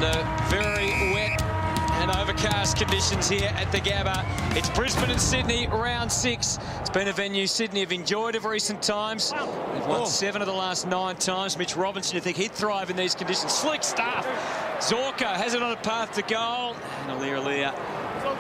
under very wet and overcast conditions here at the Gabba. It's Brisbane and Sydney, round 6. It's been a venue Sydney have enjoyed of recent times. They've won 7 of the last 9 times. Mitch Robinson, you think he'd thrive in these conditions. Slick stuff. Zorko has it on a path to goal. And Aliir Aliir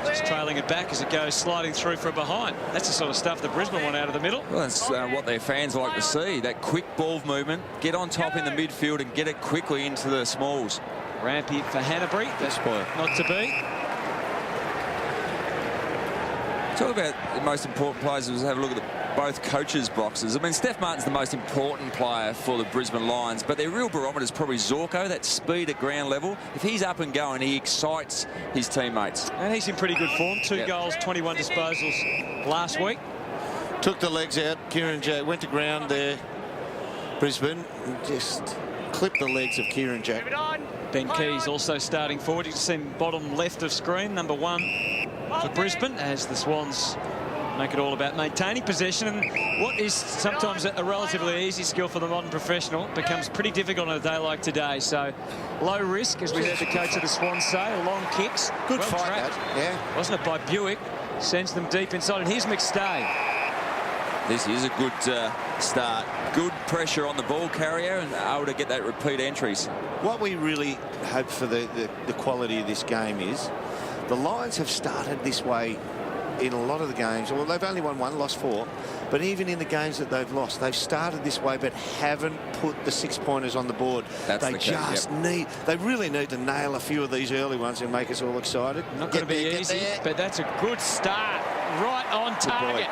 just trailing it back as it goes sliding through for a behind. That's the sort of stuff that Brisbane want out of the middle. Well, that's what their fans like to see. That quick ball movement, get on top in the midfield and get it quickly into the smalls. Rampy for Hanbury. That's not to be. Talk about the most important players. Is have a look at both coaches' boxes. I mean, Steph Martin's the most important player for the Brisbane Lions, but their real barometer is probably Zorko, that speed at ground level. If he's up and going, he excites his teammates. And he's in pretty good form. 2 goals, 21 disposals last week. Took the legs out. Kieran Jack went to ground there. Brisbane just clipped the legs of Kieran Jack. Ben Keys also starting forward. You can see him bottom left of screen, number 1 for Brisbane, as the Swans make it all about maintaining possession. And what is sometimes a relatively easy skill for the modern professional becomes pretty difficult on a day like today. So low risk, as we heard the coach of the Swans say, long kicks. Good well fight, trapped. that. Yeah. Wasn't it by Buick? Sends them deep inside. And here's McStay. This is a good start. Good pressure on the ball carrier and able to get that repeat entries. What we really hope for the quality of this game is the Lions have started this way in a lot of the games. Well, they've only won 1, lost 4. But even in the games that they've lost, they've started this way but haven't put the 6-pointers on the board. That's they the just they really need to nail a few of these early ones and make us all excited. Not going to be easy, but that's a good start. Right on target.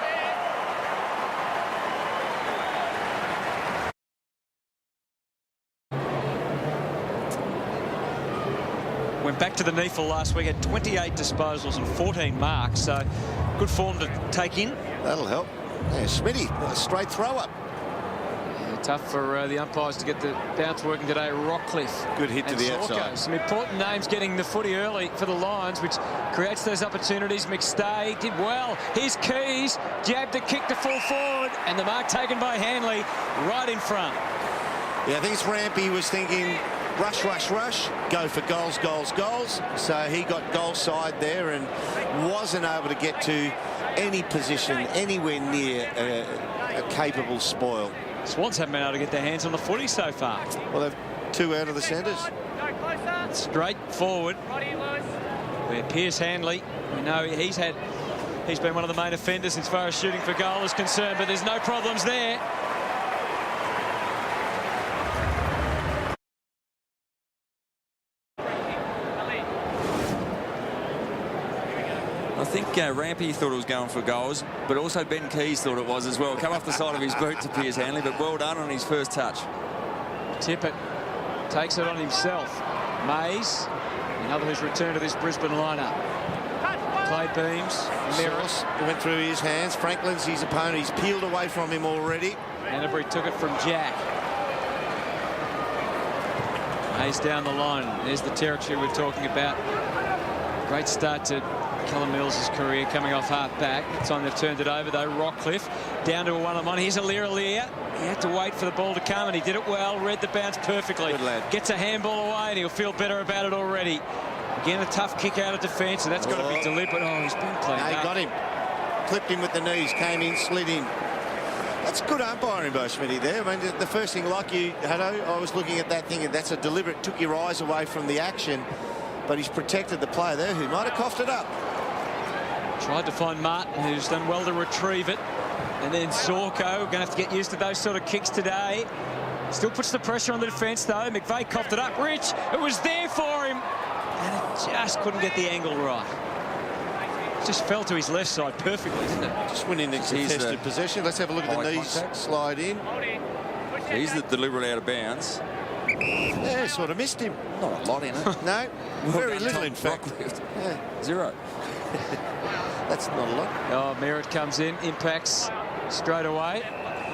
Went back to the NEFL last week, had 28 disposals and 14 marks, so good form to take in. That'll help. Yeah, Smitty, a straight throw up. Yeah, tough for the umpires to get the bounce working today. Rockcliffe. Good hit to the outside. Some important names getting the footy early for the Lions, which creates those opportunities. McStay did well. Here's Keys, jabbed the kick to full forward, and the mark taken by Hanley right in front. Yeah, I think it's Rampy was thinking, rush, rush, rush, go for goals, goals, goals. So he got goal side there and wasn't able to get to any position anywhere near a capable spoil. Swans haven't been able to get their hands on the footy so far. Well, they've 2 out of the centres. Straight forward, where Pierce Hanley, we know he's been one of the main offenders as far as shooting for goal is concerned, but there's no problems there. I think Rampy thought it was going for goals, but also Ben Keys thought it was as well. Come off the side of his boot to Piers Hanley, but well done on his first touch. Tippett takes it on himself. Mays, another who's returned to this Brisbane lineup. Clay Beams, Merritt. Went through his hands. Franklin's his opponent. He's peeled away from him already. Hanbury took it from Jack. Mays down the line. There's the territory we're talking about. Great start to Callum Mills' career coming off half back. It's time they've turned it over though. Rockcliffe down to a 1-on-1. Here's Aliir Aliir. He had to wait for the ball to come and he did it well. Read the bounce perfectly. Good lad. Gets a handball away and he'll feel better about it already. Again, a tough kick out of defence, and that's got to be deliberate. Oh, he's been playing. No, he got him. Clipped him with the knees. Came in, slid in. That's good umpiring by Smitty there. I mean, the first thing, like you, Haddo, I was looking at that thinking that's a deliberate, took your eyes away from the action, but he's protected the player there who might have coughed it up. Tried to find Martin, who's done well to retrieve it. And then Zorko, going to have to get used to those sort of kicks today. Still puts the pressure on the defence, though. McVeigh coughed it up. Rich, it was there for him. And it just couldn't get the angle right. Just fell to his left side perfectly, didn't it? Just went in the contested possession. Let's have a look at the knees slide in. He's the deliberate out of bounds. Yeah, sort of missed him. Not a lot in it. No, very little in fact. Yeah. 0. That's not a lot. Oh, Merritt comes in, impacts straight away.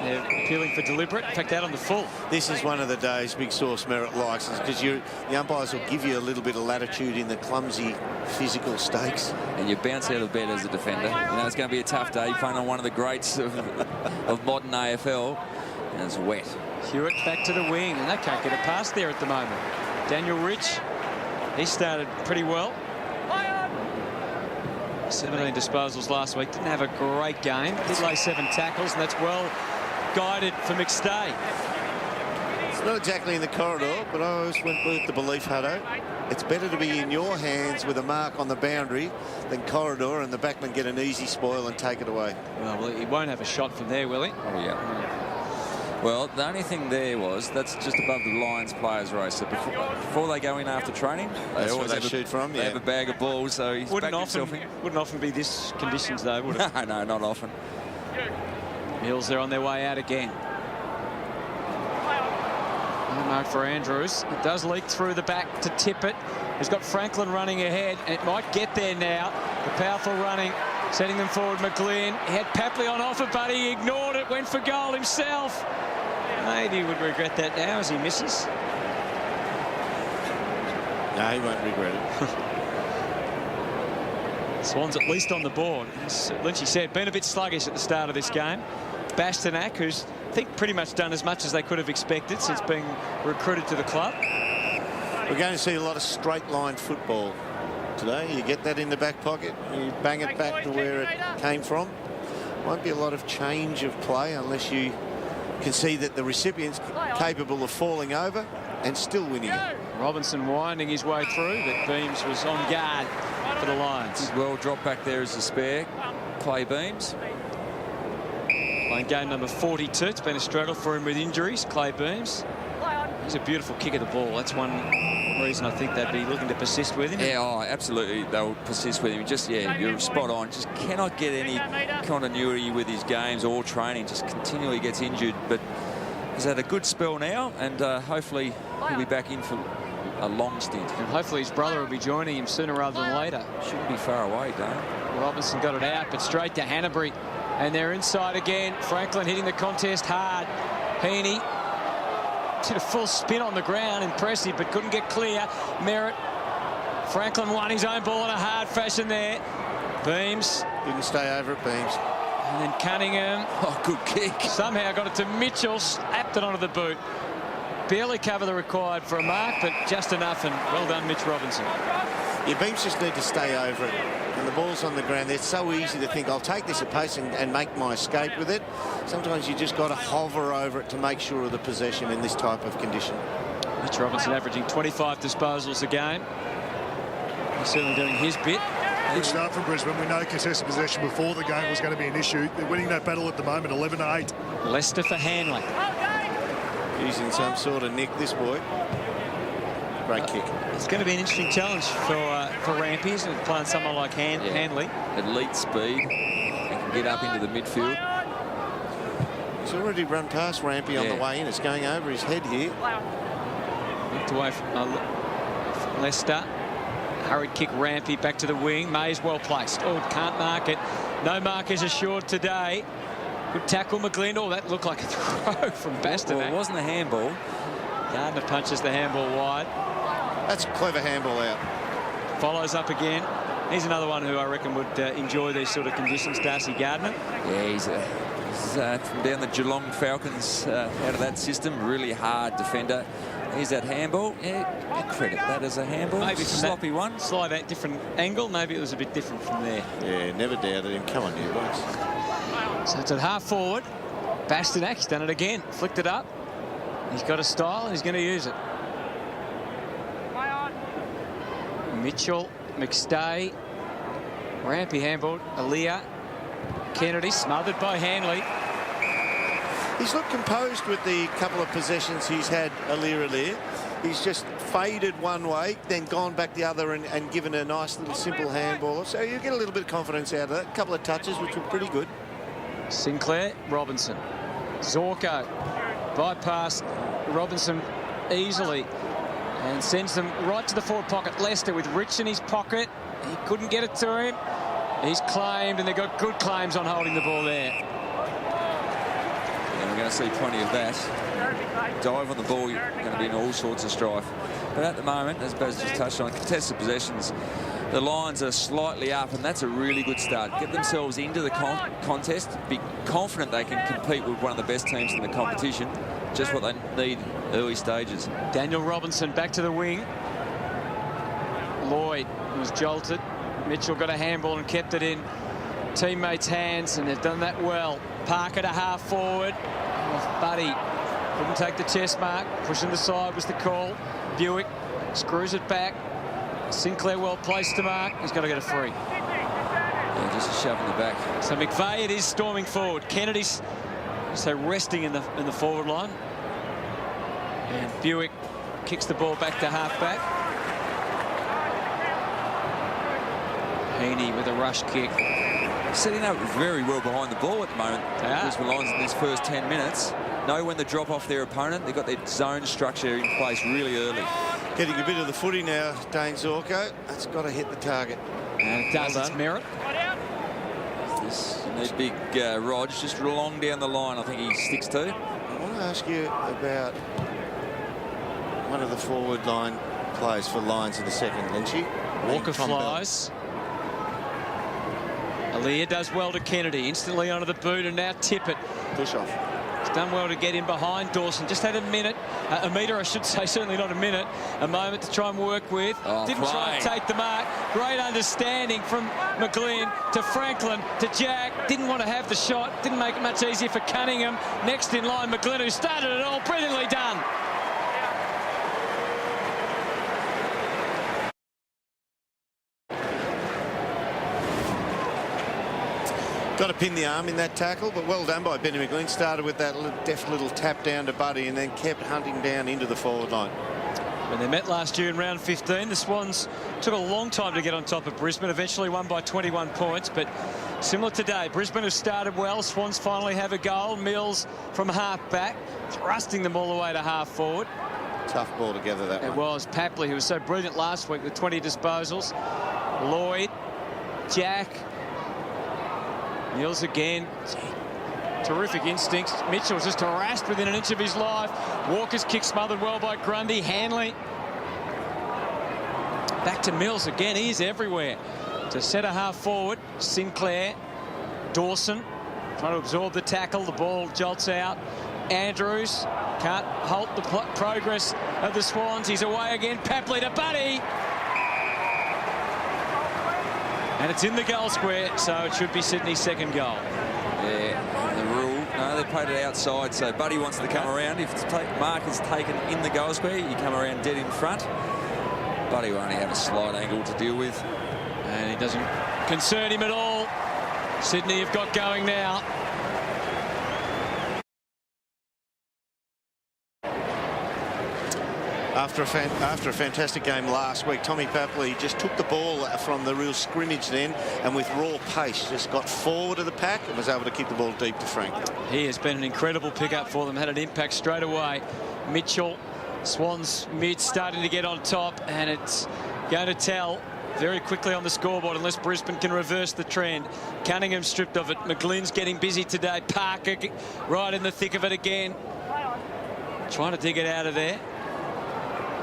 They're appealing for deliberate. In fact, out on the full. This is one of the days Big Sauce Merritt likes, because the umpires will give you a little bit of latitude in the clumsy physical stakes. And you bounce out of bed as a defender. You know, it's going to be a tough day. You're playing on one of the greats of modern AFL. And it's wet. Hewitt back to the wing, and they can't get it past there at the moment. Daniel Rich He started pretty well. 17 disposals last week. Didn't have a great game. Did lay 7 tackles, and that's well guided for McStay. It's not exactly in the corridor, but I always went with the belief, Hutto. It's better to be in your hands with a mark on the boundary than corridor and the backman get an easy spoil and take it away. Well, he won't have a shot from there, will he? Oh, yeah. Well, the only thing there was that's just above the Lions players' race. So before they go in after training, they always shoot from. They have a bag of balls, so he's backed himself in. Wouldn't often be this conditions, though, would it? No, not often. Mills, they're on their way out again. No mark for Andrews. It does leak through the back to Tippett. He's got Franklin running ahead. It might get there now. The powerful running, setting them forward. McGlynn. He had Papley on offer, but he ignored it. Went for goal himself. Maybe he would regret that now as he misses. No, he won't regret it. Swans at least on the board. As Lynchy said, been a bit sluggish at the start of this game. Bastanak, who's I think pretty much done as much as they could have expected since being recruited to the club. We're going to see a lot of straight line football today. You get that in the back pocket, you bang it back to where it came from. Won't be a lot of change of play unless you can see that the recipient's capable of falling over and still winning it. Robinson winding his way through, but Beams was on guard for the Lions. Well dropped back there as a spare. Clay Beams. Playing game number 42. It's been a struggle for him with injuries. Clay Beams. He's a beautiful kick of the ball. That's one reason I think they'd be looking to persist with him. Yeah, oh, absolutely. They'll persist with him. Just, yeah, you're spot on. Just cannot get any continuity with his games or training. Just continually gets injured. But he's had a good spell now, and hopefully he'll be back in for a long stint. And hopefully his brother will be joining him sooner rather than later. Shouldn't be far away, Dane. Robinson got it out, but straight to Hanbury. And they're inside again. Franklin hitting the contest hard. Heaney did a full spin on the ground. Impressive, but couldn't get clear. Merritt. Franklin won his own ball in a hard fashion there. Beams. Didn't stay over it, Beams. And then Cunningham. Oh, good kick. Somehow got it to Mitchell. Slapped it onto the boot. Barely cover the required for a mark, but just enough. And well done, Mitch Robinson. Your Beams just need to stay over it. And the ball's on the ground. It's so easy to think, I'll take this at pace and make my escape with it. Sometimes you just got to hover over it to make sure of the possession in this type of condition. Mitch Robinson averaging 25 disposals a game. He's certainly doing his bit. Good start from Brisbane. We know contested possession before the game was going to be an issue. They're winning that battle at the moment, 11-8. Leicester for Hanley. Using some sort of nick, this boy. Great kick. It's going to be an interesting challenge for Rampy, isn't it? Playing someone like Hanley. Elite speed. And can get up into the midfield. He's already run past Rampy on the way in. It's going over his head here. Looked away from Leicester. Hurried kick Rampy back to the wing. May's well placed. Oh, can't mark it. No mark is assured today. Good tackle, McGlynn. Oh, that looked like a throw from Bastanak. Well, it wasn't a handball. Gardner punches the handball wide. That's a clever handball out. Follows up again. He's another one who I reckon would enjoy these sort of conditions, Darcy Gardner. Yeah, he's from down the Geelong Falcons, out of that system. Really hard defender. Here's that handball. Yeah, credit that as a handball. Maybe a sloppy one. Slide at different angle. Maybe it was a bit different from there. Yeah, never doubted him. Come on, you boys. So it's at half forward. Bastanak, he's done it again. Flicked it up. He's got a style and he's going to use it. Mitchell, McStay, Rampy handballed. Aliir, Kennedy smothered by Hanley. He's looked composed with the couple of possessions he's had, Aliir Aliir. He's just faded one way, then gone back the other and given a nice little simple handball. So you get a little bit of confidence out of that. A couple of touches, which were pretty good. Sinclair, Robinson. Zorko bypassed Robinson easily and sends them right to the forward pocket. Leicester with Rich in his pocket. He couldn't get it to him. He's claimed, and they've got good claims on holding the ball there. Yeah, we're going to see plenty of that. Dive on the ball, you're going to be in all sorts of strife. But at the moment, as Baz just touched on, contested possessions, the Lions are slightly up, and that's a really good start. Get themselves into the contest, be confident they can compete with one of the best teams in the competition. Just what they need early stages. Daniel Robinson back to the wing. Lloyd was jolted. Mitchell got a handball and kept it in teammates' hands, and they've done that well. Parker to half forward. Buddy couldn't take the chest mark. Pushing the side was the call. Buick screws it back. Sinclair well placed to mark. He's got to get a free. Yeah, just a shove in the back. So McVeigh, it is storming forward. Kennedy's so resting in the forward line. And Buick kicks the ball back to half-back. Heaney with a rush kick. Setting up very well behind the ball at the moment. The Brisbane Lions in these first 10 minutes know when to drop off their opponent. They've got their zone structure in place really early. Getting a bit of the footy now, Dane Zorko. That's got to hit the target. And it does its merit. This big Rog just along down the line, I think he sticks to. I want to ask you about one of the forward line players for Lions in the second, Lynchy. Walker flies. Aliir does well to Kennedy. Instantly onto the boot, and now Tippett. Push off. He's done well to get in behind Dawson. Just had a minute, a metre, I should say, certainly not a minute, a moment to try and work with. Didn't try and take the mark. Great understanding from McGlynn to Franklin to Jack. Didn't want to have the shot. Didn't make it much easier for Cunningham. Next in line, McGlynn, who started it all. Brilliantly done. Got to pin the arm in that tackle, but well done by Benny McGlynn. Started with that deft little tap down to Buddy and then kept hunting down into the forward line. When they met last year in round 15, the Swans took a long time to get on top of Brisbane, eventually won by 21 points. But similar today, Brisbane have started well. Swans finally have a goal. Mills from half back, thrusting them all the way to half forward. Tough ball together, that one. It was. Papley, who was so brilliant last week with 20 disposals. Lloyd, Jack, Mills again. Terrific instincts. Mitchell was just harassed within an inch of his life. Walker's kick smothered well by Grundy. Hanley. Back to Mills again. He's everywhere. To centre half forward. Sinclair. Dawson. Trying to absorb the tackle. The ball jolts out. Andrews can't halt the progress of the Swans. He's away again. Papley to Buddy. And it's in the goal square, so it should be Sydney's second goal. Yeah, the rule. No, they played it outside, so Buddy wants to come around. If mark is taken in the goal square, you come around dead in front. Buddy will only have a slight angle to deal with. And it doesn't concern him at all. Sydney have got going now. After a fantastic game last week, Tommy Papley just took the ball from the real scrimmage then, and with raw pace just got forward of the pack and was able to kick the ball deep to Frank. He has been an incredible pickup for them, had an impact straight away. Mitchell, Swans mid starting to get on top, and it's going to tell very quickly on the scoreboard unless Brisbane can reverse the trend. Cunningham stripped of it. McGlynn's getting busy today. Parker right in the thick of it again. Trying to dig it out of there.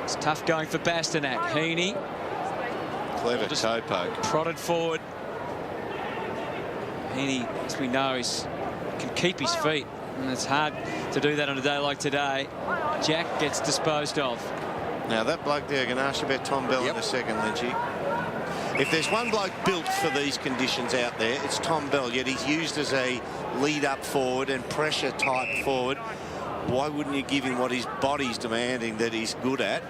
It's tough going for Bastanak. Heaney. Clever toe poke. Prodded forward. Heaney, as we know, can keep his feet. And it's hard to do that on a day like today. Jack gets disposed of. Now, that bloke there, I'm going to ask you about Tom Bell in a second, Lynchy. If there's one bloke built for these conditions out there, it's Tom Bell, yet he's used as a lead-up forward and pressure-type forward. Why wouldn't you give him what his body's demanding that he's good at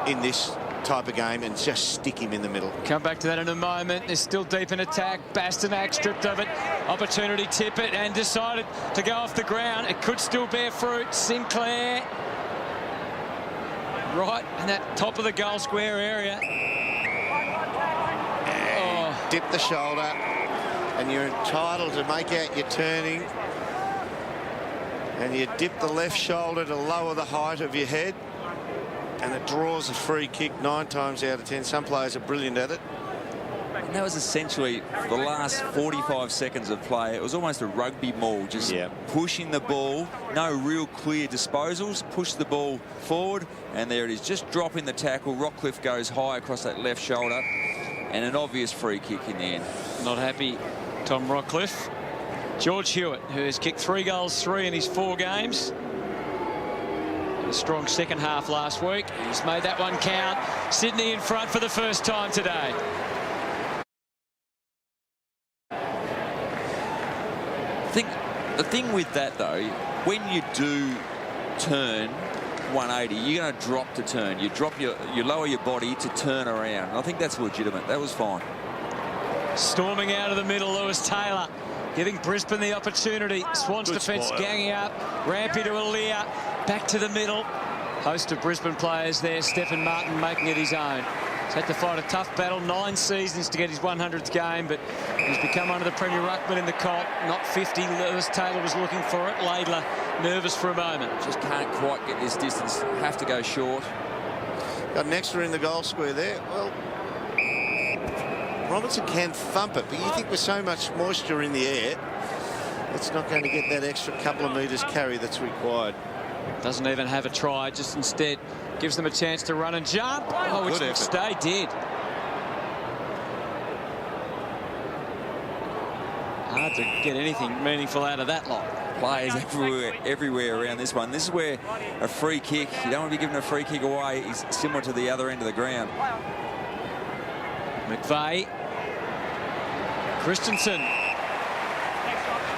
in this type of game and just stick him in the middle? Come back to that in a moment. They're still deep in attack. Bastanak stripped of it. Opportunity Tippett and decided to go off the ground. It could still bear fruit. Sinclair. Right in that top of the goal square area. Dip the shoulder and you're entitled to make out your turning. And you dip the left shoulder to lower the height of your head, and it draws a free kick 9 times out of 10. Some players are brilliant at it. And that was essentially the last 45 seconds of play. It was almost a rugby maul, just pushing the ball. No real clear disposals. Push the ball forward, and there it is. Just dropping the tackle. Rockcliffe goes high across that left shoulder, and an obvious free kick in the end. Not happy, Tom Rockcliffe. George Hewitt, who has kicked 3 goals, 3 in his 4 games. A strong second half last week. He's made that one count. Sydney in front for the first time today. The thing with that, though, when you do turn 180, you're going to drop to turn. You lower your body to turn around. I think that's legitimate. That was fine. Storming out of the middle, Lewis Taylor, giving Brisbane the opportunity. Swans defence ganging up. Rampy to Aliir, back to the middle. Host of Brisbane players there. Stephen Martin making it his own. He's had to fight a tough battle, 9 seasons to get his 100th game, but he's become one of the premier ruckmen in the comp. Not 50. Lewis Taylor was looking for it. Laidler nervous for a moment. Just can't quite get this distance. Have to go short. Got an extra in the goal square there. Well, Robinson can thump it, but you think with so much moisture in the air, it's not going to get that extra couple of metres carry that's required. Doesn't even have a try, just instead gives them a chance to run and jump. Oh, which McStay did. Hard to get anything meaningful out of that lot. Players everywhere around this one. This is where a free kick, you don't want to be giving a free kick away, is similar to the other end of the ground. McVeigh. Christensen,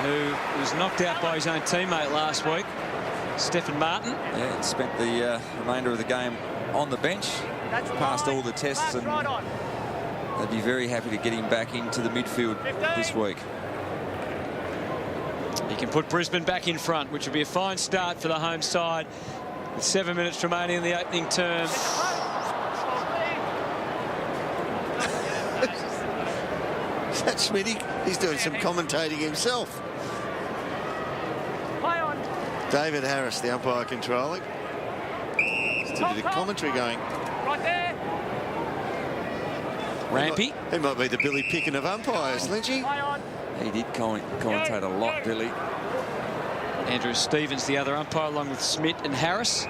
who was knocked out by his own teammate last week. Stephen Martin. Yeah, spent the remainder of the game on the bench. Passed all the tests, and they'd be very happy to get him back into the midfield this week. He can put Brisbane back in front, which would be a fine start for the home side. With 7 minutes remaining in the opening term. Is that Smitty? He's doing some commentating himself. David Harris, the umpire controlling. There's a bit of commentary going. Right there. Rampy. He might be the Billy Picken of umpires, Lynchy. He did commentate a lot, Billy. Andrew Stevens, the other umpire, along with Smith and Harris.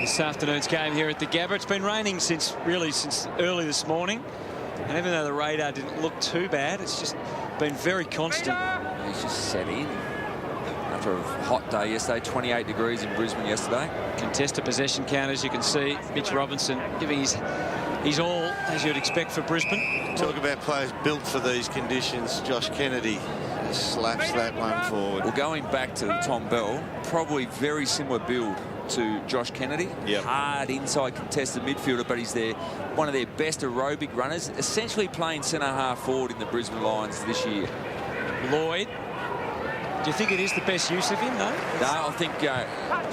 This afternoon's game here at the Gabba. It's been raining since early this morning. And even though the radar didn't look too bad, it's just been very constant. He's just set in. After a hot day yesterday, 28 degrees in Brisbane yesterday. Contested possession count, as you can see. Mitch Robinson giving his all, as you'd expect for Brisbane. Talk about players built for these conditions. Josh Kennedy slaps that one forward. Well, going back to Tom Bell, probably very similar build to Josh Kennedy. Yep. Hard inside contested midfielder, but he's one of their best aerobic runners, essentially playing centre-half forward in the Brisbane Lions this year. Lloyd. Do you think it is the best use of him, though? No, I think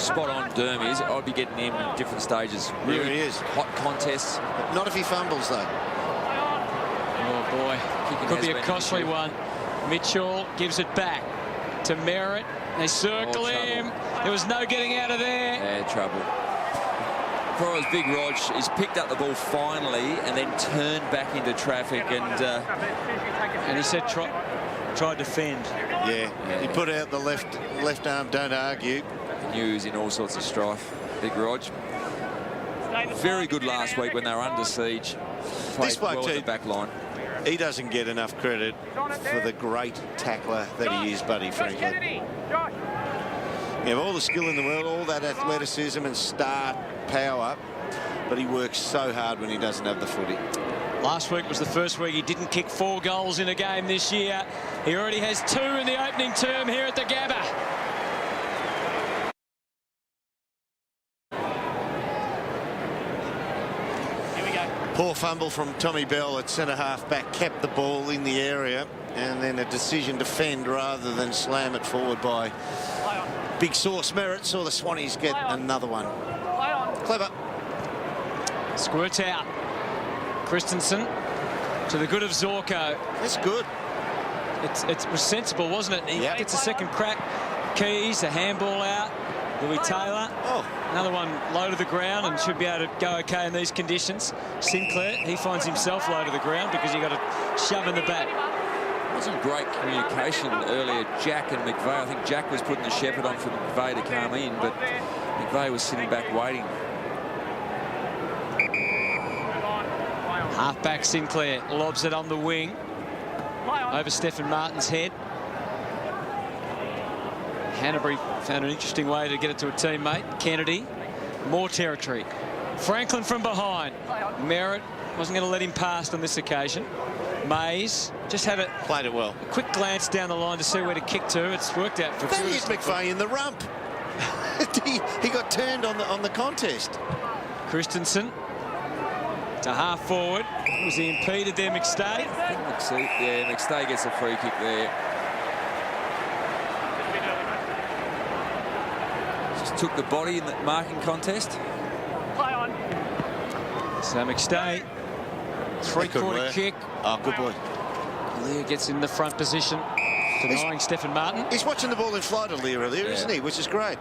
spot on Derm is. I'd be getting him in different stages. Really, he is. Hot contests. Not if he fumbles, though. Oh, boy. Could be a costly one. Mitchell gives it back to Merritt. They circle him. There was no getting out of there. Yeah, trouble. Prior's Big Rog, he's picked up the ball finally and then turned back into traffic. And he said, try defend. Yeah, he put out the left arm, don't argue. Knew he was in all sorts of strife, Big Rog. Very good last week when they were under siege. Played well in the back line. He doesn't get enough credit for the great tackler that he is, Buddy Franklin. You have all the skill in the world, all that athleticism and start power, but he works so hard when he doesn't have the footy. Last week was the first week he didn't kick 4 goals in a game this year. He already has 2 in the opening term here at the Gabba. Here we go. Poor fumble from Tommy Bell at centre-half back, kept the ball in the area, and then a decision to fend rather than slam it forward by Big Sauce Merritt. Saw the Swannies get another one. Clever. Squirts out. Christensen to the good of Zorko. That's good. It was sensible, wasn't it? He gets a second crack. Keys, a handball out. Louis Taylor. Oh. Another one low to the ground and should be able to go okay in these conditions. Sinclair, he finds himself low to the ground because he got a shove in the back. Wasn't great communication earlier, Jack and McVeigh. I think Jack was putting the shepherd on for McVeigh to come in, but McVeigh was sitting back waiting. Halfback Sinclair lobs it on the wing over Stephen Martin's head. Hanbury found an interesting way to get it to a teammate. Kennedy More territory. Franklin from behind. Merritt wasn't going to let him past on this occasion. Mays just had Played it well. a quick glance down the line to see where to kick to. It's worked out for That good. is McVeigh in the rump. he got turned on the contest. Christensen to half forward. Was he impeded there, McStay? Yeah, McStay gets a free kick there. Just took the body in the marking contest. Play on. So McStay, three-quarter kick. Oh, good boy. Aliir gets in the front position, denying Stephen Martin. He's watching the ball in flight, Aliir, isn't he? Which is great.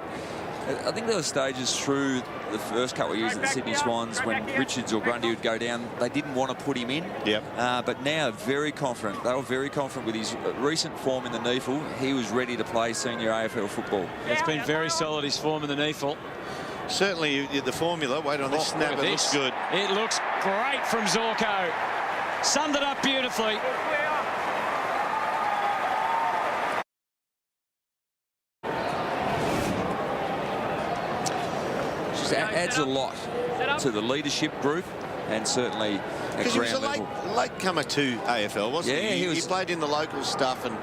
I think there were stages through the first couple of years at the Sydney Swans when Richards or Grundy would go down. They didn't want to put him in. Yep. But now very confident. They were very confident with his recent form in the NEAFL. He was ready to play senior AFL football. It's been very solid, his form in the NEAFL. Certainly the formula. Wait on this snap. It looks good. It looks great from Zorko. Summed it up beautifully. Adds a lot to the leadership group and certainly at Because he was ground a level. late comer to AFL, wasn't he? Yeah, He played in the local stuff and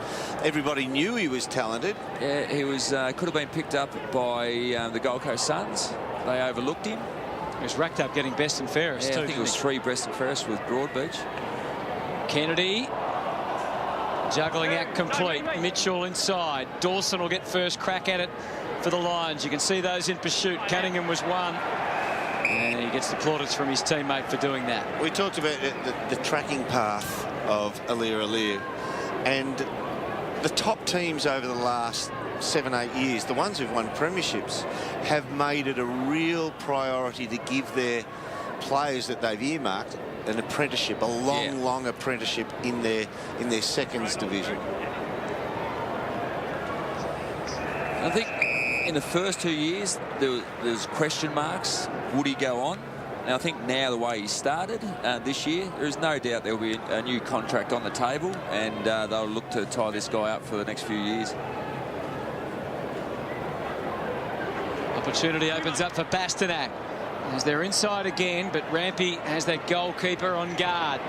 everybody knew he was talented. Yeah, he was could have been picked up by the Gold Coast Suns. They overlooked him. He was racked up getting best and fairest Yeah, too. I think it was 3 best and fairest with Broadbeach. Kennedy juggling act complete. Mitchell inside. Dawson will get first crack at it for the Lions. You can see those in pursuit. Cunningham was one. And he gets the plaudits from his teammate for doing that. We talked about the tracking path of Aliir Aliir, and the top teams over the last 7-8 years, the ones who've won premierships, have made it a real priority to give their players that they've earmarked an apprenticeship, a long apprenticeship in their seconds division. I think in the first 2 years there's question marks. Would he go on? And I think now the way he started this year, there is no doubt there will be a new contract on the table, and they'll look to tie this guy up for the next few years. Opportunity opens up for Bastanak as they're inside again, but Rampy has that goalkeeper on guard.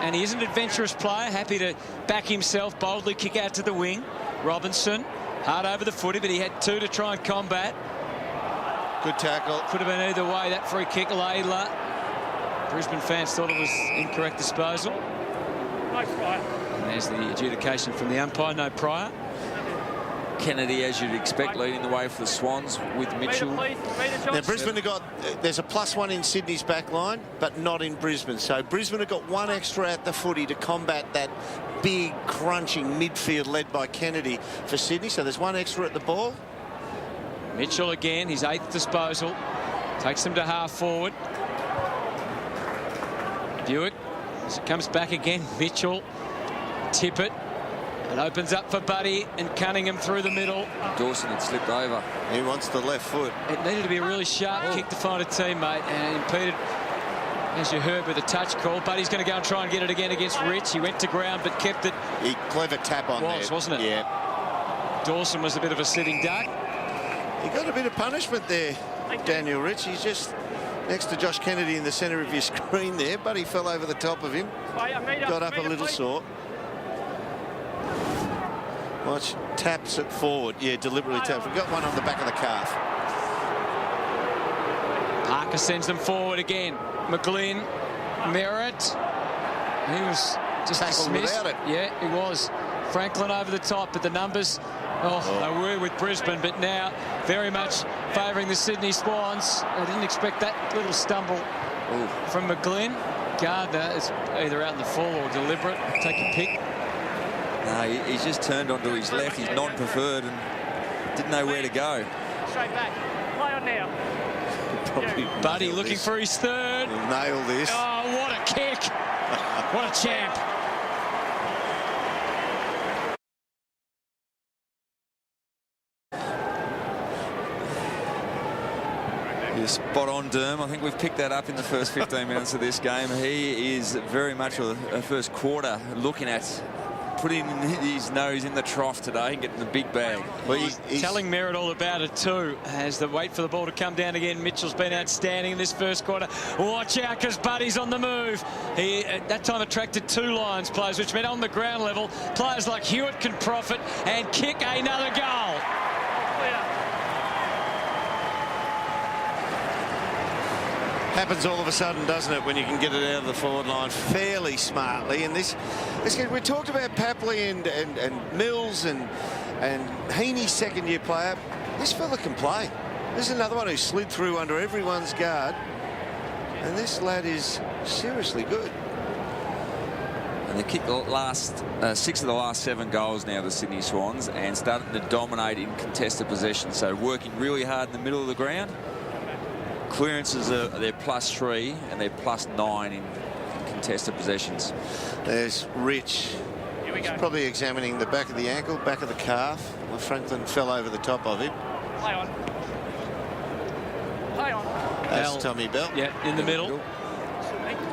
And he is an adventurous player, happy to back himself, boldly kick out to the wing. Robinson, hard over the footy, but he had 2 to try and combat. Good tackle. Could have been either way, that free kick. Laidler. Brisbane fans thought it was incorrect disposal. No prior. And there's the adjudication from the umpire, no prior. Kennedy, as you'd expect, leading the way for the Swans with Mitchell. Now Brisbane have got, there's a +1 in Sydney's back line, but not in Brisbane. So Brisbane have got 1 extra at the footy to combat that big crunching midfield led by Kennedy for Sydney. So there's 1 extra at the ball. Mitchell again, his 8th disposal. Takes them to half forward. Buick, as it comes back again, Mitchell, Tippett. It opens up for Buddy and Cunningham through the middle. Dawson had slipped over. He wants the left foot. It needed to be a really sharp kick to find a teammate, and impeded, as you heard, with a touch call. Buddy's going to go and try and get it again against Rich. He went to ground but kept it. Clever tap on there. Wasn't it? Yeah. Dawson was a bit of a sitting duck. He got a bit of punishment there, Daniel Rich. He's just next to Josh Kennedy in the centre of your screen there, but he fell over the top of him. Got up a little sore. Watch, taps it forward. Yeah, deliberately taps. We've got one on the back of the calf. Parker sends them forward again. McGlynn, Merritt. He was just Tackled dismissed. without it. Yeah, he was. Franklin over the top, but the numbers, they were with Brisbane, but now very much favouring the Sydney Swans. I didn't expect that little stumble from McGlynn. Gardner is either out in the full or deliberate. Take a pick. No, he's just turned onto his left. He's non-preferred and didn't know where to go. Straight back. Play on now. Buddy looking for his 3rd. He'll nail this. Oh, what a kick. What a champ. You're spot on, Derm. I think we've picked that up in the first 15 minutes of this game. He is very much a first quarter looking at putting his nose in the trough today and getting the big bag. Well, he's telling Merritt all about it too. As they wait for the ball to come down again, Mitchell's been outstanding in this first quarter. Watch out, because Buddy's on the move. He at that time attracted 2 Lions players, which meant on the ground level, players like Hewitt can profit and kick another goal. Happens all of a sudden, doesn't it, when you can get it out of the forward line fairly smartly. And this we talked about Papley and Mills and Heaney's second-year player. This fella can play. This is another one who slid through under everyone's guard. And this lad is seriously good. And they kicked the last 6 of the last 7 goals now, the Sydney Swans, and starting to dominate in contested possession. So working really hard in the middle of the ground. Clearances are they're +3 and they're +9 in contested possessions. There's Rich. Here we go. He's probably examining the back of the ankle, back of the calf. Well, Franklin fell over the top of him. Play on. Play on. That's Bell. Tommy Bell. Yeah, in the middle.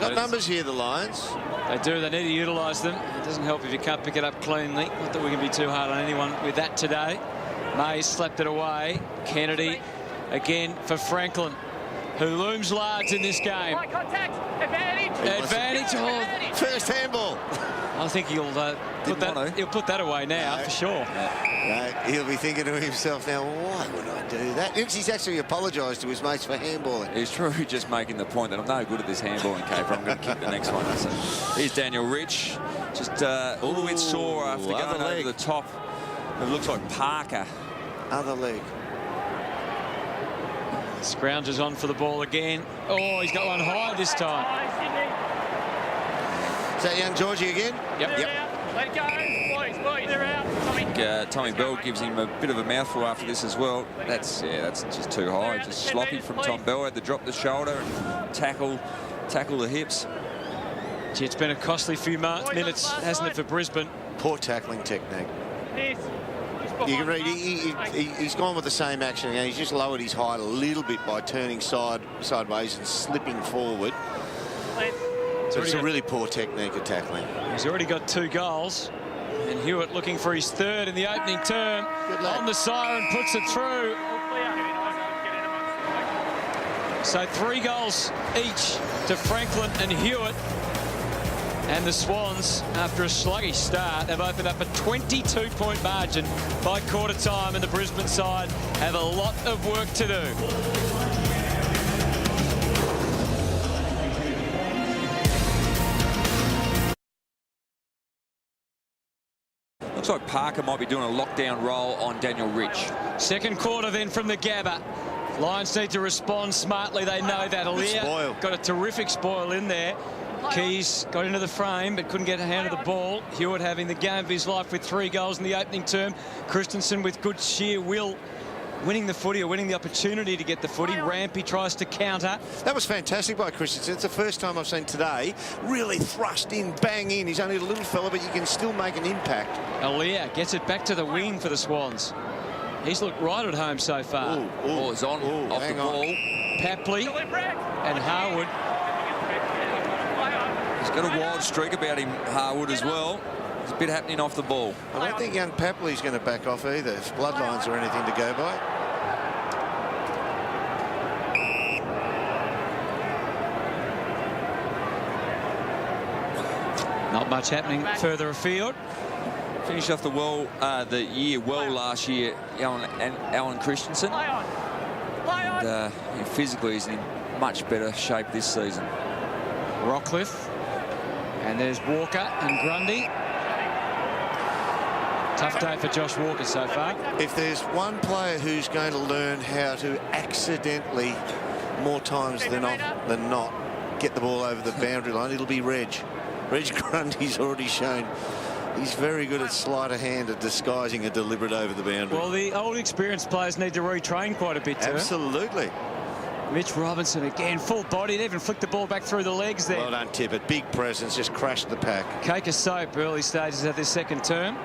Got numbers here, the Lions. They do. They need to utilise them. It doesn't help if you can't pick it up cleanly. Not that we can be too hard on anyone with that today. Mays slapped it away. Kennedy again for Franklin, who looms large in this game. High contact. Advantage. Advantage. Oh, First handball. I think he'll put that away now for sure. No, he'll be thinking to himself now, why would I do that? He's actually apologised to his mates for handballing. He's truly just making the point that I'm no good at this handballing caper. I'm going to kick the next one. So here's Daniel Rich, just a little bit sore after going over the top. It looks like Parker. Other leg. Scroungers on for the ball again. Oh, he's got one high this time. Is that young Georgie again? Yep. Let it go. Boys, they're out. Tommy Bell gives him a bit of a mouthful after this as well. That's just too high. Just sloppy from Tom Bell. Had to drop the shoulder and tackle the hips. Gee, it's been a costly few minutes, hasn't it, for Brisbane? Poor tackling technique. You can read, he's gone with the same action again. He's just lowered his height a little bit by turning sideways and slipping forward. So it's a really poor technique of tackling. He's already got 2 goals. And Hewitt looking for his 3rd in the opening term. On the siren, puts it through. So 3 goals each to Franklin and Hewitt. And the Swans, after a sluggish start, have opened up a 22-point margin by quarter time, and the Brisbane side have a lot of work to do. Looks like Parker might be doing a lockdown role on Daniel Rich. Second quarter then from the Gabba. Lions need to respond smartly. They know that. Aliir got a terrific spoil in there. Keys got into the frame but couldn't get a hand of the ball. Hewitt having the game of his life with 3 goals in the opening term. Christensen with good sheer will, winning the footy or winning the opportunity to get the footy. Rampy tries to counter. That was fantastic by Christensen. It's the first time I've seen today really thrust in, bang in. He's only a little fella, but you can still make an impact. Aliir gets it back to the wing for the Swans. He's looked right at home so far. Ball is on, off the ball. Papley and Harwood. He's got a wild streak about him, Harwood, as well. There's a bit happening off the ball. I don't think young Papley's going to back off either, if bloodlines or anything to go by. Not much happening further afield. Finished off the year well last year, Alan Christensen. And physically he's in much better shape this season. Rockcliffe. And there's Walker and Grundy. Tough day for Josh Walker so far. If there's one player who's going to learn how to accidentally, more times than not, get the ball over the boundary line, it'll be Reg. Reg Grundy's already shown he's very good at sleight of hand at disguising a deliberate over the boundary. Well, the old experienced players need to retrain quite a bit too. Absolutely. Mitch Robinson again, full body, even flicked the ball back through the legs there. Well done, Tippett. Big presence, just crashed the pack. Cake of soap, early stages of this second term.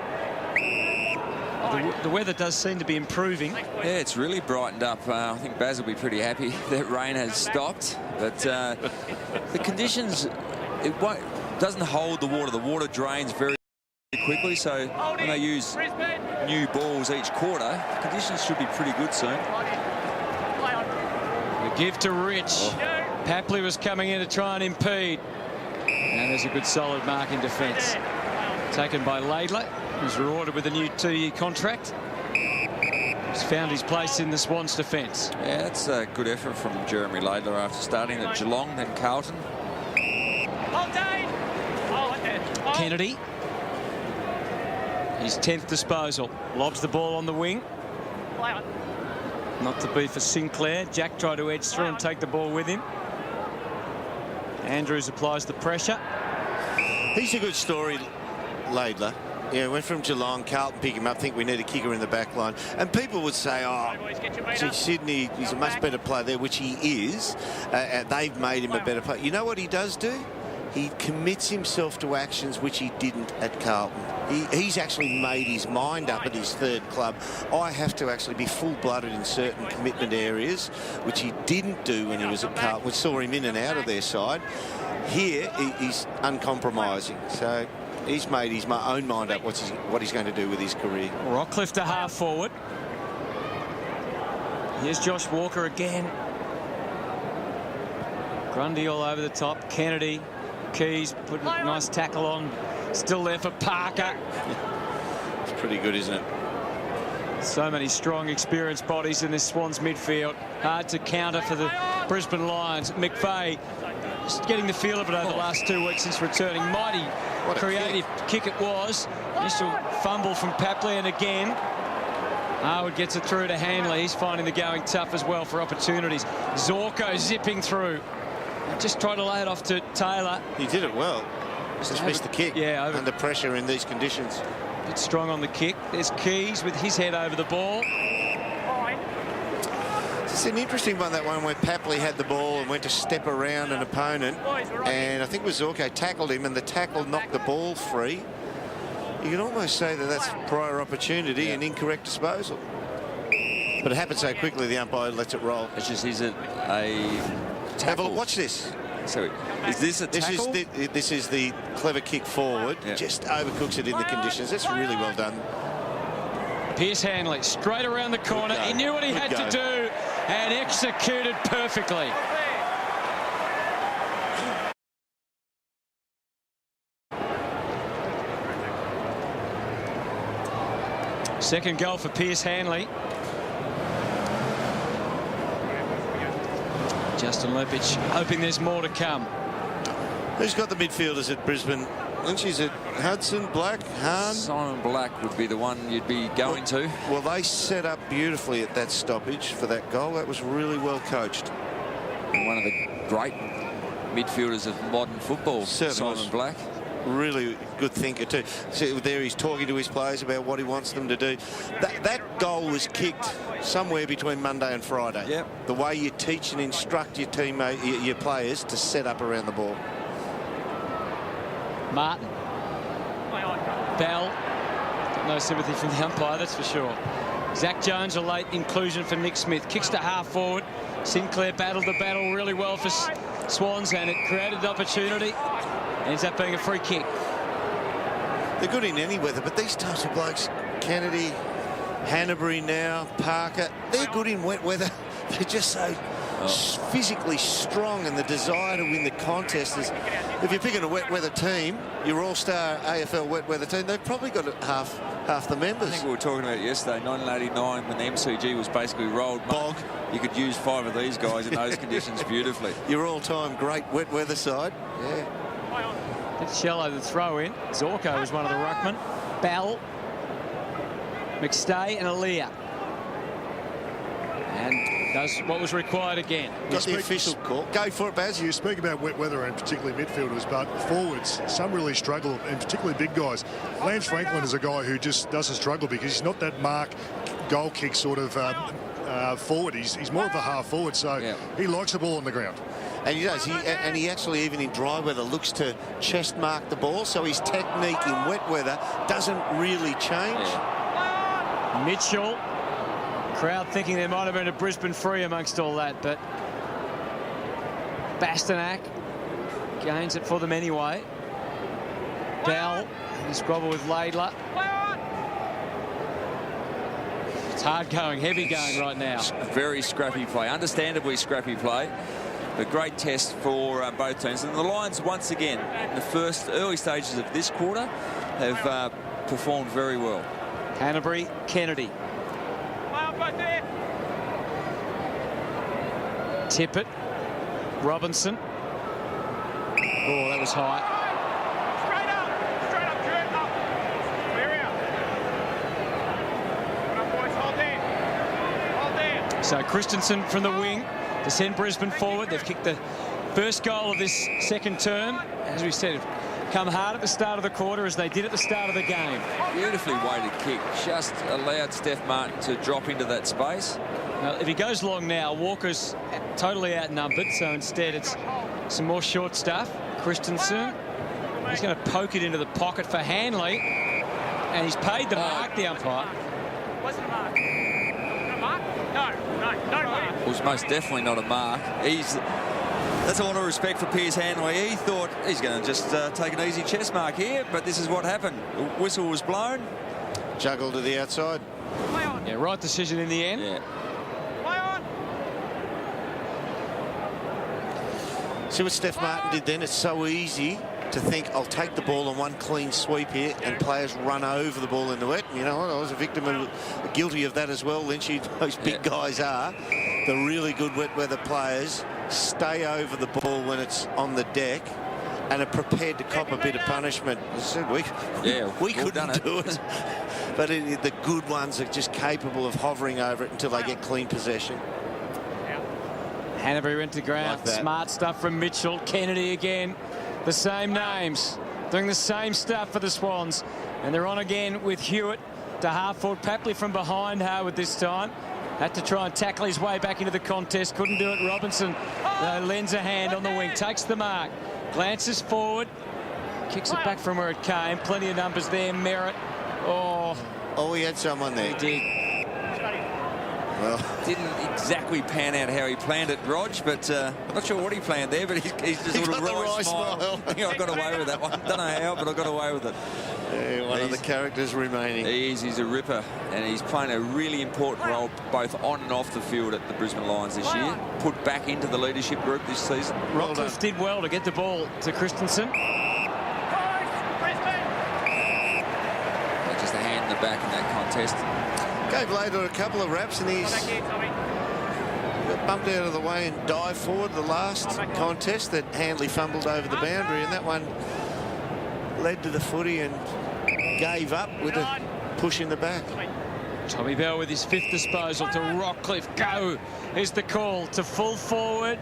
The weather does seem to be improving. Yeah, it's really brightened up. I think Baz will be pretty happy that rain has stopped. But the conditions, doesn't hold the water. The water drains very quickly, so when they use new balls each quarter, conditions should be pretty good soon. The give to Rich. Papley was coming in to try and impede. And there's a good solid mark in defence. Taken by Laidler, who's rewarded with a new 2-year contract. He's found his place in the Swans' defence. Yeah, that's a good effort from Jeremy Laidler after starting at Geelong, then Carlton. Kennedy. His 10th disposal. Lobs the ball on the wing. Not to be for Sinclair. Jack tried to edge through and take the ball with him. Andrews applies the pressure. He's a good story, Laidler. Yeah, went from Geelong, Carlton pick him up, think we need a kicker in the back line. And people would say, oh, gee, Sydney, he's a much better player there, which he is. They've made him a better player. You know what he does do? He commits himself to actions which he didn't at Carlton. He's actually made his mind up at his third club. I have to actually be full-blooded in certain commitment areas, which he didn't do when he was at Carlton. We saw him in and out of their side. Here, he's uncompromising. So he's made his own mind up what he's going to do with his career. Rockcliffe to half forward. Here's Josh Walker again. Grundy all over the top. Kennedy. Keys put a nice tackle on. Still there for Parker. It's pretty good, isn't it? So many strong, experienced bodies in this Swans midfield. Hard to counter for the Brisbane Lions. McVeigh just getting the feel of it over the last 2 weeks since returning. Mighty creative kick it was. Initial fumble from Papley, and again Harwood gets it through to Hanley. He's finding the going tough as well for opportunities. Zorko zipping through. Just tried to lay it off to Taylor. He did it well. Just missed the kick. Yeah, under pressure in these conditions. Bit strong on the kick. There's Keys with his head over the ball. It's an interesting one, that one where Papley had the ball and went to step around an opponent, and I think it was Zorko tackled him, and the tackle knocked the ball free. You can almost say that that's prior opportunity and incorrect disposal. But it happened so quickly, the umpire lets it roll. It's just, is it a tackle? Watch this. So is this a tackle? This is the clever kick forward. Just overcooks it in the conditions. That's really well done. Pierce Hanley straight around the corner. He knew what he had to do and executed perfectly. Second goal for Pierce Hanley. Justin Lepich hoping there's more to come. Who's got the midfielders at Brisbane? Lynch, is it Hudson, Black, Hahn? Simon Black would be the one you'd be going to. Well, they set up beautifully at that stoppage for that goal. That was really well coached. And one of the great midfielders of modern football, Simon Black. Really good thinker too. So there he's talking to his players about what he wants them to do. That goal was kicked somewhere between Monday and Friday. Yep. The way you teach and instruct your teammate, your players to set up around the ball. Martin. Bell. Got no sympathy from the umpire, that's for sure. Zach Jones, a late inclusion for Nick Smith. Kicks to half forward. Sinclair battled the battle really well for Swans, and it created the opportunity. Ends up being a free kick. They're good in any weather, but these types of blokes, Kennedy, Hanbury now, Parker, they're good in wet weather. They're just so physically strong, and the desire to win the contest is, if you're picking a wet weather team, your all-star AFL wet weather team, they've probably got half the members. I think we were talking about it yesterday, 1989, when the MCG was basically rolled bog. You could use 5 of these guys in those conditions beautifully. Your all-time great wet weather side. Yeah. It's shallow the throw in. Zorko was one of the ruckmen. Bell, McStay and Aliir. And does what was required again. Got the official call. Go for it, Baz. You speak about wet weather and particularly midfielders, but forwards, some really struggle, and particularly big guys. Lance Franklin is a guy who just doesn't struggle because he's not that mark goal kick sort of forward. He's more of a half forward, so he likes the ball on the ground. And he does. He actually, even in dry weather, looks to chest mark the ball, so his technique in wet weather doesn't really change. Mitchell. Crowd thinking there might have been a Brisbane free amongst all that, but Bastanak gains it for them anyway. Bell, and squabble with Laidler. It's hard going, heavy going right now. Very scrappy play, understandably scrappy play. A great test for both teams. And the Lions, once again, in the first early stages of this quarter, have performed very well. Hanbury, Kennedy. Tippett, Robinson. Oh, that was high. Straight up, Drew, up. Clear out. Hold there. So Christensen from the wing to send Brisbane forward. They've kicked the first goal of this second term. As we said, come hard at the start of the quarter as they did at the start of the game. Beautifully weighted kick. Just allowed Steph Martin to drop into that space. Now, if he goes long now, Walker's totally outnumbered. So instead, it's some more short stuff. Christensen. He's going to poke it into the pocket for Hanley. And he's paid the mark, the umpire. Wasn't a mark. A mark? No mark. It was most definitely not a mark. That's a lot of respect for Piers Hanley. He thought he's going to just take an easy chest mark here, but this is what happened. The whistle was blown. Juggled to the outside. Yeah, right decision in the end. Yeah. See what Steph Martin did then? It's so easy to think, I'll take the ball on one clean sweep here, and players run over the ball in the wet. You know what? I was a victim of, guilty of that as well, Lynchy. Most big guys are. The really good wet weather players stay over the ball when it's on the deck and are prepared to cop a bit of punishment. I said we couldn't do it. But the good ones are just capable of hovering over it until they get clean possession. Hanbury went to ground. Like Smart stuff from Mitchell. Kennedy again. The same names. Doing the same stuff for the Swans. And they're on again with Hewitt to half forward. Papley from behind Howard this time. Had to try and tackle his way back into the contest. Couldn't do it. Robinson lends a hand on the wing. Takes the mark. Glances forward. Kicks it back from where it came. Plenty of numbers there. Merritt. Oh, he had someone there. he did. Well, Didn't exactly pan out how he planned it, Rog, but I'm not sure what he planned there, but he's just a little wry smile. I got away with that one. Don't know how, but I got away with it. yeah, one of the characters remaining. He's a ripper, and he's playing a really important role both on and off the field at the Brisbane Lions this year. Put back into the leadership group this season. Rockcliffe did well to get the ball to Christensen. Just a hand in the back in that contest. Gave Laidler a couple of raps and he's got bumped out of the way and dived forward. The last contest that Handley fumbled over the boundary, and that one led to the footy and gave up with a push in the back. Tommy Bell with his fifth disposal to Rockcliffe. Go! Here's the call to full forward.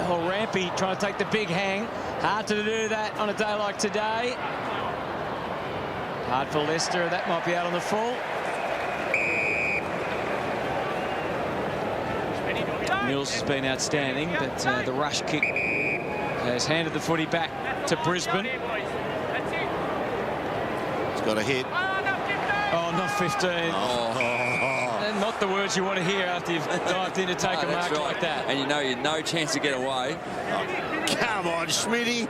Oh, Rampy trying to take the big hang. Hard to do that on a day like today. Hard for Leicester. That might be out on the full. Mills has been outstanding, but the rush kick has handed the footy back to Brisbane. It's got a hit. Oh, not 15. And not the words you want to hear after you've dived in to take a mark like that. And you know you've no chance to get away. Come on, Schmitty.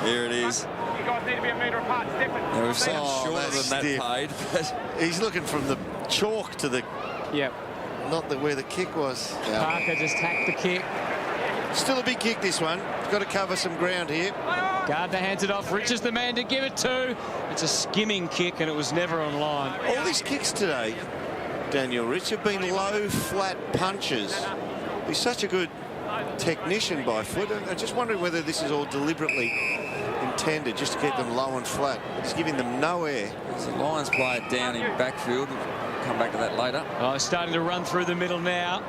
Here it is. You guys need to be a metre apart. Now, we've seen shorter that's than that stiff. paid, but He's looking from the chalk to the, Yep. not where the kick was. Yeah. Parker just hacked the kick. Still a big kick, this one. Got to cover some ground here. Gardner hands it off. Rich is the man to give it to. It's a skimming kick, and it was never on line. All these kicks today, Daniel Rich, have been low, flat punches. He's such a good technician by foot. I'm just wondering whether this is all deliberately intended, just to keep them low and flat. He's giving them no air. there's a Lions player down in backfield. We'll come back to that later. Oh, starting to run through the middle now.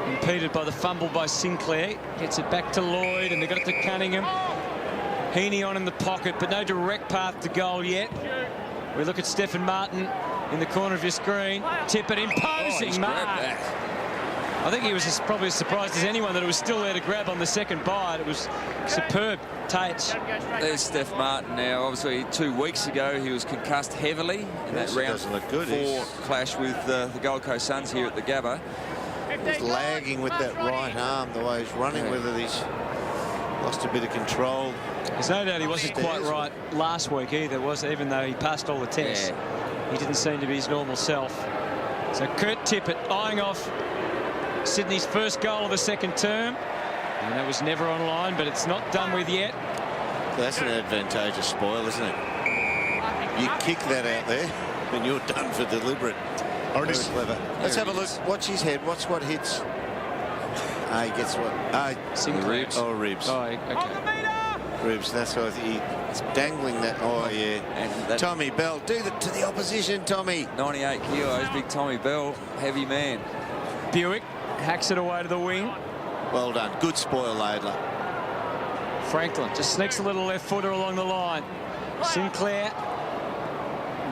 Impeded by the fumble by Sinclair. Gets it back to Lloyd, and they got it to Cunningham. Heaney on in the pocket, but no direct path to goal yet. We look at Stephen Martin in the corner of your screen. Tippett imposing mark. I think he was probably as surprised as anyone that it was still there to grab on the second bite. It was superb touch. There's Steph Martin now. Obviously, 2 weeks ago, he was concussed heavily in that round doesn't look good. 4 clash with the Gold Coast Suns here at the Gabba. He's lagging with that right arm, the way he's running with it. He's Lost a bit of control. There's no doubt he wasn't quite right last week either, was it? Even though he passed all the tests, he didn't seem to be his normal self. So Kurt Tippett eyeing off Sydney's first goal of the second term. And that was never online, but it's not done with yet. That's an advantageous spoil, isn't it? You kick that out there and you're done for deliberate. Very clever. Let's have a look. Watch his head. Watch what hits. He gets what? Ribs. Oh, ribs. Oh, okay. Ribs. That's what he's dangling that. Oh, yeah. And that Tommy Bell. Do that to the opposition, Tommy. 98 kilos, big Tommy Bell. Heavy man. Buick hacks it away to the wing. Well done. Good spoil, Laidler. Franklin just sneaks a little left footer along the line. Sinclair.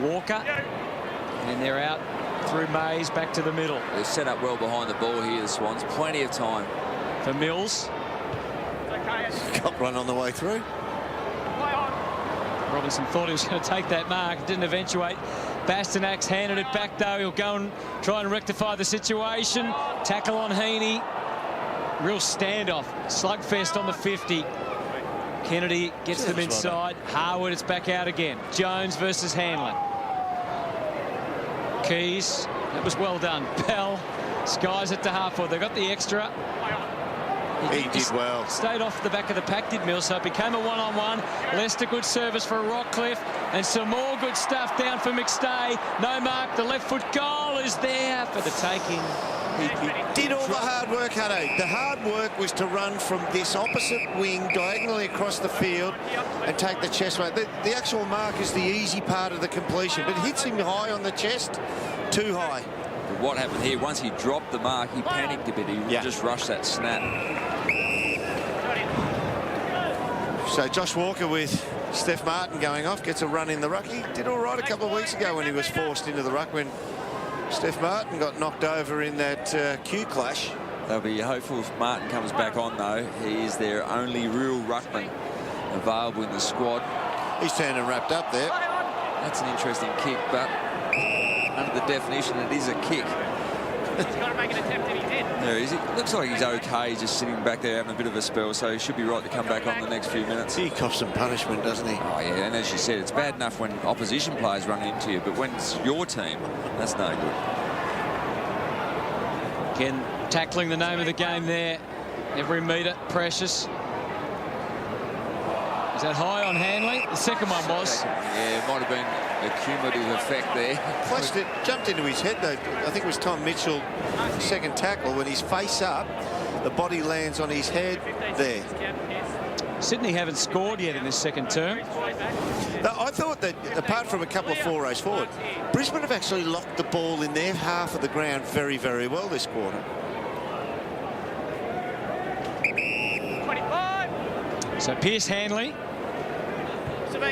Walker. And they're out through Mays back to the middle. They're set up well behind the ball here, the Swans. Plenty of time. For Mills. Got run on the way through. Robinson thought he was going to take that mark. Didn't eventuate. Bastonak's handed it back, though. He'll go and try and rectify the situation. Tackle on Heaney. Real standoff. Slugfest on the 50. Kennedy gets them inside. Harwood, it's back out again. Jones versus Hanlon. Keys, that was well done. Bell skies it to half-forward. They got the extra. He did well. Stayed off the back of the pack, did Mills, so it became a one-on-one. Leicester, good service for Rockcliffe. And some more good stuff down for McStay. No mark. The left foot goal is there for the taking. He did all the hard work, Hutto. The hard work was to run from this opposite wing diagonally across the field and take the chest weight. The actual mark is the easy part of the completion, but it hits him high on the chest, too high. But what happened here, once he dropped the mark, he panicked a bit. He just rushed that snap. So Josh Walker with Steph Martin going off, gets a run in the ruck. He did all right a couple of weeks ago when he was forced into the ruck when Steph Martin got knocked over in that Q clash. They'll be hopeful if Martin comes back on, though. He is their only real ruckman available in the squad. He's turned and wrapped up there. That's an interesting kick, but under the definition, it is a kick. He's got to make an attempt if he did. There he is. It looks like he's okay, just sitting back there having a bit of a spell, so he should be right to come back on the next few minutes. He cops some punishment, doesn't he? Oh, yeah, and as you said, it's bad enough when opposition players run into you, but when it's your team, that's no good. Again, tackling the name of the game there. Every metre precious. Is that high on Hanley? The second one was. Yeah, it might have been a cumulative effect there. Flashed it, jumped into his head, though. I think it was Tom Mitchell, second tackle, when he's face up, the body lands on his head there. Sydney haven't scored yet in this second term. Now, I thought that, apart from a couple of 4 rows forward, Brisbane have actually locked the ball in their half of the ground very, very well this quarter. 25. So Pierce Hanley. He'll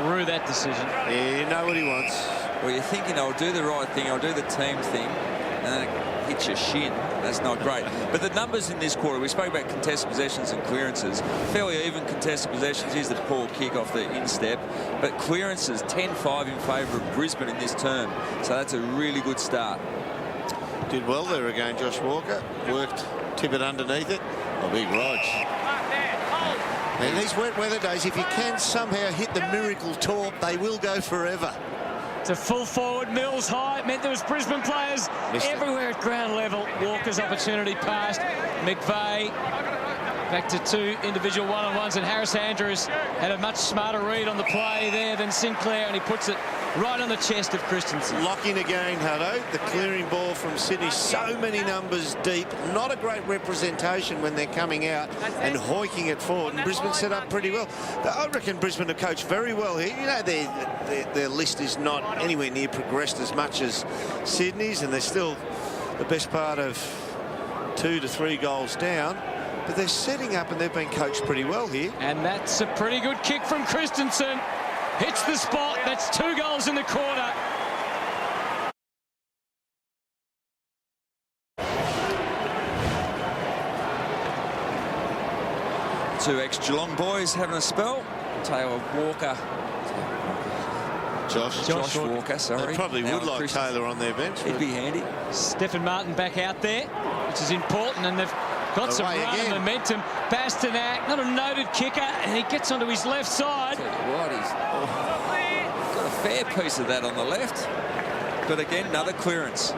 rue that decision. Yeah, you know what he wants. Well, you're thinking, I'll do the right thing, I'll do the team thing, and then it hits your shin. That's not great. But the numbers in this quarter, we spoke about contested possessions and clearances. Fairly even contested possessions. Here's the poor kick off the instep. But clearances, 10-5 in favour of Brisbane in this term. So that's a really good start. Did well there again, Josh Walker. Worked Tippett underneath it. A big Rog. And these wet weather days, if you can somehow hit the miracle torp, they will go forever. It's a full forward, Mills high. It meant there was Brisbane players everywhere at ground level. Walker's opportunity passed. McVeigh back to two individual one-on-ones, and Harris Andrews had a much smarter read on the play there than Sinclair, and he puts it right on the chest of Christensen. Locking again, Hutto. The clearing ball from Sydney. So many numbers deep. Not a great representation when they're coming out and hoiking it forward. And Brisbane set up pretty well. I reckon Brisbane have coached very well here. You know, their list is not anywhere near progressed as much as Sydney's, and they're still the best part of 2 to 3 goals down. But they're setting up and they've been coached pretty well here. And that's a pretty good kick from Christensen. Hits the spot. That's 2 goals in the quarter. Two ex-Geelong boys having a spell. Taylor Walker. Josh Walker, sorry. They probably would like Taylor on their bench. It'd be handy. Stephen Martin back out there, which is important, and they've Got some Away run again. and momentum. Bastanak, not a noted kicker, and he gets onto his left side. What he's got a fair piece of that on the left. But again, another clearance.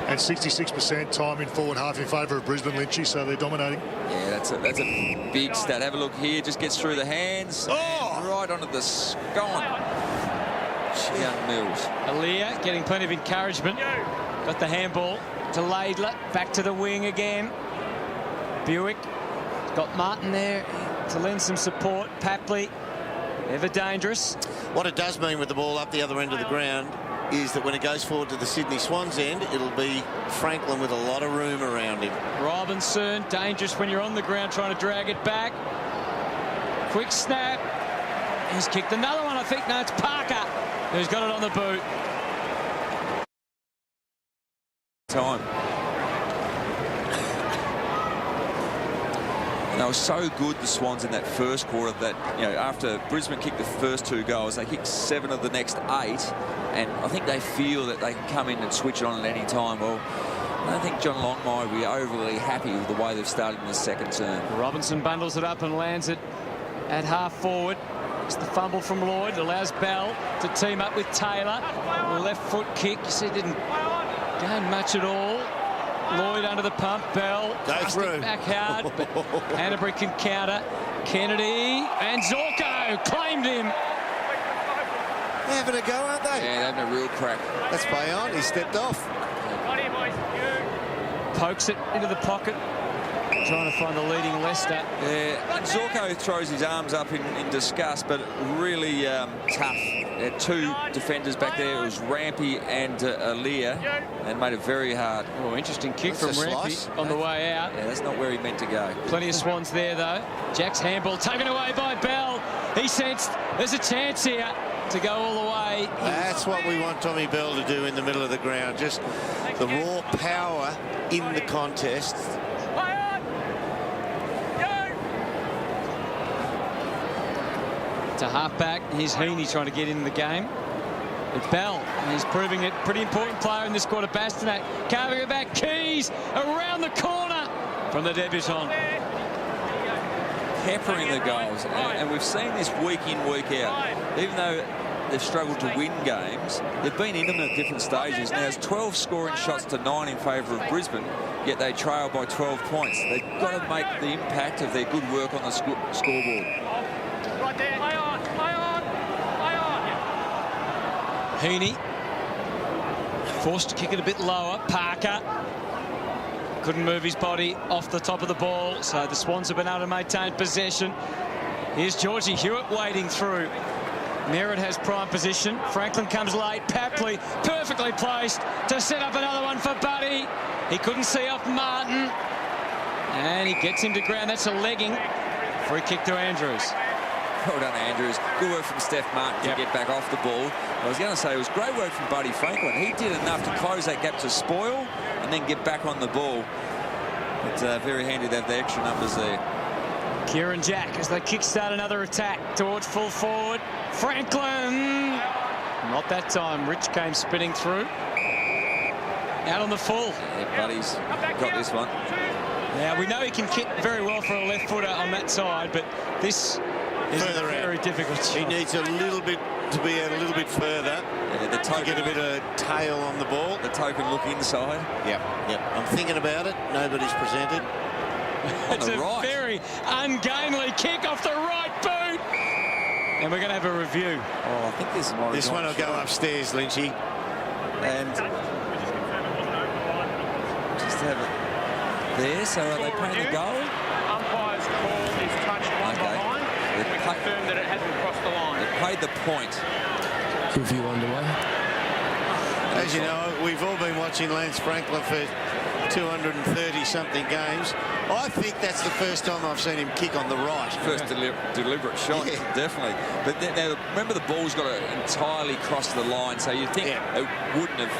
And 66% time in forward half in favour of Brisbane, Lynchy, so they're dominating. Yeah, that's a big stat. Have a look here. Just gets through the hands. Oh! Right onto the scone. Young Mills. Aliir getting plenty of encouragement. Got the handball to Laidler. Back to the wing again. Buick. Got Martin there to lend some support. Papley, ever dangerous. What it does mean with the ball up the other end of the ground is that when it goes forward to the Sydney Swans end, it'll be Franklin with a lot of room around him. Robinson, dangerous when you're on the ground trying to drag it back. Quick snap. He's kicked another one, I think. No, it's Parker who's got it on the boot. Time. They were so good, the Swans, in that first quarter that, you know, after Brisbane kicked the first 2 goals, they kicked 7 of the next 8, and I think they feel that they can come in and switch it on at any time. Well, I don't think John Longmire will be overly happy with the way they've started in the second term. Robinson bundles it up and lands it at half forward. It's the fumble from Lloyd, allows Bell to team up with Taylor. The left foot kick, you see, didn't gain much at all. Lloyd under the pump, Bell thrusting back hard, but Hanbury can counter. Kennedy and Zorko claimed him. They're having a go, aren't they? Yeah, they're having a real crack. That's Bayon. He stepped off. Right here, boys. Pokes it into the pocket, trying to find the leading Leicester. Yeah, Zorko throws his arms up in disgust, but really tough. There are 2 defenders back there. It was Rampy and Aliir, and made it very hard. Oh, interesting kick That's from a Rampy slice. on the way out. Yeah, that's not where he meant to go. Plenty of Swans there, though. Jack's handball taken away by Bell. He sensed there's a chance here to go all the way. That's what we want Tommy Bell to do in the middle of the ground. Just the raw power in the contest. To half-back, here's Heaney trying to get in the game. With Bell, he's proving it. Pretty important player in this quarter. Bastanak carving it back. Keys around the corner from the debutant. Peppering the goals, and we've seen this week in, week out. Even though they've struggled to win games, they've been in them at different stages. Now, it's 12 scoring shots to 9 in favour of Brisbane, yet they trail by 12 points. They've got to make the impact of their good work on the scoreboard. Right there. Play on. Play on. Play on. Heaney forced to kick it a bit lower. Parker couldn't move his body off the top of the ball, so the Swans have been able to maintain possession. Here's Georgie Hewitt wading through. Merritt has prime position. Franklin comes late. Papley perfectly placed to set up another one for Buddy. He couldn't see off Martin, and he gets him to ground. That's a legging. Free kick to Andrews. Well done, Andrews. Good work from Steph Martin to get back off the ball. I was going to say it was great work from Buddy Franklin. He did enough to close that gap to spoil and then get back on the ball. It's very handy to have the extra numbers there. Kieran Jack as they kickstart another attack towards full forward. Franklin. Not that time. Rich came spinning through. Out on the full. Yeah, Buddy's got this one. Now, we know he can kick very well for a left footer on that side, but this is a very difficult shot. He needs a little bit to be out a little bit further. Yeah, the To get a bit of tail on the ball. The token look inside. Yep. I'm thinking about it. Nobody's presented. It's the a right. very ungainly kick off the right boot. And we're going to have a review. Oh, I think this might This one will go upstairs, Lynchy. And just have it there. So are they playing the goal? Umpire's call is touched one behind. We confirm that it hasn't crossed the line. They paid the point. Review underway. As you know, we've all been watching Lance Franklin for 230-something games. I think that's the first time I've seen him kick on the right. First deliberate shot, Yeah. definitely. But now, remember, the ball's got to entirely cross the line, so you'd think it wouldn't have.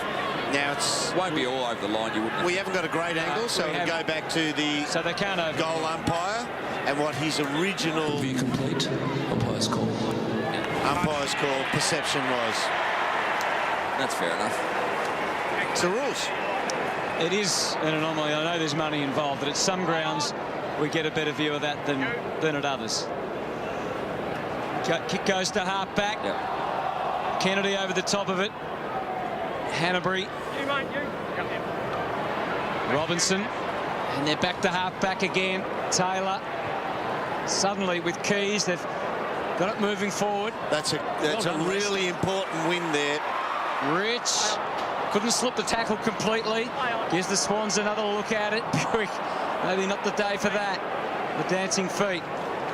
Now it's Won't be all over the line. You wouldn't. we haven't got a great angle, so we'll go back to the So they can't over. goal umpire and what his original Review complete. Umpire's call. umpire's call perception was. That's fair enough. It's the rules. it is an anomaly. I know there's money involved, but at some grounds we get a better view of that than at others. Kick goes to half back. Yep. Kennedy over the top of it. Hanbury. Robinson. And they're back to half back again. Taylor. Suddenly with Keys, they've got it moving forward. That's a really important win there. Rich couldn't slip the tackle completely. Gives the Swans another look at it. Buick, maybe not the day for that. The dancing feet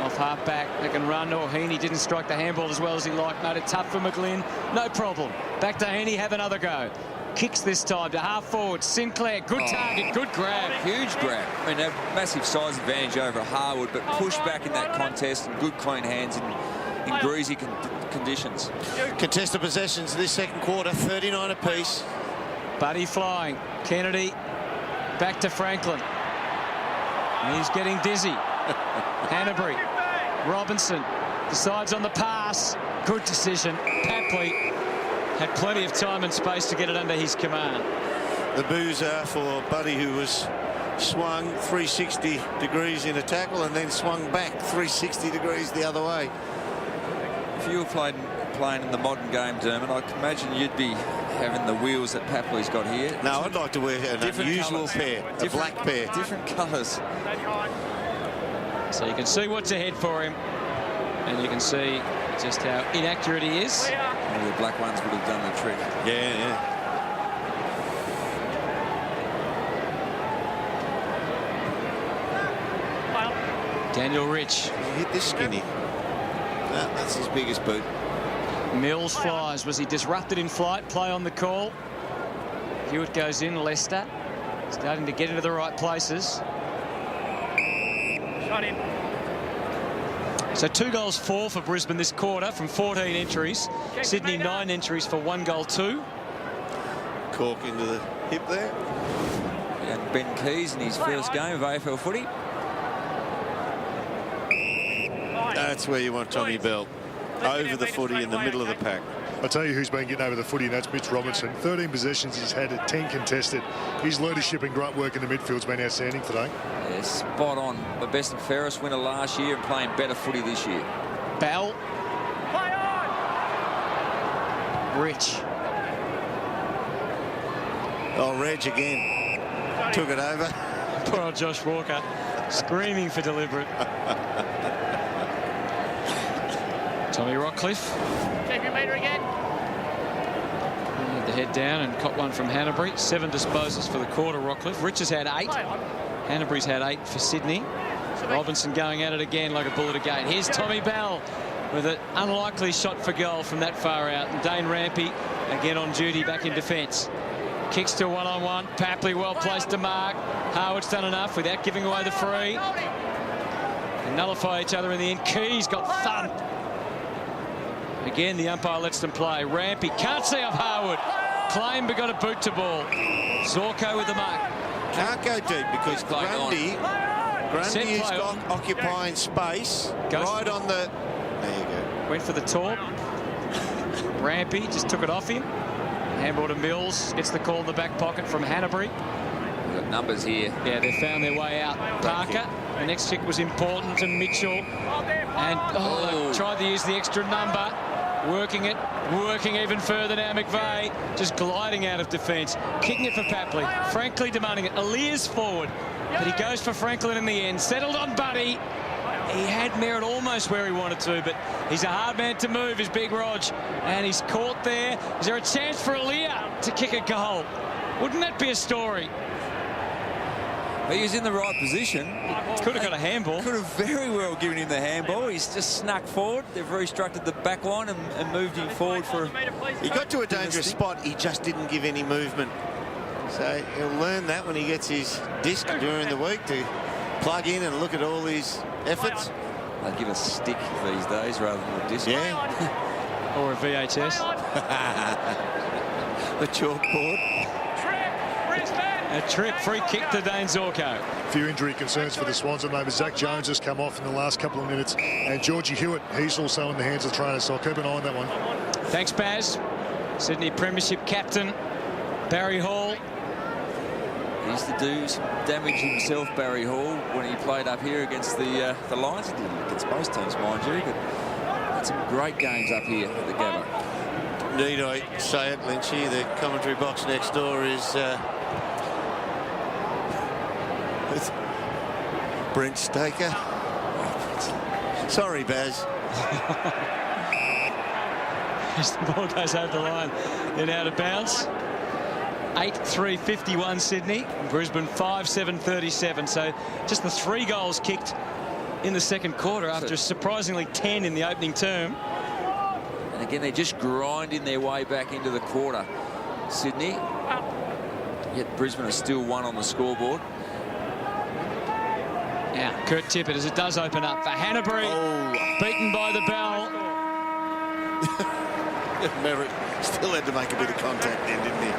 off half back. They can run. Or Heaney didn't strike the handball as well as he liked. Made it tough for McGlynn. No problem. Back to Heaney. Have another go. Kicks this time to half forward. Sinclair, good target, good grab. Huge grab. I mean, a massive size advantage over Harwood, but pushed back in that contest and good clean hands in greasy conditions. Contested possessions this second quarter, 39 apiece. Buddy flying. Kennedy back to Franklin. And he's getting dizzy. Hanbury. Robinson decides on the pass. Good decision. Papley had plenty of time and space to get it under his command. The boozer for Buddy, who was swung 360 degrees in a tackle and then swung back 360 degrees the other way. If you were playing in the modern game, Dermot, I can imagine you'd be having the wheels that Papley's got here. No, I'd like to wear an unusual pair, a black pair. Different colours. So you can see what's ahead for him, and you can see just how inaccurate he is. Well, the black ones would have done the trick. Yeah. Daniel Rich. He hit this skinny. No, that's his biggest boot. Mills flies. Was he disrupted in flight? Play on the call. Hewitt goes in. Leicester starting to get into the right places. Shot in. So 2 goals 4 for Brisbane this quarter from 14 entries. Sydney 9 entries for 1 goal 2. Cork into the hip there. And Ben Keys in his first game of AFL footy. That's where you want Tommy Bell. Over the footy in the middle of the pack. I'll tell you who's been getting over the footy, and that's Mitch Robinson. 13 possessions, he's had 10 contested. His leadership and grunt work in the midfield's been outstanding today. Yeah, spot on. The best and fairest winner last year and playing better footy this year. Bell. Rich. Oh, Reg again. Took it over. Poor old Josh Walker screaming for deliberate. Tommy Rockcliffe. Check your meter again. Had the head down and caught one from Hanbury. 7 disposals for the quarter, Rockcliffe. Rich has had 8. Hanbury's had 8 for Sydney. Robinson going at it again like a bullet again. Here's Tommy Bell with an unlikely shot for goal from that far out. And Dane Rampy again on duty back in defence. Kicks to 1-on-1. Papley well placed to mark. Howard's done enough without giving away the free. They nullify each other in the end. Keys got thumped. Again, the umpire lets them play. Rampy can't see off Harwood. Claim but got a boot to ball. Zorko with the mark. Can't go deep because Grundy is occupying space. Right on the... There you go. Went for the torp. Rampy just took it off him. Handball to Mills. Gets the call in the back pocket from Hanbury. We've got numbers here. Yeah, they found their way out. Parker. The next kick was important to Mitchell. And they tried to use the extra number. Working it, working even further now. McVeigh just gliding out of defence. Kicking it for Papley. Frankly demanding it. Aliir's forward. But he goes for Franklin in the end. Settled on Buddy. He had Merritt almost where he wanted to, but he's a hard man to move, is Big Rog. And he's caught there. Is there a chance for Aliir to kick a goal? Wouldn't that be a story? He was in the right position. Could have got a handball. Could have very well given him the handball. He's just snuck forward. They've restructured the back line and moved him forward for... He got to a dangerous spot. He just didn't give any movement. So he'll learn that when he gets his disc during the week to plug in and look at all his efforts. They give a stick these days rather than a disc. Yeah. Or a VHS. The chalkboard. A trip, free kick to Dane Zorko. A few injury concerns for the Swans at the moment. Zach Jones has come off in the last couple of minutes, and Georgie Hewitt, he's also in the hands of the trainer, so I'll keep an eye on that one. Thanks, Baz. Sydney Premiership captain Barry Hall. He used to do some damage himself, Barry Hall, when he played up here against the Lions. He did it against both teams, mind you, but had some great games up here at the Gabba. Need I say it, Lynchy? The commentary box next door is with Brent Staker. Sorry, Baz. As the ball goes over the line and out of bounds. 8-3-51 Sydney. Brisbane 5-7-37. So just the 3 goals kicked in the second quarter after surprisingly 10 in the opening term. And again, they're just grinding their way back into the quarter, Sydney. Yet Brisbane are still 1 on the scoreboard. Now, Kurt Tippett, as it does open up for Hanbury. Beaten by the bell. Merritt still had to make a bit of contact then, didn't he?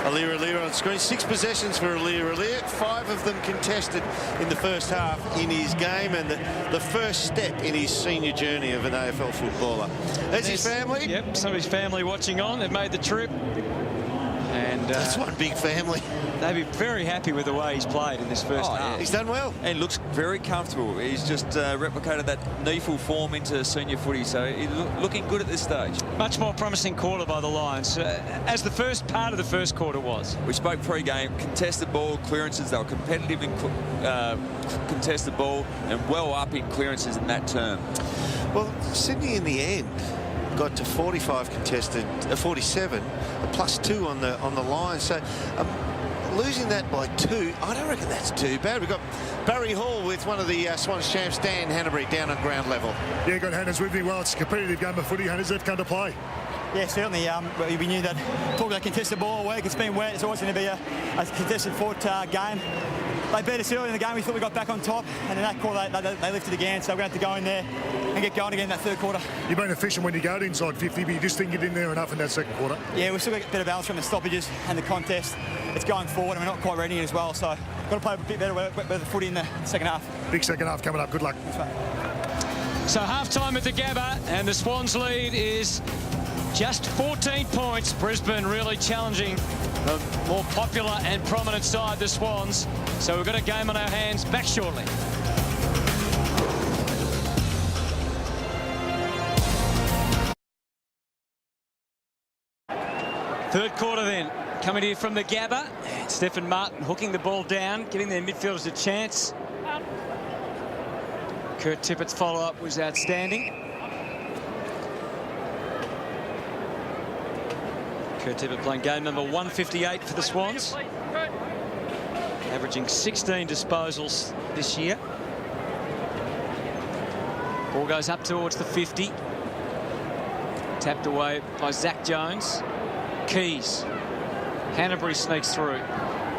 Aliir Aliir on screen. 6 possessions for Aliir Aliir. 5 of them contested in the first half in his game, and the first step in his senior journey of an AFL footballer. There's his family. Yep, some of his family watching on. They've made the trip. And that's one big family. They'd be very happy with the way he's played in this first half. Yeah. He's done well. And looks very comfortable. He's just replicated that NEFL form into senior footy, so he's looking good at this stage. Much more promising quarter by the Lions, as the first part of the first quarter was. We spoke pre-game, contested ball, clearances. They were competitive in contested ball and well up in clearances in that term. Well, Sydney in the end got to 45 contested, 47, a +2 on the line. So losing that by 2, I don't reckon that's too bad. We've got Barry Hall with one of the Swans champs, Dan Hanbury, down on ground level. Yeah, got Hannah's with me. Well, it's a competitive game of footy. Hannah's have come to play. Yeah, certainly. We knew that. Talk about contested ball all week. It's been wet. It's always going to be a contested fought game. They beat us early in the game. We thought we got back on top, and in that quarter they lifted again. So we're going to have to go in there and get going again in that third quarter. You've been efficient when you go to inside 50, but you just didn't get in there enough in that second quarter. Yeah, we've still got a bit of balance from the stoppages and the contest. It's going forward, and we're not quite ready as well. So got to play a bit better with the footy in the second half. Big second half coming up. Good luck. So half-time at the Gabba, and the Swans lead is just 14 points. Brisbane really challenging the more popular and prominent side, the Swans. So we've got a game on our hands. Back shortly. Third quarter then, coming here from the Gabba. Stephen Martin hooking the ball down, giving their midfielders a chance. Kurt Tippett's follow-up was outstanding. Kurt Tippett playing game number 158 for the Swans. Averaging 16 disposals this year. Ball goes up towards the 50. Tapped away by Zach Jones. Keys. Hanbury sneaks through.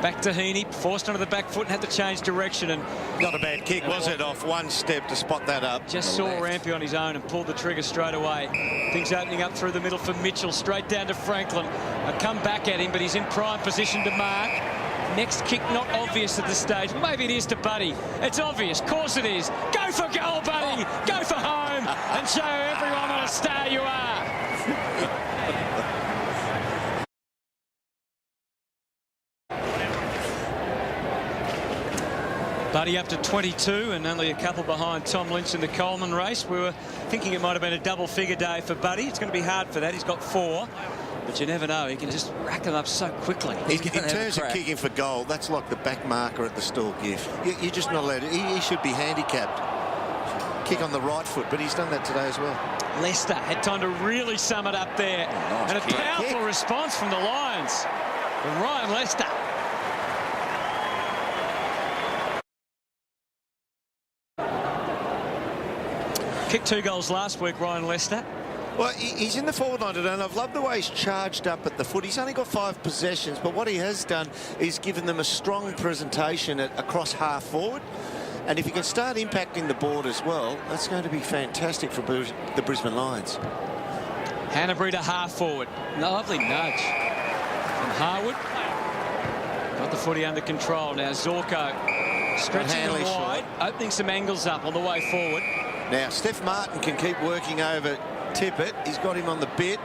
Back to Heaney, forced onto the back foot and had to change direction. And not a bad kick, was it? Off one step to spot that up. Just saw Rampy on his own and pulled the trigger straight away. Things opening up through the middle for Mitchell, straight down to Franklin. A come back at him, but he's in prime position to mark. Next kick not obvious at this stage. Maybe it is to Buddy. It's obvious. Of course it is. Go for goal, Buddy. Go for home and show everyone what a star you are. Buddy up to 22 and only a couple behind Tom Lynch in the Coleman race. We were thinking it might have been a double-figure day for Buddy. It's going to be hard for that. He's got 4. But you never know. He can just rack them up so quickly. In terms of kicking for goal, that's like the back marker at the stall gift. You're just not allowed to. He should be handicapped. Kick on the right foot, but he's done that today as well. Leicester had time to really sum it up there. Nice and a kick. powerful response from the Lions. From Ryan Leicester. Kicked 2 goals last week, Ryan Leicester. Well, he's in the forward line today, and I've loved the way he's charged up at the foot. He's only got 5 possessions, but what he has done is given them a strong presentation across half forward. And if he can start impacting the board as well, that's going to be fantastic for the Brisbane Lions. Hanbury to half forward. Lovely nudge from Harwood. Got the footy under control. Now Zorko stretching it wide, opening some angles up on the way forward. Now Steph Martin can keep working over Tippett. He's got him on the bit.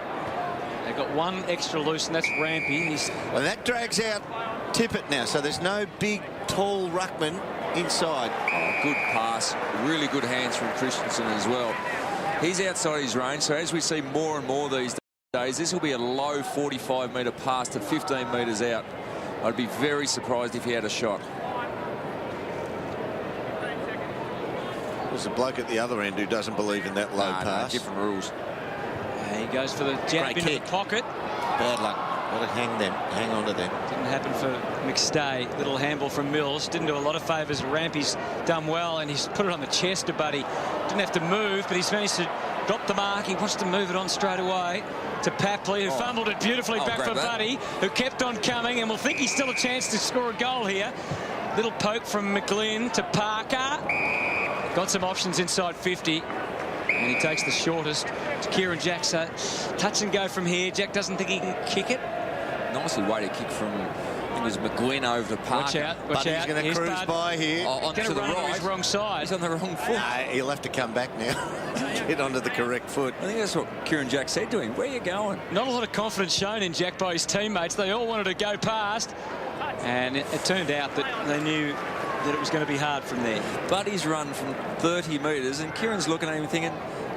They've got 1 extra loose, and that's Rampy. And that drags out Tippett now. So there's no big, tall ruckman inside. Oh, good pass. Really good hands from Christensen as well. He's outside his range, so as we see more and more these days, this will be a low 45-metre pass to 15 metres out. I'd be very surprised if he had a shot. There's a bloke at the other end who doesn't believe in that low pass. No, different rules. He goes for the jab into the pocket. Bad luck. Got to hang on to them. Didn't happen for McStay. Little handball from Mills. Didn't do a lot of favours. Rampy's done well, and he's put it on the chest of Buddy. Didn't have to move, but he's managed to drop the mark. He wants to move it on straight away to Papley, who fumbled it beautifully back for Buddy, who kept on coming, and will think he's still a chance to score a goal here. Little poke from McGlynn to Parker. Got some options inside 50. And he takes the shortest to Kieran Jack. So touch and go from here. Jack doesn't think he can kick it. Nicely weighted kick from, I think it was McGlynn over to Parker. Watch out, watch out. He's going to cruise by here. Onto the right. On his wrong side. He's on the wrong foot. He'll have to come back now. Get onto the correct foot. I think that's what Kieran Jack said to him. Where are you going? Not a lot of confidence shown in Jack by his teammates. They all wanted to go past. And it turned out that they knew that it was going to be hard from there. Buddy's run from 30 metres, and Kieran's looking at him thinking,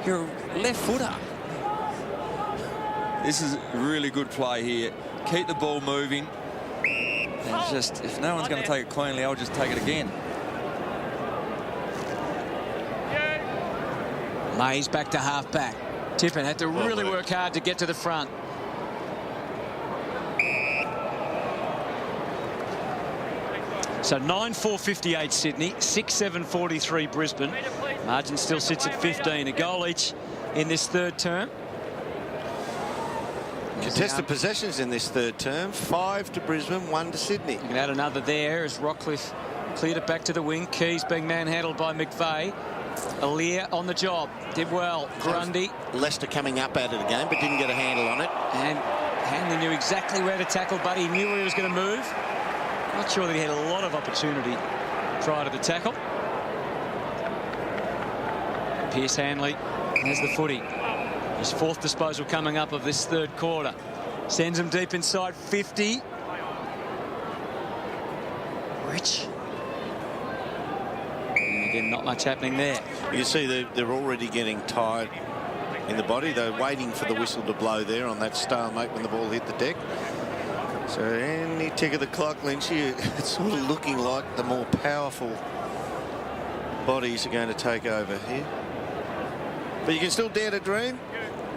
you're a left footer. This is really good play here. Keep the ball moving. And just, if no one's going to take it cleanly, I'll just take it again. Mays back to half-back. Tippett had to really work hard to get to the front. So 9-4-58 Sydney, 6-7-43 Brisbane. Margin still sits at 15, a goal each in this third term. Contested possessions in this third term, 5 to Brisbane, 1 to Sydney. You can add another there as Rockcliffe cleared it back to the wing. Keys being manhandled by McVeigh. Aliir on the job, did well. Grundy. Leicester coming up out of the game, but didn't get a handle on it. And Hanley knew exactly where to tackle, but he knew where he was going to move. Not sure that he had a lot of opportunity prior to the tackle. Pierce Hanley has the footy. His fourth disposal coming up of this third quarter. Sends him deep inside 50. Rich. And again, not much happening there. You can see they're already getting tired in the body. They're waiting for the whistle to blow there on that stalemate when the ball hit the deck. So any tick of the clock, Lynchy, it's sort of looking like the more powerful bodies are going to take over here. But you can still dare to dream.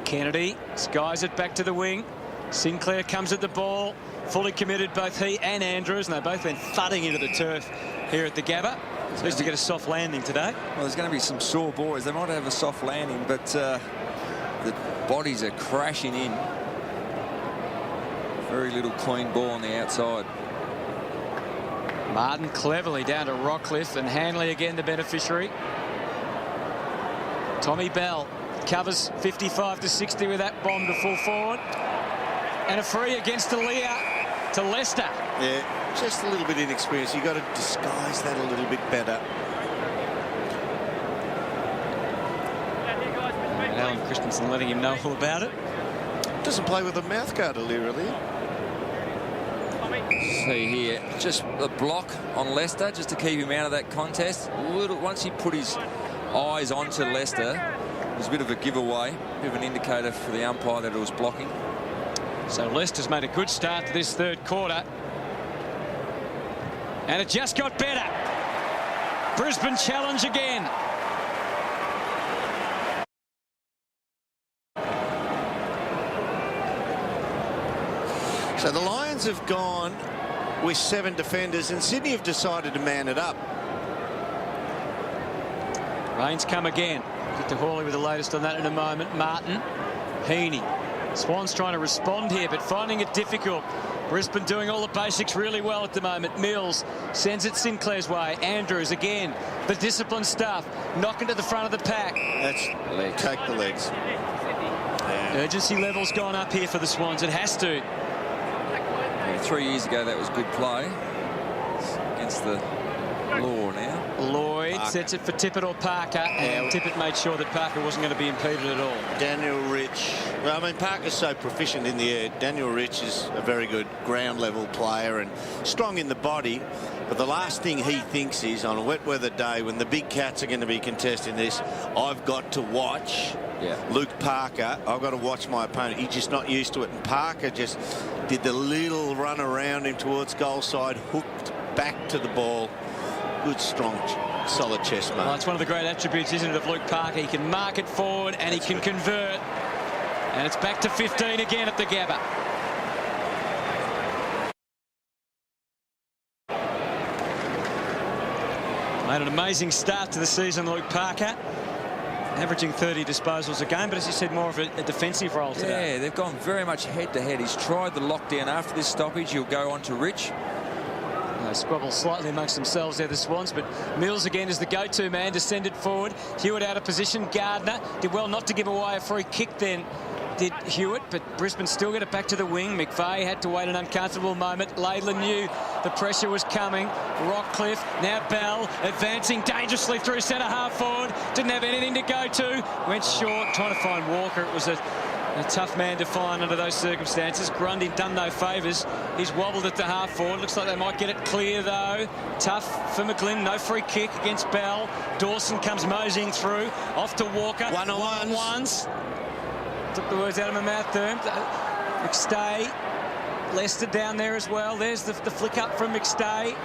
Kennedy skies it back to the wing. Sinclair comes at the ball, fully committed, both he and Andrews, and they both went thudding into the turf here at the Gabba. Supposed to get a soft landing today. Well, there's going to be some sore boys. They might have a soft landing, but the bodies are crashing in. Very little clean ball on the outside. Martin cleverly down to Rockcliffe, and Hanley again the beneficiary. Tommy Bell covers 55 to 60 with that bomb to full forward. And a free against Aliir to Leicester. Yeah, just a little bit inexperienced. You've got to disguise that a little bit better. And Alan Christensen letting him know all about it. Doesn't play with a mouthguard, Aliir Aliir. See here, just a block on Leicester just to keep him out of that contest. Once he put his eyes onto Leicester, it was a bit of a giveaway, a bit of an indicator for the umpire that it was blocking. So Leicester's made a good start to this third quarter. And it just got better. Brisbane challenge again. So the Lions have gone with 7 defenders, and Sydney have decided to man it up. Rains come again. Get to Hawley with the latest on that in a moment. Martin, Heaney. Swans trying to respond here, but finding it difficult. Brisbane doing all the basics really well at the moment. Mills sends it Sinclair's way. Andrews again, the disciplined stuff. Knocking to the front of the pack. That's legs. Take the legs. Urgency level's gone up here for the Swans. It has to. 3 years ago, that was good play. It's against the law now. Lloyd Sets it for Tippett or Parker, and Tippett made sure that Parker wasn't going to be impeded at all. Daniel Rich. Well, I mean, Parker's so proficient in the air. Daniel Rich is a very good ground level player and strong in the body. But the last thing he thinks is, on a wet weather day, when the big cats are going to be contesting this, I've got to watch Luke Parker. I've got to watch my opponent. He's just not used to it. And Parker just did the little run around him towards goal side, hooked back to the ball. Good, strong, solid chest mark. Well, it's one of the great attributes, isn't it, of Luke Parker? He can mark it forward and he can convert. And it's back to 15 again at the Gabba. Made an amazing start to the season, Luke Parker. Averaging 30 disposals a game, but as you said, more of a defensive role today. Yeah, they've gone very much head-to-head. He's tried the lockdown after this stoppage. He'll go on to Rich. They squabble slightly amongst themselves there, the Swans, but Mills again is the go-to man to send it forward. Hewitt out of position. Gardner did well not to give away a free kick then, did Hewitt, but Brisbane still get it back to the wing. McVeigh had to wait an uncomfortable moment. Laidler knew the pressure was coming. Rockcliffe, now Bell, advancing dangerously through centre half forward. Didn't have anything to go to. Went short, trying to find Walker. It was a tough man to find under those circumstances. Grundy done no favours. He's wobbled at the half forward. Looks like they might get it clear though. Tough for McGlynn. No free kick against Bell. Dawson comes moseying through. Off to Walker. One-on-ones. Took the words out of my mouth there. McStay. Lester down there as well. There's the flick up from McStay.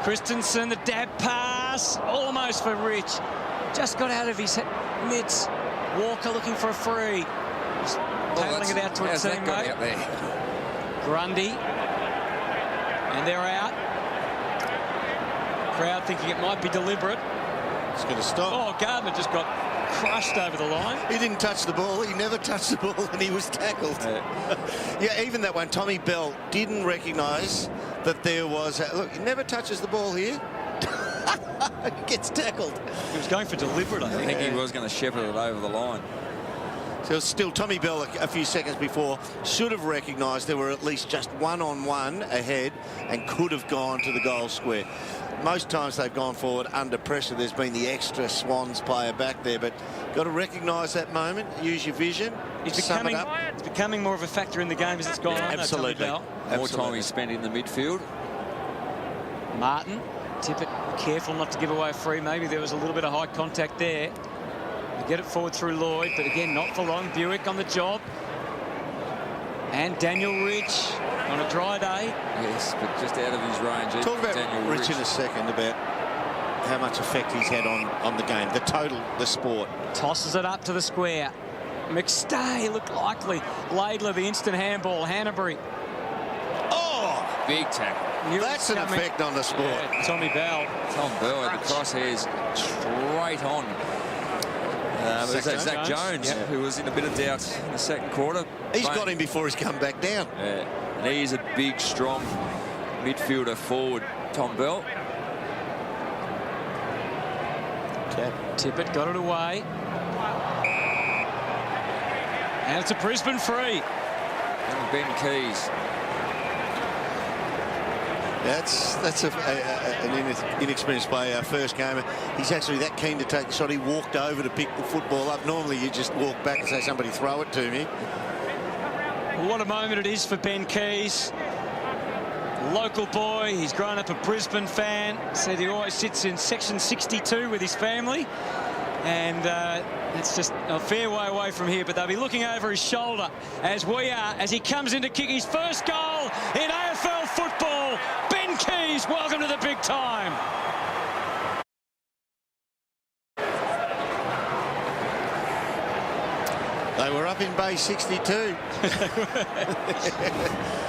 Christensen, the dab pass. Almost for Rich. Just got out of his mitts. Walker looking for a free. Just paddling it out to a teammate. Grundy. And they're out. Crowd thinking it might be deliberate. It's going to stop. Oh, Gardner just got crushed over the line. He didn't touch the ball. He never touched the ball, and he was tackled. Yeah, even that one, Tommy Bell didn't recognise that there was... look, he never touches the ball here. He gets tackled. He was going for deliberate, I think. I think he was going to shepherd it over the line. So still, Tommy Bell a few seconds before should have recognised there were at least just one-on-one ahead and could have gone to the goal square. Most times they've gone forward under pressure. There's been the extra Swans player back there, but got to recognise that moment, use your vision, sum it up. It's becoming more of a factor in the game as it's gone on. Absolutely. More time he spent in the midfield. Martin, Tippett careful not to give away a free. Maybe there was a little bit of high contact there. They get it forward through Lloyd, but again, not for long. Buick on the job. And Daniel Rich on a dry day. Yes, but just out of his range. Talk about Daniel Rich in a second, about how much effect he's had on the game, the sport. Tosses it up to the square. McStay looked likely. Laidler, the instant handball. Hanbury. Oh! Big tackle. That's an effect on the sport. Yeah, Tommy Bell. Tom Bell had the crosshairs straight on. It was Zach Jones, who was in a bit of doubt in the second quarter. He's got him before he's come back down. Yeah. And he's a big, strong midfielder forward, Tom Bell. Okay. Tippett got it away. And it's a Brisbane free. And Ben Keys. That's an inexperienced player. Our first game, he's actually that keen to take the shot. He walked over to pick the football up. Normally you just walk back and say, somebody throw it to me. What a moment it is for Ben Keys. Local boy, he's grown up a Brisbane fan. Said he always sits in section 62 with his family. And it's just a fair way away from here, but they'll be looking over his shoulder as we are, as he comes in to kick his first goal in AFL football. Ben Keys, welcome to the big time. They were up in Bay 62.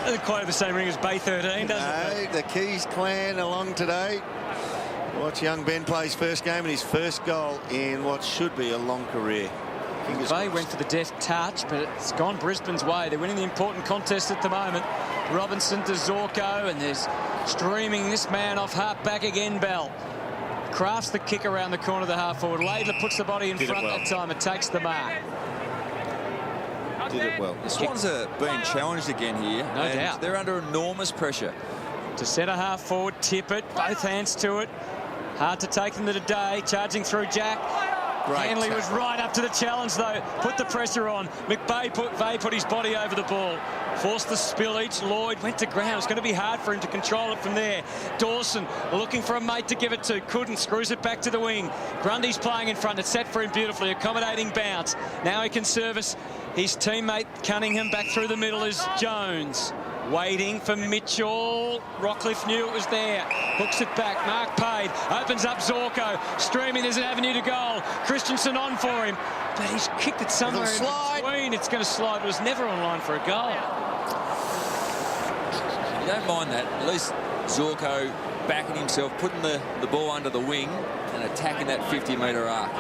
Doesn't quite have the same ring as Bay 13, does it? No, the Keys clan along today. Watch young Ben play his first game and his first goal in what should be a long career. Bay went for the deft touch, but it's gone Brisbane's way. They're winning the important contest at the moment. Robinson to Zorko, and there's streaming this man off half back again, Bell. Crafts the kick around the corner of the half forward. Laidler puts the body in front that time. It takes the mark. Did it well. The Swans are being challenged again here. No doubt. They're under enormous pressure. To centre half forward, Tippett, both hands to it. Hard to take them today. Charging through Jack. Great Hanley was tackle. right up to the challenge, though. Put the pressure on. McVeigh put his body over the ball. Forced the spillage. Lloyd went to ground. It's going to be hard for him to control it from there. Dawson looking for a mate to give it to. Couldn't. Screws it back to the wing. Grundy's playing in front. It's set for him beautifully. Accommodating bounce. Now he can service his teammate Cunningham. Back through the middle is Jones. Waiting for Mitchell. Rockcliffe knew it was there. Hooks it back. Mark Pade opens up Zorko. Streaming. There's an avenue to goal. Christensen on for him. But he's kicked it somewhere in between. It's going to slide. It was never on line for a goal. You don't mind that. At least Zorko backing himself, putting the ball under the wing and attacking that 50-metre arc.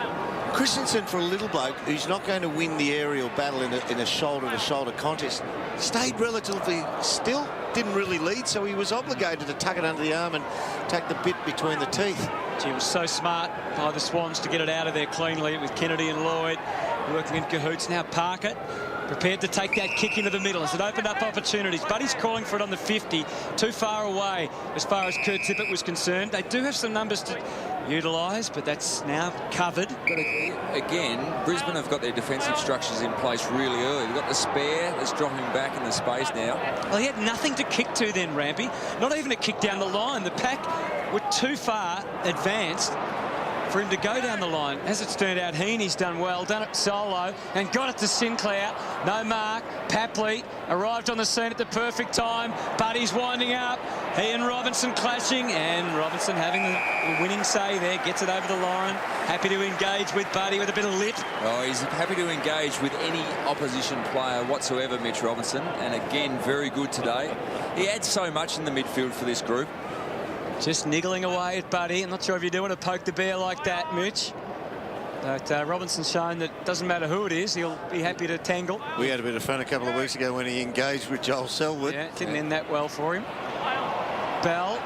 Christensen, for a little bloke who's not going to win the aerial battle in a shoulder-to-shoulder contest, stayed relatively still, didn't really lead, so he was obligated to tuck it under the arm and take the bit between the teeth. Gee, it was so smart by the Swans to get it out of there cleanly with Kennedy and Lloyd working in cahoots. Now Parker prepared to take that kick into the middle as it opened up opportunities. Buddy's calling for it on the 50, too far away as far as Kurt Tippett was concerned. They do have some numbers to utilise, but that's now covered. But again, Brisbane have got their defensive structures in place really early. They've got the spare that's dropping back in the space now. Well, he had nothing to kick to then, Rampy. Not even a kick down the line. The pack were too far advanced for him to go down the line. As it's turned out, Heaney's done well, done it solo, and got it to Sinclair. No mark. Papley arrived on the scene at the perfect time. Buddy's winding up. He and Robinson clashing, and Robinson having the winning say there, gets it over the line. Happy to engage with Buddy with a bit of lip. Oh, he's happy to engage with any opposition player whatsoever, Mitch Robinson, and again, very good today. He adds so much in the midfield for this group. Just niggling away at Buddy. I'm not sure if you do want to poke the bear like that, Mitch. But Robinson's shown that it doesn't matter who it is, he'll be happy to tangle. We had a bit of fun a couple of weeks ago when he engaged with Joel Selwood. Yeah, it didn't end that well for him. Bell.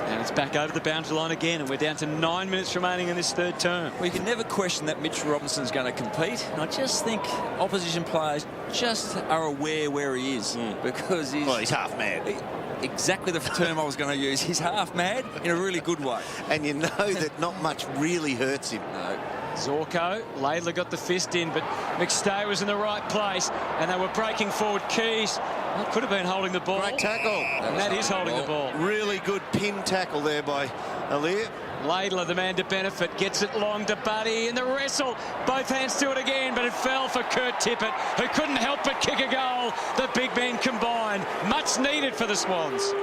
And it's back over the boundary line again, and we're down to 9 minutes remaining in this third term. We can never question that Mitch Robinson's going to compete. And I just think opposition players just are aware where he is because he's half mad. Exactly the term I was going to use. He's half mad in a really good way. And you know that not much really hurts him. No. Zorko, Laidler got the fist in, but McStay was in the right place, and they were breaking forward. Keys could have been holding the ball. Great tackle. And that is holding the ball. Really good pin tackle there by Aliir. Laidler, the man to benefit, gets it long to Buddy in the wrestle. Both hands to it again, but it fell for Kurt Tippett, who couldn't help but kick a goal. The big men combined. Much needed for the Swans.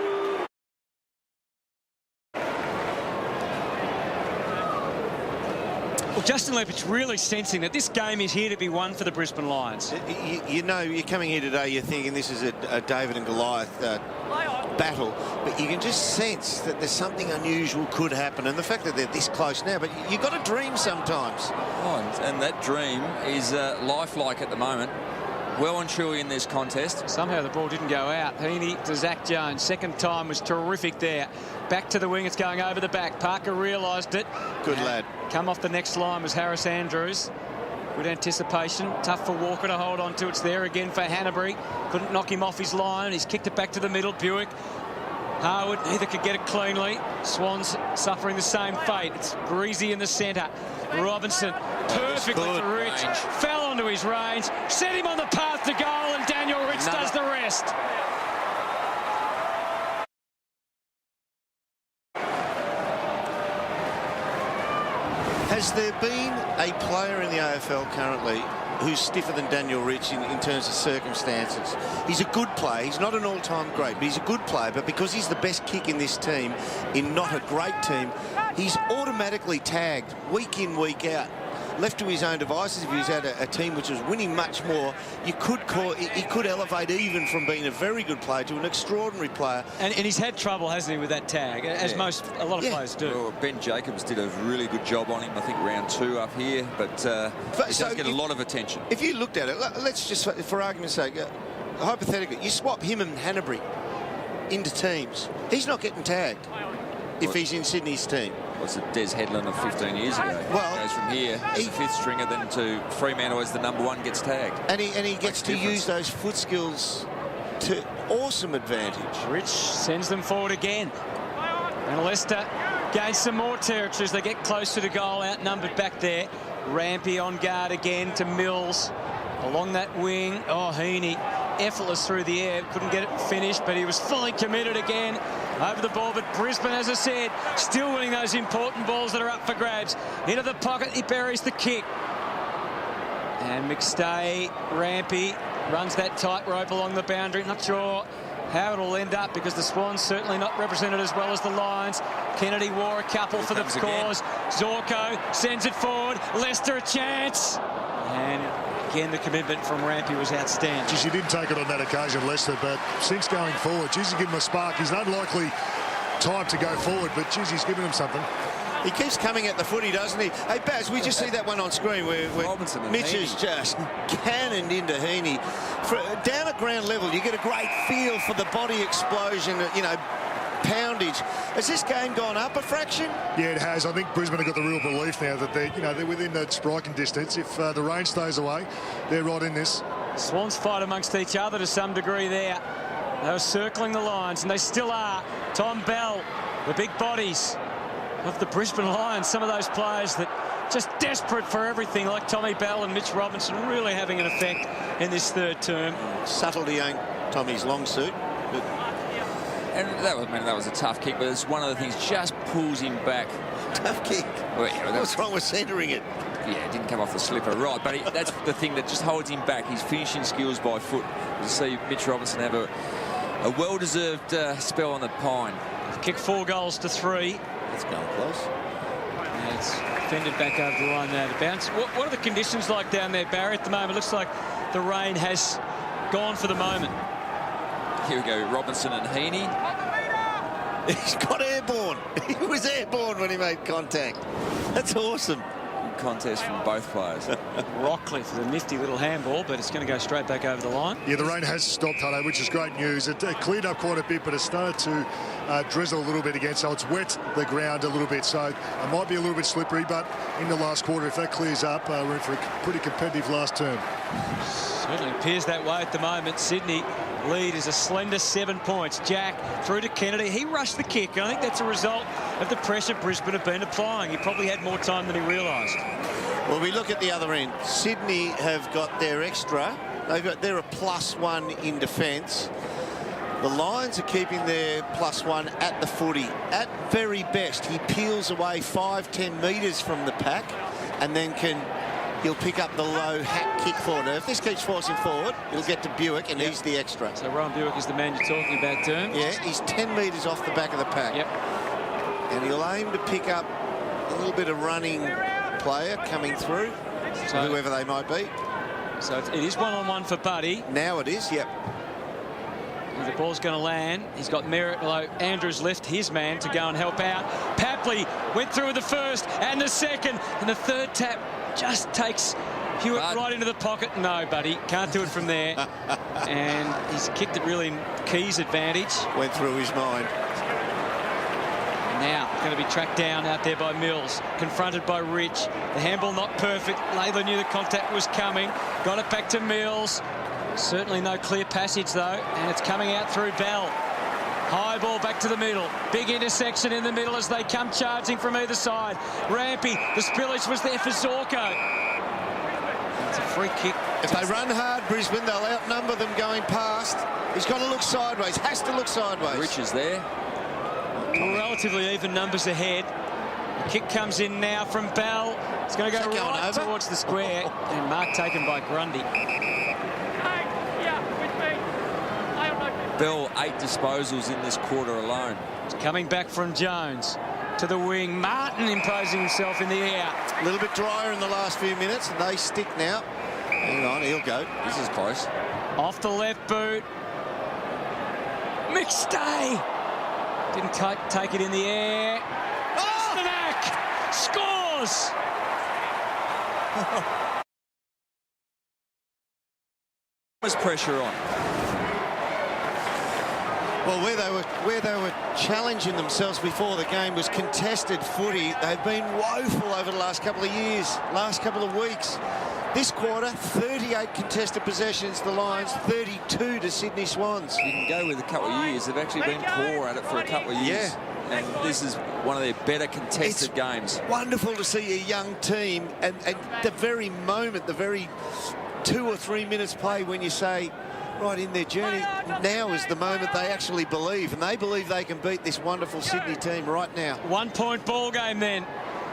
Well, Justin Lepich really sensing that this game is here to be won for the Brisbane Lions. You know, you're coming here today, you're thinking this is a David and Goliath battle, but you can just sense that there's something unusual could happen, and the fact that they're this close now, but you've got to dream sometimes. Oh, and that dream is lifelike at the moment. Well and truly in this contest. Somehow the ball didn't go out. Heaney to Zach Jones. Second time was terrific there. Back to the wing. It's going over the back. Parker realised it. Good lad. Come off the next line was Harris Andrews. Good anticipation. Tough for Walker to hold on to. It's there again for Hanbury. Couldn't knock him off his line. He's kicked it back to the middle. Buick. Harwood neither could get it cleanly. Swans suffering the same fate. It's Breezy in the centre. Robinson perfectly for Rich. Fell onto his range. Set him on the path to goal, and Daniel Rich does the rest. Has there been a player in the AFL currently who's stiffer than Daniel Rich in terms of circumstances? He's a good player. He's not an all-time great, but he's a good player. But because he's the best kick in this team, in not a great team, he's automatically tagged week in, week out. Left to his own devices, if he's had a team which was winning much more, he could elevate even from being a very good player to an extraordinary player. And he's had trouble, hasn't he, with that tag, as a lot of players do. Well, Ben Jacobs did a really good job on him, I think round 2 up here, but he does get a lot of attention. If you looked at it, let's just, for argument's sake, hypothetically, you swap him and Hanbury into teams. He's not getting tagged if he's in Sydney's team. Was it Des Headland of 15 years ago? Well, goes from here as a 5th stringer, then to Fremantle as the #1 gets tagged. And he gets to use those foot skills to awesome advantage. Rich sends them forward again. And Leicester gain some more territory as they get closer to goal, outnumbered back there. Rampy on guard again to Mills. Along that wing, Heaney, effortless through the air. Couldn't get it finished, but he was fully committed again over the ball. But Brisbane, as I said, still winning those important balls that are up for grabs. Into the pocket, he buries the kick. And McStay, Rampy, runs that tightrope along the boundary. Not sure how it'll end up because the Swans certainly not represented as well as the Lions. Kennedy wore a couple for the cause. Zorko sends it forward. Leicester a chance. And again, the commitment from Rampy was outstanding. Geez, he didn't take it on that occasion, Leicester, but since going forward, geez, he's given him a spark. He's an unlikely type to go forward, but geez, he's given him something. He keeps coming at the footy, doesn't he? Hey, Baz, we just see that one on screen where Mitch has just cannoned into Heaney. Down at ground level, you get a great feel for the body explosion, you know, poundage. Has this game gone up a fraction? Yeah, it has. I think Brisbane have got the real belief now that they're within that striking distance. If the rain stays away, they're right in this. Swans fight amongst each other to some degree there. They were circling the Lions, and they still are. Tom Bell, the big bodies of the Brisbane Lions, some of those players that just desperate for everything, like Tommy Bell and Mitch Robinson, really having an effect in this third term. Subtlety ain't Tommy's long suit. And that was a tough kick, but it's one of the things just pulls him back. Tough kick. Well, yeah, what's wrong with centering it? Yeah, it didn't come off the slipper, right? But that's the thing that just holds him back. His finishing skills by foot. You see Mitch Robinson have a well-deserved spell on the pine. Kick 4 goals to 3. It's going close. And it's fended back over the line there to bounce. What are the conditions like down there, Barry, at the moment? Looks like the rain has gone for the moment. Here we go, Robinson and Heaney. He's got airborne. He was airborne when he made contact. That's awesome. Good contest from both players. Rockcliffe with a nifty little handball, but it's going to go straight back over the line. Yeah, the rain has stopped, Hutto, which is great news. It cleared up quite a bit, but it started to drizzle a little bit again, so it's wet the ground a little bit. So it might be a little bit slippery, but in the last quarter, if that clears up, we're in for a pretty competitive last term. Certainly appears that way at the moment. Sydney lead is a slender 7 points. Jack through to Kennedy. He rushed the kick, and I think that's a result of the pressure Brisbane have been applying. He probably had more time than he realised. Well, we look at the other end. Sydney have got their extra. They're a +1 in defence. The Lions are keeping their +1 at the footy. At very best, he peels away 5-10 metres from the pack, and then he'll pick up the low hat kick forward. If this keeps forcing forward, it'll get to Buick, and he's the extra. So Rowan Buick is the man you're talking about, Term. Yeah, he's 10 metres off the back of the pack. Yep. And he'll aim to pick up a little bit of running player coming through, so, whoever they might be. So it is one-on-one for Buddy. Now it is, yep. And the ball's going to land. He's got Merritt, although Andrews left his man to go and help out. Papley went through with the first and the second, and the third tap just takes Hewitt right into the pocket. No, Buddy, can't do it from there. And he's kicked it really in Key's advantage. Went through his mind. Now going to be tracked down out there by Mills, confronted by Rich. The handball not perfect. Laidler knew the contact was coming. Got it back to Mills. Certainly no clear passage though, and it's coming out through Bell. High ball back to the middle. Big intersection in the middle as they come charging from either side. Rampy, the spillage was there for Zorko. It's a free kick. If they run hard, Brisbane, they'll outnumber them going past. He's got to look sideways, has to look sideways. Rich is there. Relatively even numbers ahead. The kick comes in now from Bell. It's going to go right towards the square. And mark taken by Grundy. Bell 8 disposals in this quarter alone. It's coming back from Jones to the wing. Martin imposing himself in the air. A little bit drier in the last few minutes, and they stick now. Hang on, he'll go. This is close. Off the left boot. McStay. Didn't take it in the air. Oh! Scores! There's pressure on. Well, where they were challenging themselves before the game was contested footy. They've been woeful over the last couple of years, last couple of weeks. This quarter, 38 contested possessions, the Lions, 32 to Sydney Swans. You can go with a couple of years. They've actually been poor at it for a couple of years. Yeah. and this is one of their better contested games. Wonderful to see a young team, and the very moment, the very 2 or 3 minutes play when you say, right in their journey, now is the moment they actually believe, and they believe they can beat this wonderful Sydney team right now. 1 point ball game then.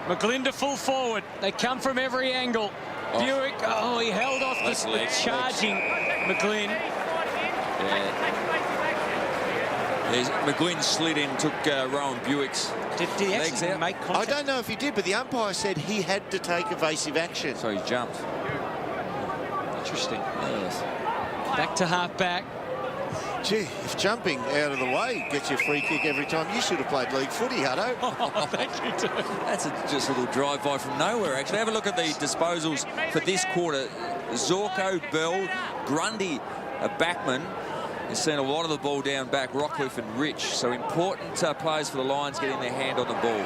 McGlinda full forward. They come from every angle. Buick, he held off the charging McGlynn. McGlynn slid in, took Rowan Buick's did he legs out. Make contact? I don't know if he did, but the umpire said he had to take evasive action. So he jumped. Interesting. Yes. Back to half back. Gee, if jumping out of the way gets you a free kick every time, you should have played league footy, Hutto. Oh, thank you, too. That's just a little drive-by from nowhere, actually. Have a look at the disposals for this quarter. Zorko, Bell, Grundy, a backman. He's seen a lot of the ball down back, Rockcliffe and Rich. So important players for the Lions getting their hand on the ball.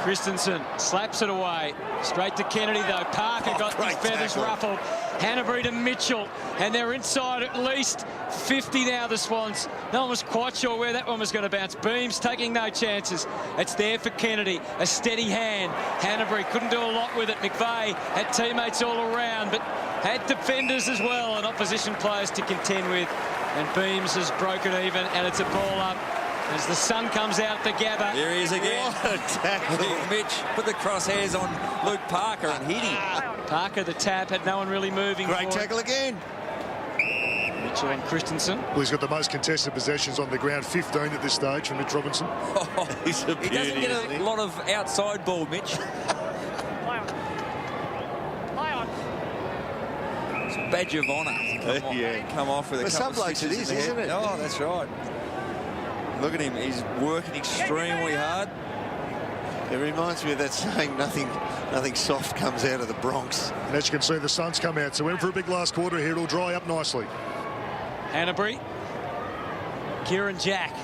Christensen slaps it away. Straight to Kennedy, though. Parker got his feathers ruffled. Hanbury to Mitchell. And they're inside at least 50 now, the Swans. No one was quite sure where that one was going to bounce. Beams taking no chances. It's there for Kennedy. A steady hand. Hanbury couldn't do a lot with it. McVeigh had teammates all around, but had defenders as well and opposition players to contend with. And Beams has broken even, and it's a ball up as the sun comes out the Gabba. There he is again. What a tackle. Mitch put the crosshairs on Luke Parker and hit him. Parker, the tap, had no one really moving. Great tackle again. Mitchell and Christensen. Well, he's got the most contested possessions on the ground, 15 at this stage from Mitch Robinson. He's a beauty, he doesn't get a lot of outside ball, Mitch. Badge of honour. Come off with a couple some of blokes it is, isn't it? Oh, that's right. Look at him. He's working extremely hard. It reminds me of that saying, nothing soft comes out of the Bronx. And as you can see, the sun's come out. So in for a big last quarter here. It'll dry up nicely. Hanbury. Kieran Jack.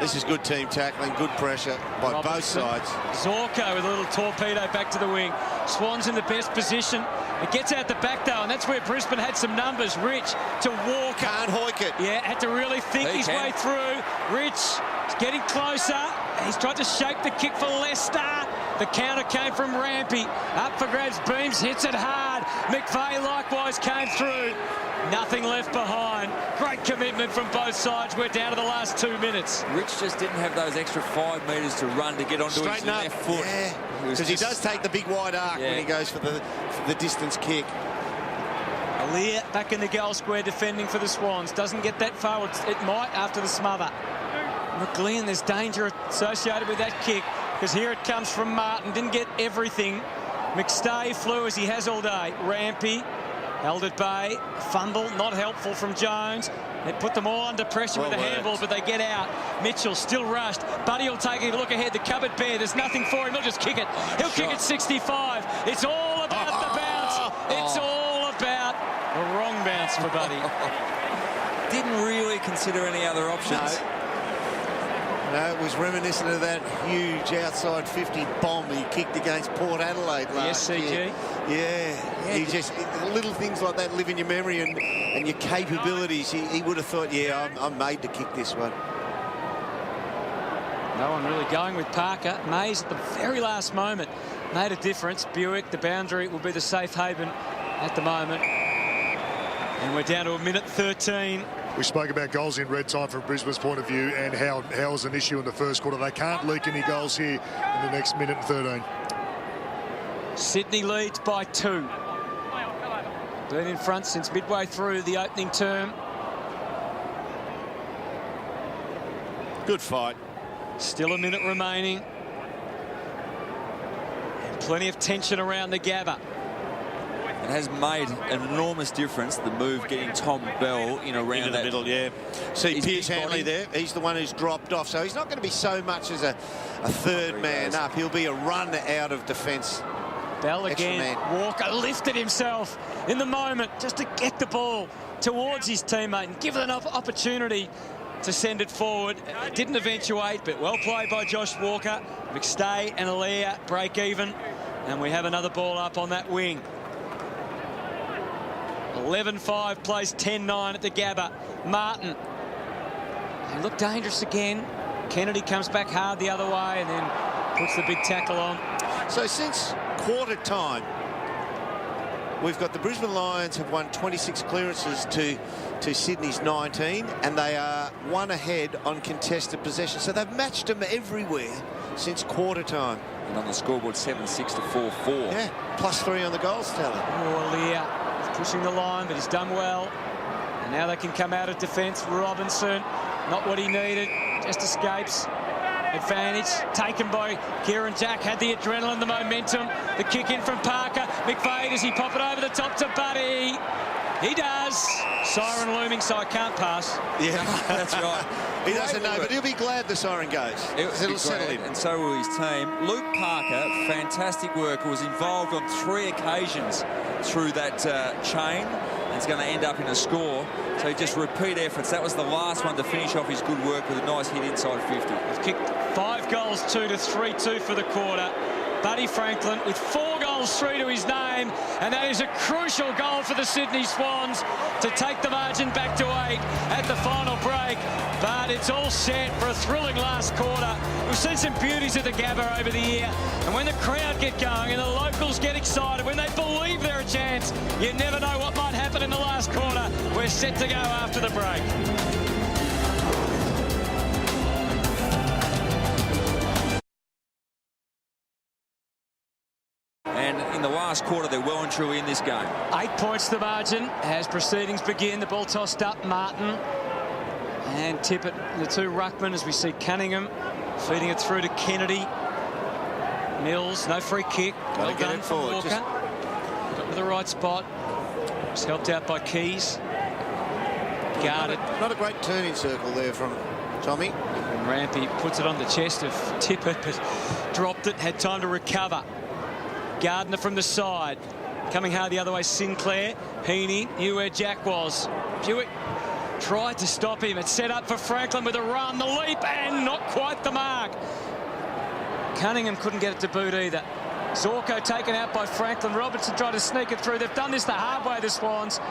This is good team tackling, good pressure by both sides. Zorko with a little torpedo back to the wing. Swans in the best position. It gets out the back, though, and that's where Brisbane had some numbers. Rich to Walker. Can't hoik it. Yeah, had to really think his way through. Rich is getting closer. He's tried to shape the kick for Leicester. The counter came from Rampy. Up for grabs. Beams hits it hard. McVeigh likewise came through. Nothing left behind. Great commitment from both sides. We're down to the last 2 minutes. Rich just didn't have those extra 5 metres to run to get onto his left foot. Yeah, because he does take the big wide arc when he goes for the distance kick. Aliir back in the goal square defending for the Swans. Doesn't get that forward. It might after the smother. McGlynn, there's danger associated with that kick because here it comes from Martin. Didn't get everything. McStay flew as he has all day. Rampy held at bay. Fumble, not helpful from Jones. They put them all under pressure with a handball, but they get out. Mitchell still rushed. Buddy will take a look ahead. The cupboard bare. There's nothing for him. He'll just kick it. He'll kick it 65. It's all about the bounce. It's all about the wrong bounce for Buddy. Didn't really consider any other options. No, it was reminiscent of that huge outside 50 bomb he kicked against Port Adelaide last year. Yeah, he just little things like that live in your memory and your capabilities. He would have thought, I'm made to kick this one. No one really going with Parker. Mays at the very last moment made a difference. Buick, the boundary, will be the safe haven at the moment. And we're down to a minute 13. We spoke about goals in red time from Brisbane's point of view and how it was an issue in the first quarter. They can't leak any goals here in the next minute and 13. Sydney leads by 2. Been in front since midway through the opening term. Good fight. Still a minute remaining. And plenty of tension around the Gabba. It has made an enormous difference, the move getting Tom Bell around the middle, See Pierce Hanley there. He's the one who's dropped off, so he's not going to be so much as a third man up. He'll be a run out of defence. Bell again. Walker lifted himself in the moment just to get the ball towards his teammate and give it an opportunity to send it forward. It didn't eventuate, but well played by Josh Walker. McStay and Aliir break even, and we have another ball up on that wing. 11-5 plays 10-9 at the Gabba. Martin They look dangerous again. Kennedy comes back hard the other way and then puts the big tackle on. So since quarter time, we've got the Brisbane Lions have won 26 clearances to Sydney's 19, and they are one ahead on contested possession. So they've matched them everywhere since quarter time. And on the scoreboard, 7-6 to 4-4. Yeah, +3 on the goals tally. Oh, Aliir is pushing the line, but he's done well. And now they can come out of defence. Robinson, not what he needed, just escapes. Advantage taken by Kieran Jack. Had the adrenaline, the momentum. The kick in from Parker. McVeigh, does he pop it over the top to Buddy? He does. Siren looming, so I can't pass. Yeah, That's right. He doesn't know, but he'll be glad the siren goes. It'll settle him. And so will his team. Luke Parker, fantastic work, was involved on 3 occasions through that chain. And it's going to end up in a score. So just repeat efforts. That was the last one to finish off his good work with a nice hit inside 50. He's kicked 5 goals, 2 to 3-2 for the quarter. Buddy Franklin with 4 goals, 3 to his name, and that is a crucial goal for the Sydney Swans to take the margin back to 8 at the final break. But it's all set for a thrilling last quarter. We've seen some beauties at the Gabba over the year, and when the crowd get going and the locals get excited, when they believe they're a chance, you never know what might happen in the last quarter. We're set to go after the break. And in the last quarter, they're well and truly in this game. 8 points the margin as proceedings begin. The ball tossed up. Martin and Tippett, the 2 ruckmen, as we see Cunningham feeding it through to Kennedy. Mills, no free kick. Gotta Well get done it from forward. Walker. Got to the right spot. Was helped out by Keys. Guarded. Not a great turning circle there from Tommy. And Rampy puts it on the chest of Tippett, but dropped it. Had time to recover. Gardner from the side. Coming hard the other way, Sinclair. Heaney knew where Jack was. Buick tried to stop him. It's set up for Franklin with a run, the leap, and not quite the mark. Cunningham couldn't get it to boot either. Zorko taken out by Franklin. Robertson tried to sneak it through. They've done this the hard way, the Swans,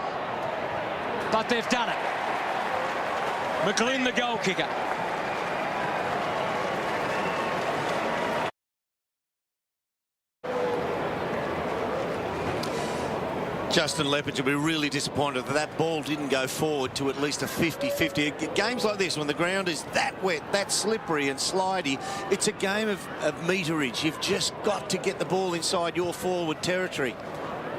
but they've done it. McGlynn, the goal kicker. Justin Leppard will be really disappointed that that ball didn't go forward to at least a 50-50. Games like this, when the ground is that wet, that slippery and slidey, it's a game of meterage. You've just got to get the ball inside your forward territory.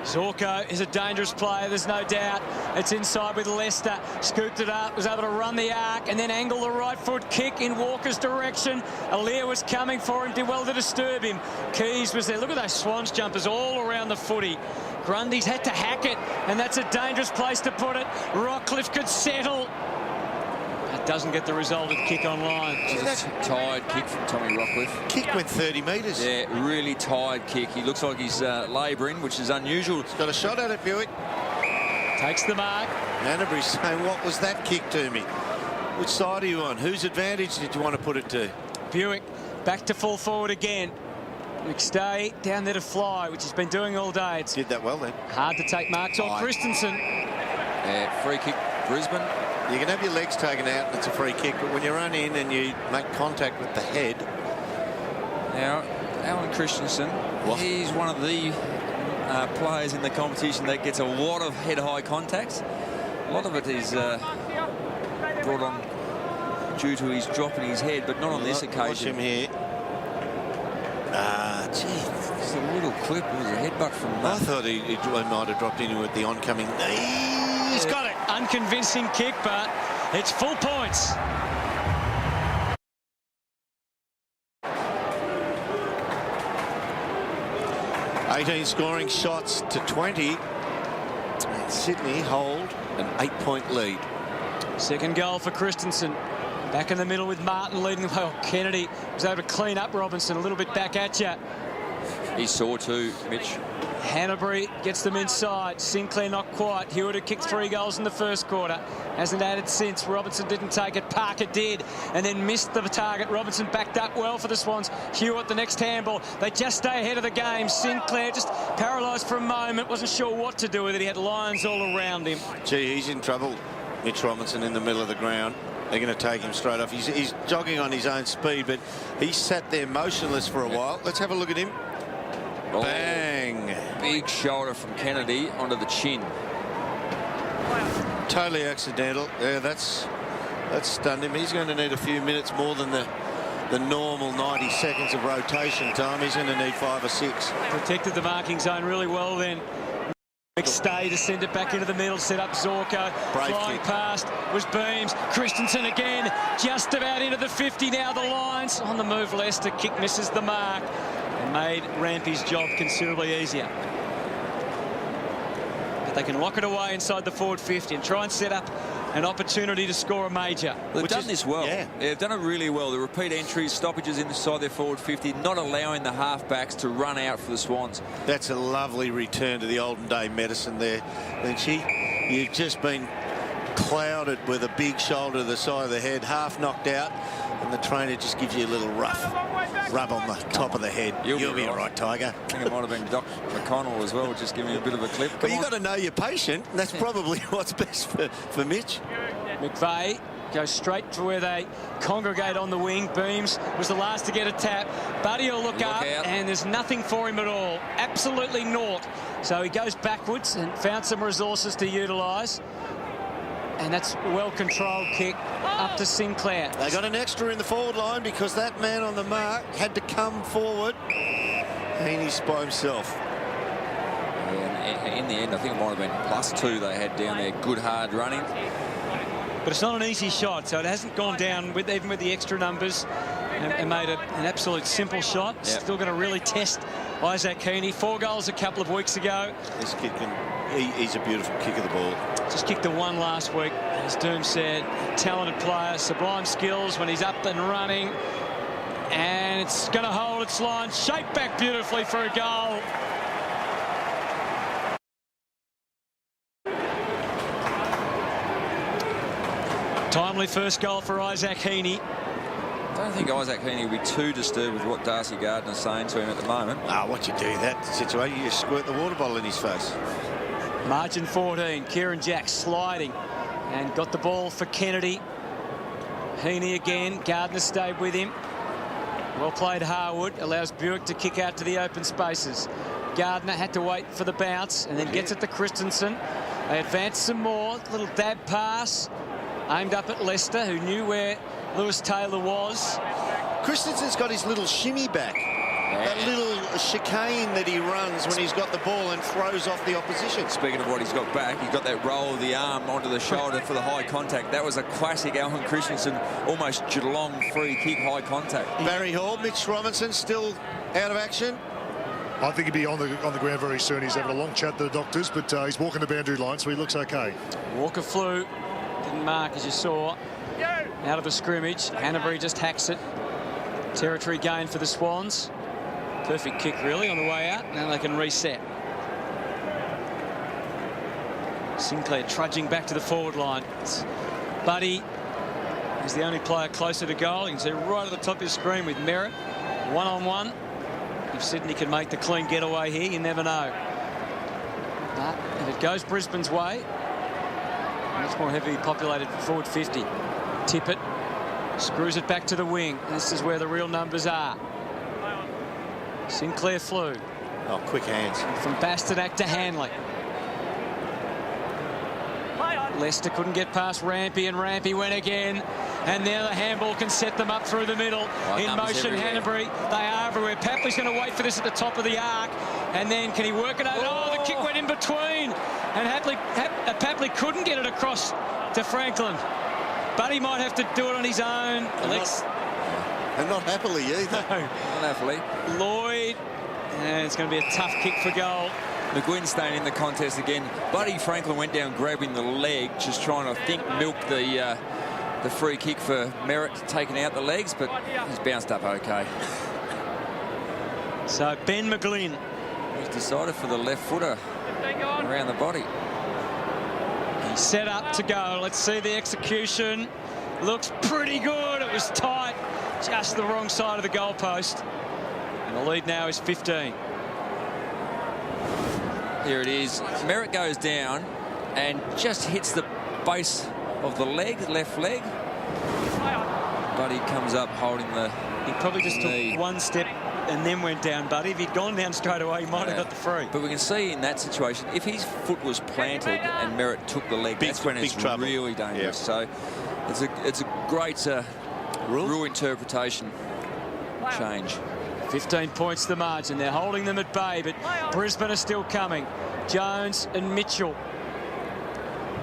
Zorko is a dangerous player, there's no doubt. It's inside with Leicester. Scooped it up, was able to run the arc and then angle the right foot kick in Walker's direction. Aliir was coming for him, did well to disturb him. Keys was there. Look at those Swans jumpers all around the footy. Grundy's had to hack it, and that's a dangerous place to put it. Rockcliffe could settle. That doesn't get the result of kick on line. It's a tired kick from Tommy Rockcliffe. Kick went 30 metres. Yeah, really tired kick. He looks like he's labouring, which is unusual. He's got a shot at it, Buick. Takes the mark. Canterbury's saying, what was that kick to me? Which side are you on? Whose advantage did you want to put it to? Buick back to full forward again. McStay down there to fly, which he's been doing all day. It's Did that well then. hard to take marks on. Christensen. Free kick, Brisbane. You can have your legs taken out and it's a free kick, but when you run in and you make contact with the head. Now, Alan Christensen, he's one of the players in the competition that gets a lot of head-high contacts. A lot of it is brought on due to his dropping his head, but not on this occasion. Watch him here. Gee. Just a little clip. It was a headbutt from I thought he might have dropped into it the oncoming knee. He's got it. Unconvincing kick, but it's full points. $18 scoring shots to 20. And Sydney hold an 8-point lead. Second goal for Christensen. Back in the middle with Martin leading the way. Kennedy was able to clean up Robinson a little bit back at you. He saw too, Mitch. Hanbury gets them inside. Sinclair not quite. Hewitt had kicked 3 goals in the first quarter. Hasn't added since. Robinson didn't take it. Parker did and then missed the target. Robinson backed up well for the Swans. Hewitt the next handball. They just stay ahead of the game. Sinclair just paralysed for a moment. Wasn't sure what to do with it. He had Lions all around him. Gee, he's in trouble. Mitch Robinson in the middle of the ground. They're going to take him straight off. He's jogging on his own speed, but he sat there motionless for a while. Let's have a look at him. Oh, bang! Big shoulder from Kennedy onto the chin. Totally accidental. Yeah, that's stunned him. He's going to need a few minutes more than the normal 90 seconds of rotation time. He's going to need 5 or 6. Protected the marking zone really well then. Stay to send it back into the middle, set up Zorko. Flying past was Beams. Christensen again, just about into the 50 now. The Lions on the move. Leicester kick misses the mark and made Rampy's job considerably easier. But they can lock it away inside the forward 50 and try and set up an opportunity to score a major. They've done this well. Yeah, they've done it really well. The repeat entries, stoppages inside their forward 50, not allowing the halfbacks to run out for the Swans. That's a lovely return to the olden day medicine there, Lynchy. You've just been clouded with a big shoulder to the side of the head, half knocked out, and the trainer just gives you a little rub on the top of the head. You'll be all right, Tiger. I think it might have been Doc McConnell as well, just giving me a bit of a clip. But you've got to know your patient, and that's probably what's best for Mitch. McVeigh goes straight to where they congregate on the wing. Beams was the last to get a tap. Buddy will look up, and there's nothing for him at all. Absolutely naught. So he goes backwards and found some resources to utilise. And that's a well-controlled kick up to Sinclair. They got an extra in the forward line because that man on the mark had to come forward. And he's by himself. Yeah, in the end, I think it might have been +2 they had down there. Good, hard running. But it's not an easy shot, so it hasn't gone down even with the extra numbers and made an absolute simple shot. Yep. Still going to really test Isaac Heaney. 4 goals a couple of weeks ago. This kid he's a beautiful kick of the ball. Just kicked the one last week, as Doom said. Talented player, sublime skills when he's up and running. And it's going to hold its line. Shaped back beautifully for a goal. Timely first goal for Isaac Heaney. I don't think Isaac Heaney will be too disturbed with what Darcy Gardner's saying to him at the moment. What you do in that situation, you squirt the water bottle in his face. Margin 14. Kieran Jack sliding and got the ball for Kennedy. Heaney again. Gardner stayed with him. Well played, Harwood. Allows Buick to kick out to the open spaces. Gardner had to wait for the bounce and then gets it to Christensen. They advance some more. Little dab pass aimed up at Leicester, who knew where Lewis Taylor was. Christensen's got his little shimmy back. That little chicane that he runs when he's got the ball and throws off the opposition. Speaking of what he's got back, he's got that roll of the arm onto the shoulder for the high contact. That was a classic Alvin Christensen, almost Geelong free kick high contact. Barry Hall, Mitch Robinson still out of action. I think he'll be on the ground very soon. He's having a long chat to the doctors, but he's walking the boundary line, so he looks okay. Walker flew, didn't mark as you saw. Out of the scrimmage, Hanbury just hacks it. Territory gain for the Swans. Perfect kick, really, on the way out. Now they can reset. Sinclair trudging back to the forward line. Buddy is the only player closer to goal. You can see right at the top of your screen with Merritt. One-on-one. If Sydney can make the clean getaway here, you never know. But if it goes Brisbane's way, much more heavily populated forward 50. Tippett screws it back to the wing. This is where the real numbers are. Sinclair flew. Oh, quick hands. From Bastanak to Hanley. Leicester couldn't get past Rampy, and Rampy went again. And now the handball can set them up through the middle. In motion, Hanbury. They are everywhere. Papley's going to wait for this at the top of the arc. And then can he work it out? Oh, the kick went in between. And Papley couldn't get it across to Franklin. But he might have to do it on his own. And not happily either. No. Not happily. Lloyd. And it's going to be a tough kick for goal. McGuinn staying in the contest again. Buddy Franklin went down grabbing the leg, just trying to milk the free kick for Merritt, taking out the legs, but he's bounced up okay. So Ben McGlynn. He's decided for the left footer around the body. He's set up to go. Let's see the execution. Looks pretty good. It was tight. Just the wrong side of the goalpost. And the lead now is 15. Here it is. Merritt goes down and just hits the base of the leg, left leg. Buddy comes up holding the He probably just knee. took one step and then went down, Buddy. If he'd gone down straight away, he might have got the free. But we can see in that situation, if his foot was planted and Merritt took the leg, that's when it's trouble. really dangerous. So it's a great rule interpretation change. 15 points the margin. They're holding them at bay, but Brisbane are still coming. Jones and Mitchell.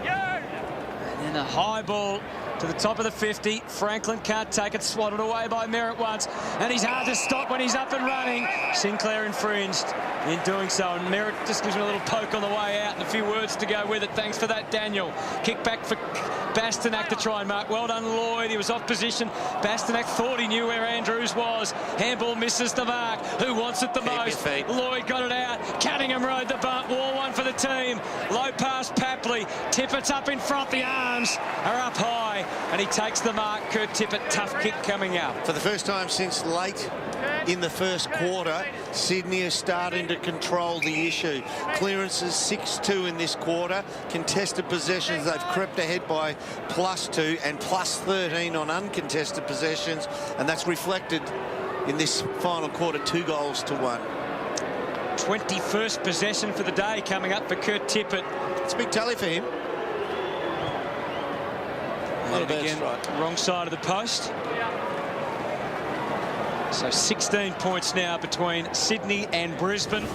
And then a high ball to the top of the 50. Franklin can't take it. Swatted away by Merritt once. And he's hard to stop when he's up and running. Sinclair infringed in doing so. And Merritt just gives him a little poke on the way out and a few words to go with it. Thanks for that, Daniel. Kick back for Bastanak to try and mark. Well done, Lloyd. He was off position. Bastanak thought he knew where Andrews was. Handball misses the mark. Who wants it the most? Lloyd got it out. Cunningham rode the bump. Wall one for the team. Low pass, Papley. Tippett's up in front. The arms are up high. And he takes the mark. Kurt Tippett, tough kick coming out. For the first time since late in the first quarter, Sydney is starting to control the issue. Clearances 6-2 in this quarter. Contested possessions, they've crept ahead by +2 and +13 on uncontested possessions, and that's reflected in this final quarter, 2-1. 21st possession for the day coming up for Kurt Tippett. It's a big tally for him. And again, wrong side of the post. So 16 points now between Sydney and Brisbane.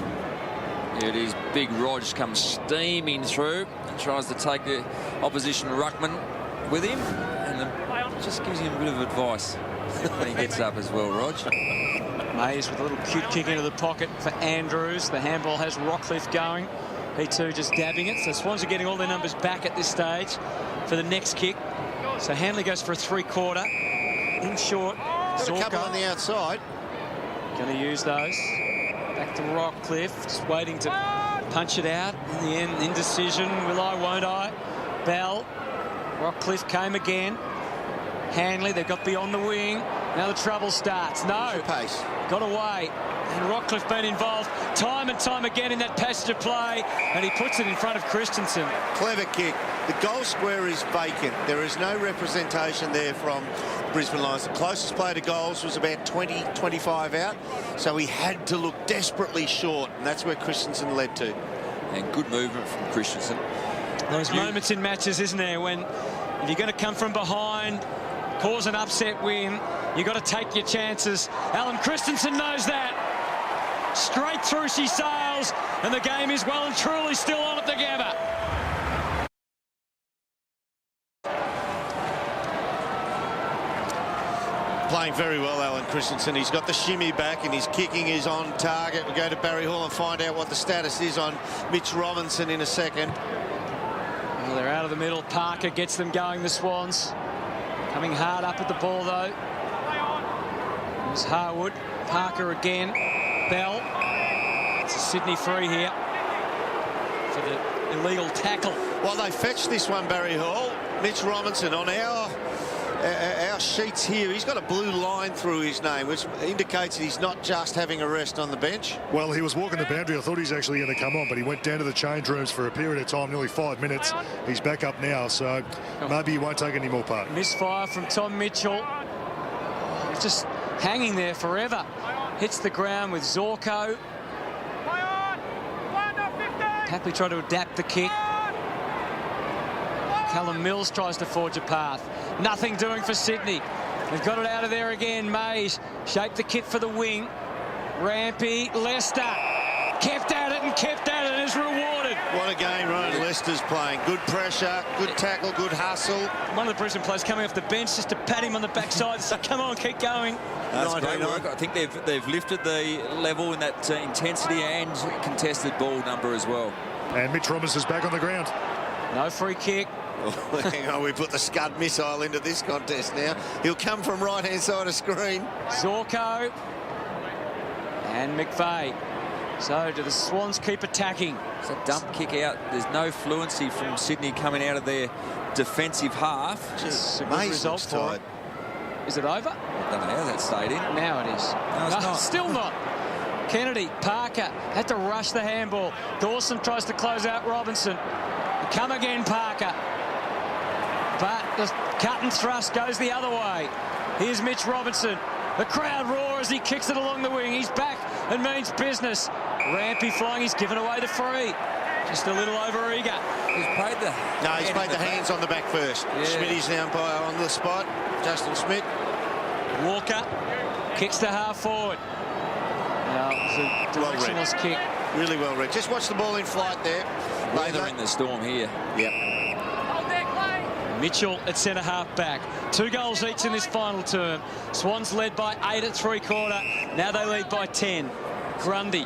Here it is. Big Rog comes steaming through and tries to take the opposition ruckman with him, and just gives him a bit of advice when he gets up as well, Rog. Mays with a little cute kick into the pocket for Andrews. The handball has Rockcliffe going. He too just dabbing it. So Swans are getting all their numbers back at this stage for the next kick. So Hanley goes for a 3-quarter. In short, Got a couple on the outside. Going to use those. Back to Rockcliffe, just waiting to punch it out. In the end, indecision. Will I, won't I? Bell. Rockcliffe came again. Hanley, they've got beyond the wing. Now the trouble starts. No. Pace. Got away. And Rockcliffe been involved time and time again in that passage of play. And he puts it in front of Christensen. Clever kick. The goal square is vacant. There is no representation there from Brisbane Lions. The closest play to goals was about 20, 25 out. So he had to look desperately short. And that's where Christensen led to. And good movement from Christensen. Those moments in matches, isn't there, when if you're going to come from behind, cause an upset win, you've got to take your chances. Alan Christensen knows that. Straight through she sails, and the game is well and truly still on at the Gabba. Playing very well, Alan Christensen. He's got the shimmy back and his kicking is on target. We'll go to Barry Hall and find out what the status is on Mitch Robinson in a second. Well, they're out of the middle. Parker gets them going, the Swans. Coming hard up at the ball, though. There's Harwood. Parker again. Bell. It's a Sydney free here for the illegal tackle. Well, they fetched this one, Barry Hall. Mitch Robinson on our sheets here. He's got a blue line through his name, which indicates that he's not just having a rest on the bench. Well, he was walking the boundary. I thought he's actually going to come on, but he went down to the change rooms for a period of time, nearly 5 minutes. He's back up now, so maybe he won't take any more part. Misfire from Tom Mitchell. Just hanging there forever. Hits the ground with Zorko. Papley tried to adapt the kick. Callum Mills tries to forge a path. Nothing doing for Sydney. They've got it out of there again. Mays shaped the kit for the wing. Rampy, Lester kept at it and kept at it and is rewarded. What a game Ryan Lester's playing. Good pressure, good tackle, good hustle. One of the Brisbane players coming off the bench just to pat him on the backside. So come on, keep going. That's great work. I think they've lifted the level in that intensity and contested ball number as well. And Mitch Robinson's back on the ground. No free kick. Hang on, we put the Scud missile into this contest now. He'll come from right-hand side of screen. Zorko and McVeigh. So do the Swans keep attacking? It's a dump kick out. There's no fluency from Sydney coming out of their defensive half. It's a good result for it. Is it over? I don't know how that stayed in. Now it is. No, it's not. Still not. Kennedy, Parker had to rush the handball. Dawson tries to close out Robinson. Come again, Parker. But the cut and thrust goes the other way. Here's Mitch Robinson. The crowd roar as he kicks it along the wing. He's back and means business. Rampy flying. He's given away the free. Just a little over eager. He's played the... No, he's played the hands on the back first. Yeah. Smitty's the umpire on the spot. Justin Smith. Walker kicks to half forward. Now, it's a directionless kick. Really well read. Just watch the ball in flight there. Weather in the storm here. Yep. Mitchell at centre half back. 2 goals each in this final term. Swans led by 8 at 3/4. Now they lead by 10. Grundy.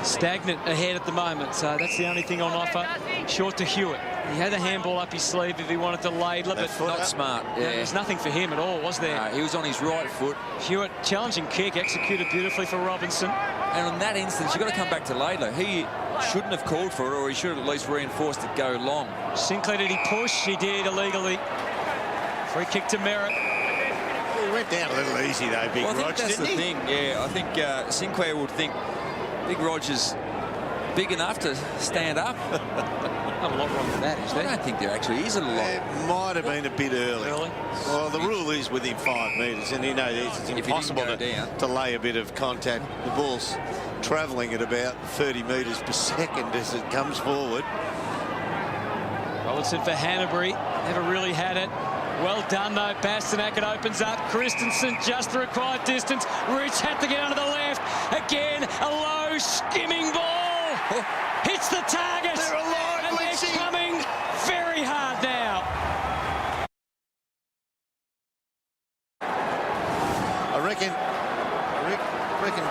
Stagnant ahead at the moment, so that's the only thing on offer. Short to Hewitt. He had a handball up his sleeve if he wanted to ladle, but Not smart. Yeah. There's nothing for him at all, was there? He was on his right foot. Hewitt, challenging kick, executed beautifully for Robinson. And on that instance, you've got to come back to Laidlaw. He shouldn't have called for it, or he should have at least reinforced it go long. Sinclair, did he push? He did, illegally. Free kick to Merritt. He went down a little easy, though, Big Well, I think Rog, that's didn't the he? thing. Yeah, I think Sinclair would think Big Roger's big enough to stand up. Not a lot wrong with that, is I there? don't think there actually is a lot. It might have been a bit early. Early? Well, the rule is within 5 metres, and you know it's impossible to lay a bit of contact. The ball's travelling at about 30 metres per second as it comes forward. Robinson for Hanbury. Never really had it. Well done, though. Bastanak, it opens up. Christensen just the required distance. Rich had to get under the left. Again, a low, skimming ball. Hits the target. They're alive, and Lindsay. they're coming very hard now. I reckon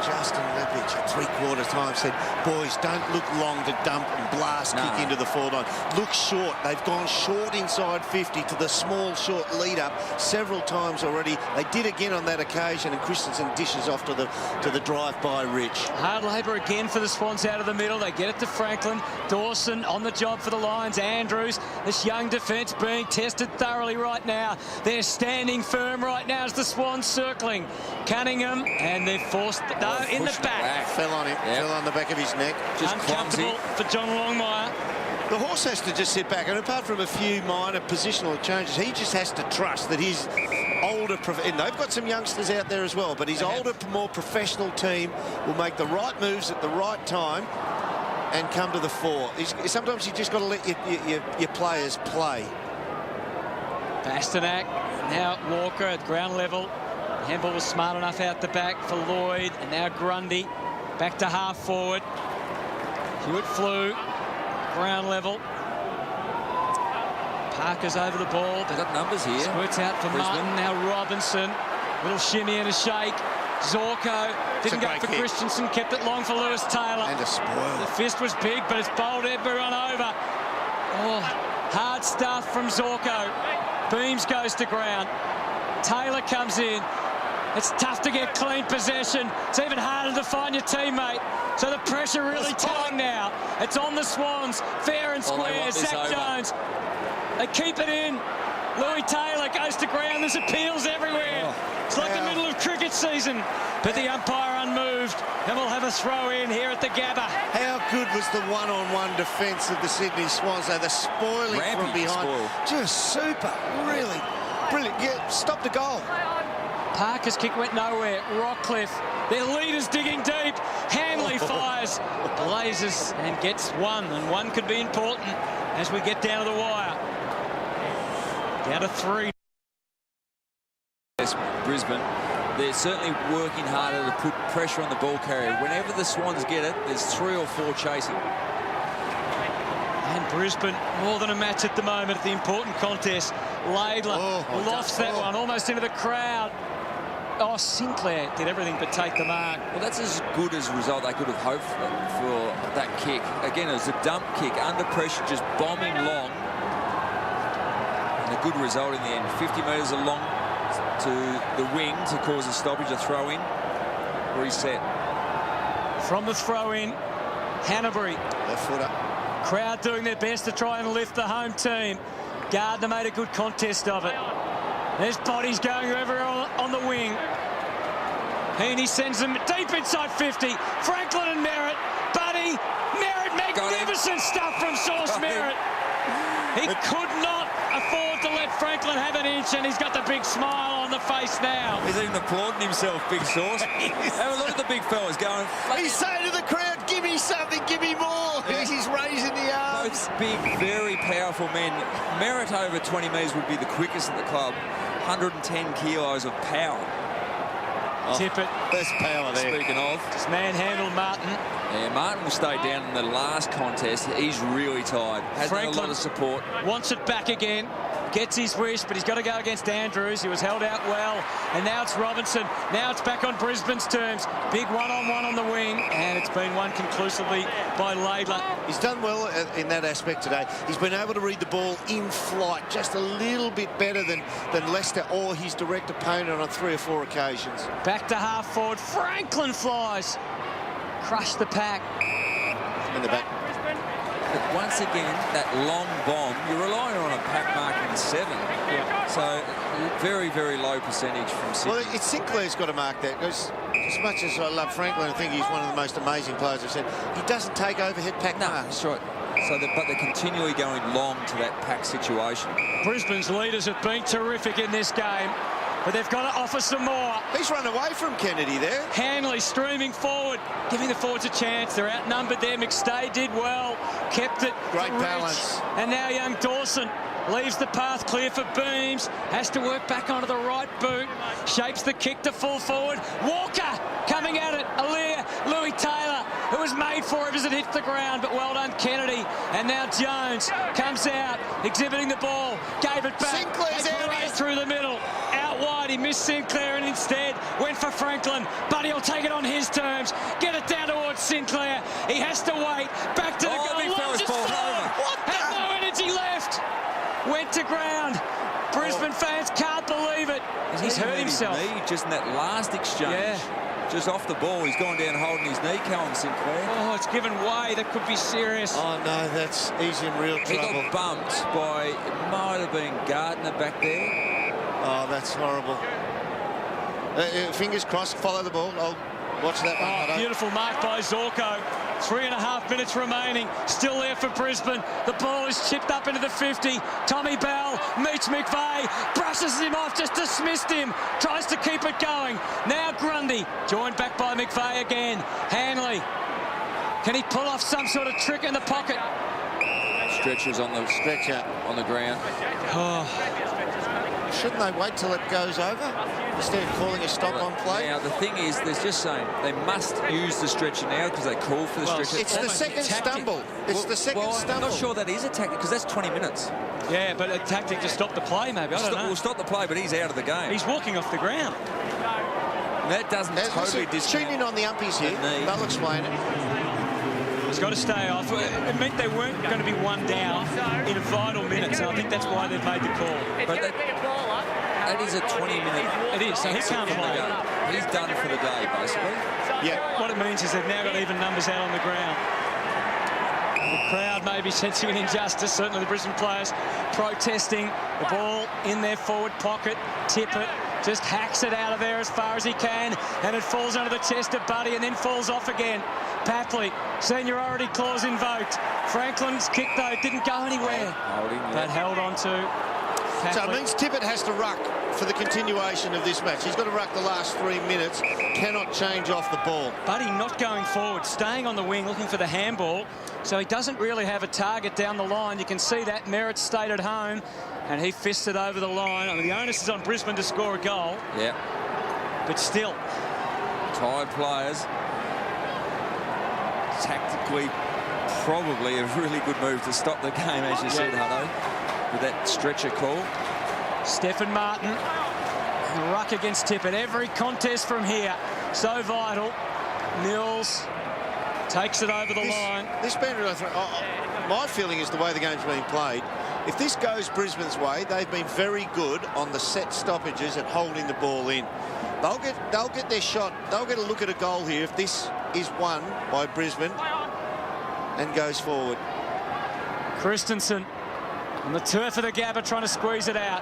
Justin Leppich at 3/4 time said, boys, don't look long to dump and blast kick into the forward line. Look short. They've gone short inside 50 to the small, short lead-up several times already. They did again on that occasion, and Christensen dishes off to the drive by Rich. Hard labour again for the Swans out of the middle. They get it to Franklin. Dawson on the job for the Lions. Andrews, this young defence being tested thoroughly right now. They're standing firm right now as the Swans circling. Cunningham, and they've forced in the back. Fell on him. Yep. Fell on the back of his neck. Just clumsy. Uncomfortable for John Longmire. The horse has to just sit back, and apart from a few minor positional changes, he just has to trust that his older, and they've got some youngsters out there as well, but his older, more professional team will make the right moves at the right time and come to the fore. Sometimes you just got to let your players play. Bastanak, now Walker at ground level. Handball was smart enough out the back for Lloyd, and now Grundy back to half forward. Hewitt flew, ground level. Parker's over the ball. They've got numbers here. Squirts out for Brisbane. Martin, now Robinson. Little shimmy and a shake. Zorko didn't go for kick. Christensen, kept it long for Lewis Taylor. And a spoil. The fist was big, but it's bowled everyone over. Oh, hard stuff from Zorko. Beams goes to ground. Taylor comes in. It's tough to get clean possession. It's even harder to find your teammate. So the pressure really telling now. It's on the Swans, fair and square. Zach Jones. They keep it in. Louis Taylor goes to ground. There's appeals everywhere. It's like the middle of cricket season. But the umpire unmoved. And we'll have a throw in here at the Gabba. How good was the one-on-one defence of the Sydney Swans? They're spoiling Rampy from behind. spoil. Just super. Really brilliant. Yeah, stop the goal. Parker's kick went nowhere. Rockcliffe, their leader's digging deep. Hanley fires, blazes and gets one. And one could be important as we get down to the wire. Down to 3. Yes, Brisbane. They're certainly working harder to put pressure on the ball carrier. Whenever the Swans get it, there's 3 or 4 chasing. And Brisbane, more than a match at the moment at the important contest. Laidlaw lofts that one almost into the crowd. Oh, Sinclair did everything but take the mark. Well, that's as good as a result they could have hoped for that kick. Again, it was a dump kick, under pressure, just bombing long. And a good result in the end. 50 metres along to the wing to cause a stoppage, a throw-in. Reset. From the throw-in, Hanbury. Left footer. Crowd doing their best to try and lift the home team. Gardner made a good contest of it. There's bodies going over on the wing. Heaney sends them deep inside 50. Franklin and Merritt. Merritt, magnificent stuff from Sauce Merritt. He could not afford to let Franklin have an inch, and he's got the big smile on the face now. He's even applauding himself, Big Sauce. Have a look at the big fellas going. He's saying to the crowd, give me something, give me more. Yeah. He's raising the arms. Both big, very powerful men. Merritt over 20 metres would be the quickest at the club. 110 kilos of power. Tippett. Best power there. Speaking of. Just manhandled Martin. Yeah, Martin will stay down in the last contest. He's really tired. Hasn't had a lot of support. Wants it back again. Gets his wish, but he's got to go against Andrews. He was held out well. And now it's Robinson. Now it's back on Brisbane's terms. Big one-on-one on the wing. And it's been won conclusively by Laidler. He's done well in that aspect today. He's been able to read the ball in flight just a little bit better than Lester or his direct opponent on 3 or 4 occasions. Back to half forward. Franklin flies. Crushed the pack. In the back. But once again, that long bomb, you're relying on a pack marking 7. Yeah. So very, very low percentage from Sydney. Well, it's Sinclair's got to mark that, because as much as I love Franklin, I think he's one of the most amazing players I've seen. He doesn't take overhead pack marks. That's right. So but they're continually going long to that pack situation. Brisbane's leaders have been terrific in this game, but they've got to offer some more. He's run away from Kennedy there. Hanley streaming forward, giving the forwards a chance. They're outnumbered there. McStay did well, kept it. Great rich. balance. And now young Dawson leaves the path clear for Beams. Has to work back onto the right boot. Shapes the kick to full forward. Walker coming at it. Aliir, Louis Taylor. It was made for him as it hit the ground, but well done, Kennedy. And now Jones comes out, exhibiting the ball. Gave it back. Sinclair's right through the middle. Out wide, he missed Sinclair and instead went for Franklin, but he'll take it on his terms. Get it down towards Sinclair. He has to wait. Back to the goal. Big fella's fallen over. Has no energy left. Went to ground. Brisbane fans can't believe it. He's hurt himself. His knee just in that last exchange. Yeah. Just off the ball. He's gone down holding his knee, Callum Sinclair. Oh, it's given way. That could be serious. Oh, no, he's in real He trouble. got bumped by, it might have been Gardner back there. Oh, that's horrible. Fingers crossed, follow the ball. I'll watch that one. Oh, beautiful mark by Zorko. 3.5 minutes remaining. Still there for Brisbane. The ball is chipped up into the 50. Tommy Bell meets McVeigh. Brushes him off, just dismissed him. Tries to keep it going. Now Grundy, joined back by McVeigh again. Hanley. Can he pull off some sort of trick in the pocket? Stretchers on the Stretcher on the ground. Oh. Shouldn't they wait till it goes over instead of calling a stop on play? Now, the thing is, they're just saying they must use the stretcher now because they call for the stretcher. It's the second stumble. It's the second stumble. I'm not sure that is a tactic because that's 20 minutes. Yeah, but a tactic to stop the play, maybe. I don't know. We'll stop the play, but he's out of the game. He's walking off the ground. And that doesn't totally Tune in on the umpies here. They'll explain it. He's got to stay off. It meant they weren't going to be one down in vital minutes, and I think that's why they've made the call. But that is a 20 minute. It is, so he can't play. He's done for the day, basically. Yeah. What it means is they've now got even numbers out on the ground. The crowd may be sensing an injustice, certainly the Brisbane players protesting. The ball in their forward pocket. Tippett just hacks it out of there as far as he can, and it falls under the chest of Buddy and then falls off again. Papley, seniority clause invoked. Franklin's kick, though, didn't go anywhere. But held on to Papley. So it means Tippett has to ruck for the continuation of this match. He's got to ruck the last 3 minutes, cannot change off the ball. Buddy not going forward, staying on the wing, looking for the handball. So he doesn't really have a target down the line. You can see that. Merritt stayed at home, and he fisted over the line. I mean, the onus is on Brisbane to score a goal. Yeah. But still. Tired players. Tactically, probably a really good move to stop the game, as you said, Hutto, with that stretcher call. Stephen Martin, the ruck against Tippett. Every contest from here, so vital. Mills takes it over the line. This my feeling is the way the game's being played. If this goes Brisbane's way, they've been very good on the set stoppages and holding the ball in. They'll get their shot. They'll get a look at a goal here if this is won by Brisbane and goes forward. Christensen on the turf of the Gabba trying to squeeze it out.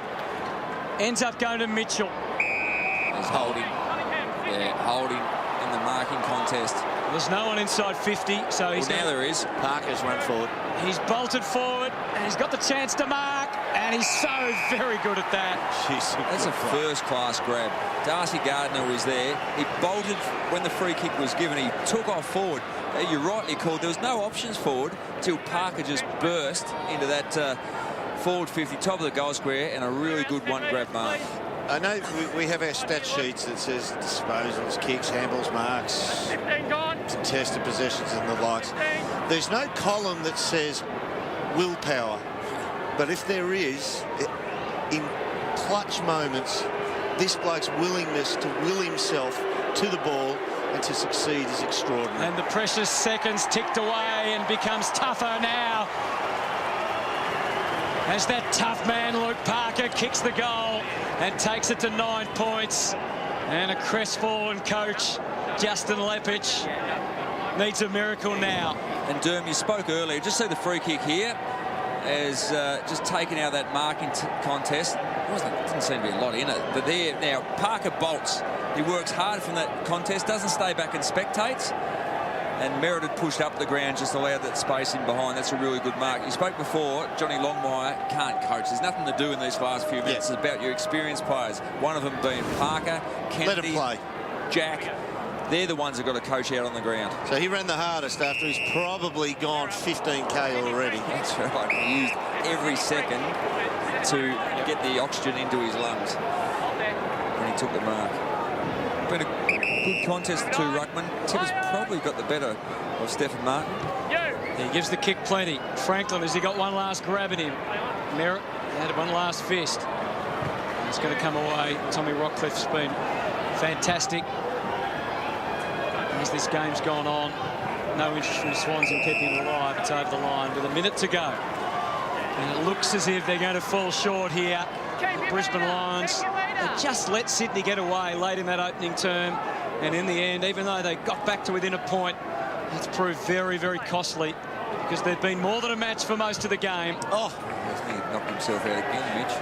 Ends up going to Mitchell. He's holding. Yeah, holding in the marking contest. There's no one inside 50, so he's now there is. Parker's run forward. He's bolted forward, and he's got the chance to mark. And he's so very good at that. Jeez, That's a first-class grab. Darcy Gardner was there. He bolted when the free kick was given. He took off forward. You rightly called. There was no options forward until Parker just burst into that forward 50, top of the goal square, and a really good one-grab mark. I know we have our stat sheets that says disposals, kicks, handballs, marks, contested possessions and the likes. There's no column that says willpower. But if there is, in clutch moments, this bloke's willingness to will himself to the ball and to succeed is extraordinary. And the precious seconds ticked away and becomes tougher now. As that tough man, Luke Parker, kicks the goal and takes it to 9 points. And a crestfallen coach, Justin Lepich, needs a miracle now. And Derm, you spoke earlier. Just see the free kick here as just taken out of that marking contest. Didn't seem to be a lot in it. But there now, Parker bolts. He works hard from that contest, doesn't stay back and spectates. And Merritt had pushed up the ground, just allowed that space in behind. That's a really good mark. You spoke before, Johnny Longmire can't coach. There's nothing to do in these last few minutes. It's about your experienced players. One of them being Parker, Kennedy, Let him play. Jack. They're the ones that got to coach out on the ground. So he ran the hardest after he's probably gone 15k already. That's right. He used every second to get the oxygen into his lungs. And he took the mark. Been a good contest, the two ruckman. Tipper's probably got the better of Stephen Martin. He gives the kick plenty. Franklin, has he got one last grab at him? Merritt had one last fist. It's going to come away. Tommy Rockcliffe's been fantastic as this game's gone on. No interest from the Swans in keeping it alive. It's over the line with a minute to go. And it looks as if they're going to fall short here. The Brisbane Lions, they just let Sydney get away late in that opening term. And in the end, even though they got back to within a point, it's proved very, very costly because there'd been more than a match for most of the game. Oh, He knocked himself out again, Mitch.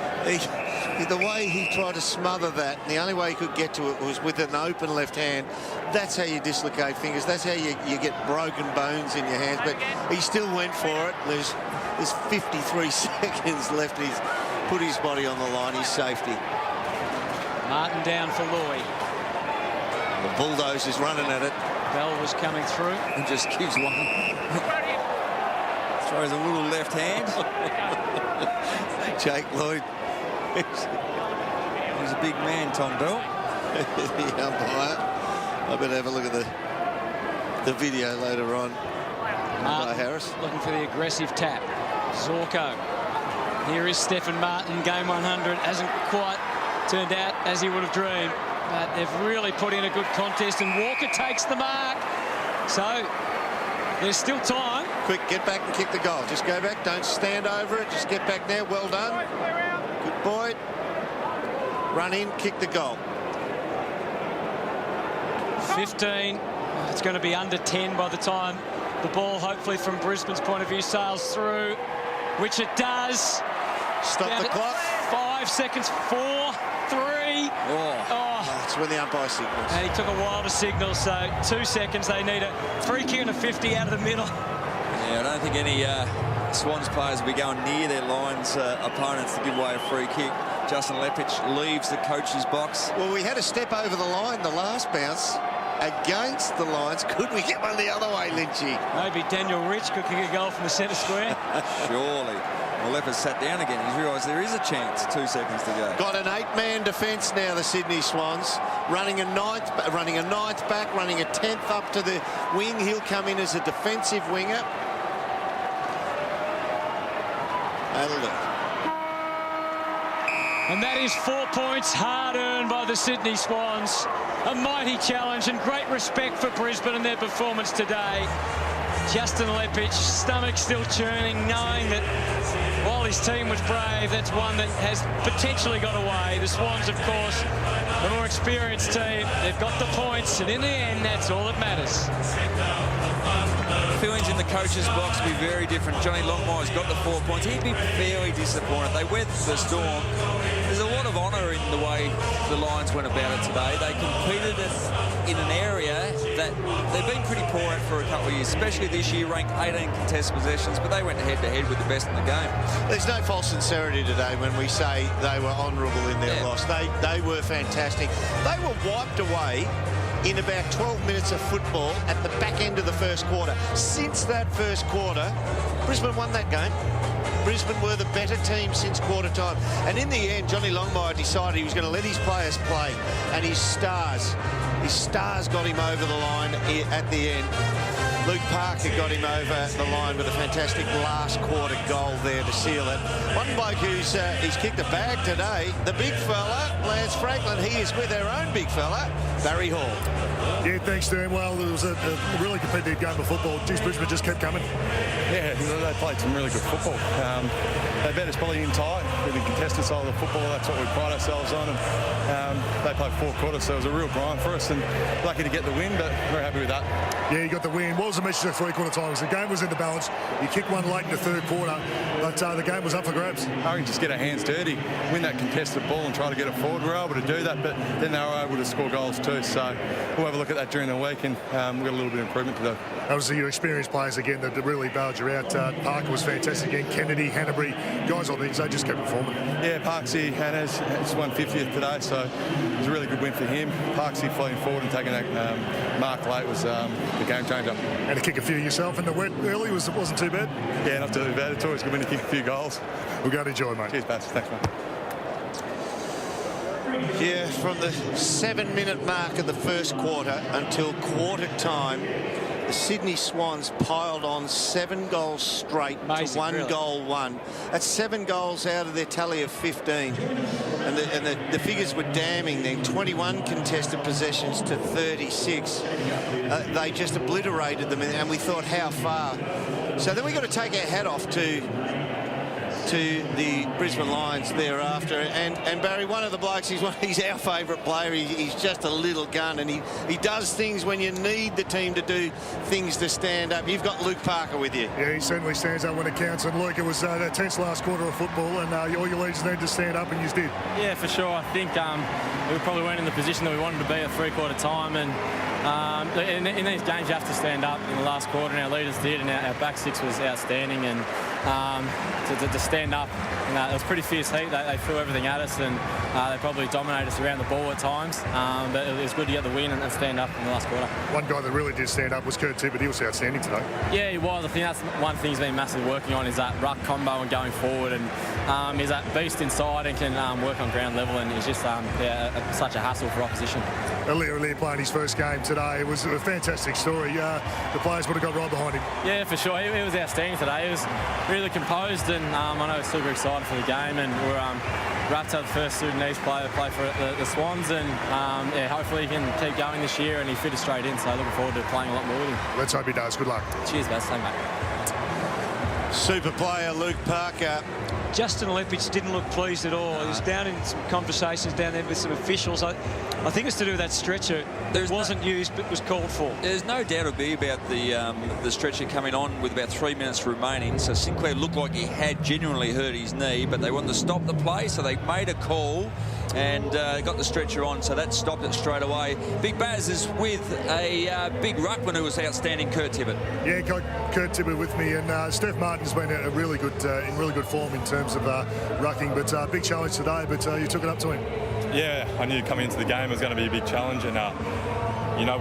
the way he tried to smother that, and the only way he could get to it was with an open left hand. That's how you dislocate fingers. That's how you get broken bones in your hands. But he still went for it. There's 53 seconds left. He's put his body on the line. His safety. Martin down for Louis. The bulldoze is running at it. Bell was coming through. And just gives one. Throws a little left hand. Jake Lloyd. He's a big man, Tom Bell. The umpire. I better have a look at the video later on. By Harris. Looking for the aggressive tap. Zorko. Here is Stephen Martin. Game 100 hasn't quite turned out as he would have dreamed. But they've really put in a good contest, and Walker takes the mark. So there's still time. Quick, get back and kick the goal. Just go back. Don't stand over it. Just get back there. Well done. Good boy. Run in, kick the goal. 15. It's going to be under 10 by the time the ball, hopefully from Brisbane's point of view, sails through, which it does. Stop the clock. 5 seconds. 4, 3. That's when the umpire signals. And he took a while to signal, so 2 seconds. They need a free kick and a 50 out of the middle. Yeah, I don't think any Swans players will be going near their Lions opponents to give away a free kick. Justin Lepich leaves the coach's box. Well, we had a step over the line the last bounce against the Lions. Could we get one the other way, Lynchy? Maybe Daniel Rich could kick a goal from the centre square. Surely. Well, Lepich sat down again. He's realised there is a chance. 2 seconds to go. Got an 8-man defence now, the Sydney Swans. Running a ninth back, running a 10th up to the wing. He'll come in as a defensive winger. That'll do. And that is 4 points hard-earned by the Sydney Swans. A mighty challenge and great respect for Brisbane and their performance today. Justin Lepich, stomach still churning, knowing that while his team was brave, that's one that has potentially got away. The Swans, of course, the more experienced team. They've got the points, and in the end, that's all that matters. Feelings in the coach's box will be very different. Johnny Longmire's got the 4 points. He'd be fairly disappointed. They weathered the storm. There's a lot of of honour in the way the Lions went about it today. They competed in an area that they've been pretty poor at for a couple of years, especially this year, ranked 18 contested possessions, but they went head-to-head with the best in the game. There's no false sincerity today when we say they were honourable in their loss. They were fantastic. They were wiped away in about 12 minutes of football at the back end of the first quarter. Since that first quarter, Brisbane won that game. Brisbane were the better team since quarter time. And in the end, Johnny Longmire decided he was going to let his players play. And his stars got him over the line at the end. Luke Parker got him over the line with a fantastic last quarter goal there to seal it. One bloke who's he's kicked a bag today, the big fella, Lance Franklin. He is with our own big fella, Barry Hall. Yeah, thanks to him. Well, it was a really competitive game of football. Geez, Brisbane just kept coming. Yeah, they played some really good football. They bet us probably in tight with the contested side of the football. That's what we pride ourselves on. And they played 4 quarters, so it was a real grind for us. And lucky to get the win, but very happy with that. Yeah, you got the win. What was the message at 3/4 times? The game was in the balance. You kicked one late in the third quarter, but the game was up for grabs. I can just get our hands dirty, win that contested ball and try to get it forward. We were able to do that, but then they were able to score goals too. So we'll have a look at that during the week, and we've got a little bit of improvement to do. Obviously, your experienced players again that really bailed you out. Parker was fantastic again. Kennedy, Hanbury, guys on these, they just kept performing. Yeah, Parksy it's 150th today, so it was a really good win for him. Parksy flying forward and taking that mark late was the game changer. And to kick a few yourself in the wet early wasn't too bad. Yeah, not too bad. It's always good when you kick a few goals. We'll go and enjoy, mate. Cheers, Bats. Thanks, mate. Yeah, from the 7-minute mark of the first quarter until quarter time, the Sydney Swans piled on 7 goals straight. Amazing, to 1 really. goal won. That's 7 goals out of their tally of 15. And the figures were damning then. 21 contested possessions to 36. They just obliterated them, and we thought, how far? So then we got to take our hat off to the Brisbane Lions thereafter. And Barry, one of the blokes, he's our favourite player. He's just a little gun, and he does things when you need the team to do things to stand up. You've got Luke Parker with you. Yeah, he certainly stands up when it counts. And Luke, it was that tense last quarter of football, and all your leaders needed to stand up, and you did. Yeah, for sure. I think we probably weren't in the position that we wanted to be at 3/4 time, and in these games you have to stand up in the last quarter, and our leaders did, and our back six was outstanding. And to stand up, it was pretty fierce heat. They threw everything at us, and they probably dominated us around the ball at times. But it was good to get the win and stand up in the last quarter. One guy that really did stand up was Kurt Tippett. He was outstanding today. Yeah, he was. I think that's one thing he's been massively working on, is that ruck combo and going forward, and he's that beast inside and can work on ground level, and he's just such a hassle for opposition. Aliir Aliir playing his first game today. It was a fantastic story. The players would have got right behind him. Yeah, for sure. He was outstanding today. He was really composed, and I know he's super excited for the game, and we're wrapped up the first Sudanese player to play for the Swans, and hopefully he can keep going this year, and he fitted straight in, so looking forward to playing a lot more with him. Let's hope he does. Good luck. Cheers, Baz. Thank you, mate. Super player Luke Parker. Justin Lepich didn't look pleased at all. He was down in some conversations down there with some officials. I think it's to do with that stretcher. It wasn't used, but was called for. There's no doubt it'll be about the stretcher coming on with about 3 minutes remaining. So Sinclair looked like he had genuinely hurt his knee, but they wanted to stop the play, so they made a call and got the stretcher on, so that stopped it straight away. Big Baz is with a big ruckman who was outstanding, Kurt Tippett. Yeah, got Kurt Tippett with me, and Steph Martin's been a really good in really good form in terms of rucking, but big challenge today, but you took it up to him. Yeah, I knew coming into the game it was going to be a big challenge, and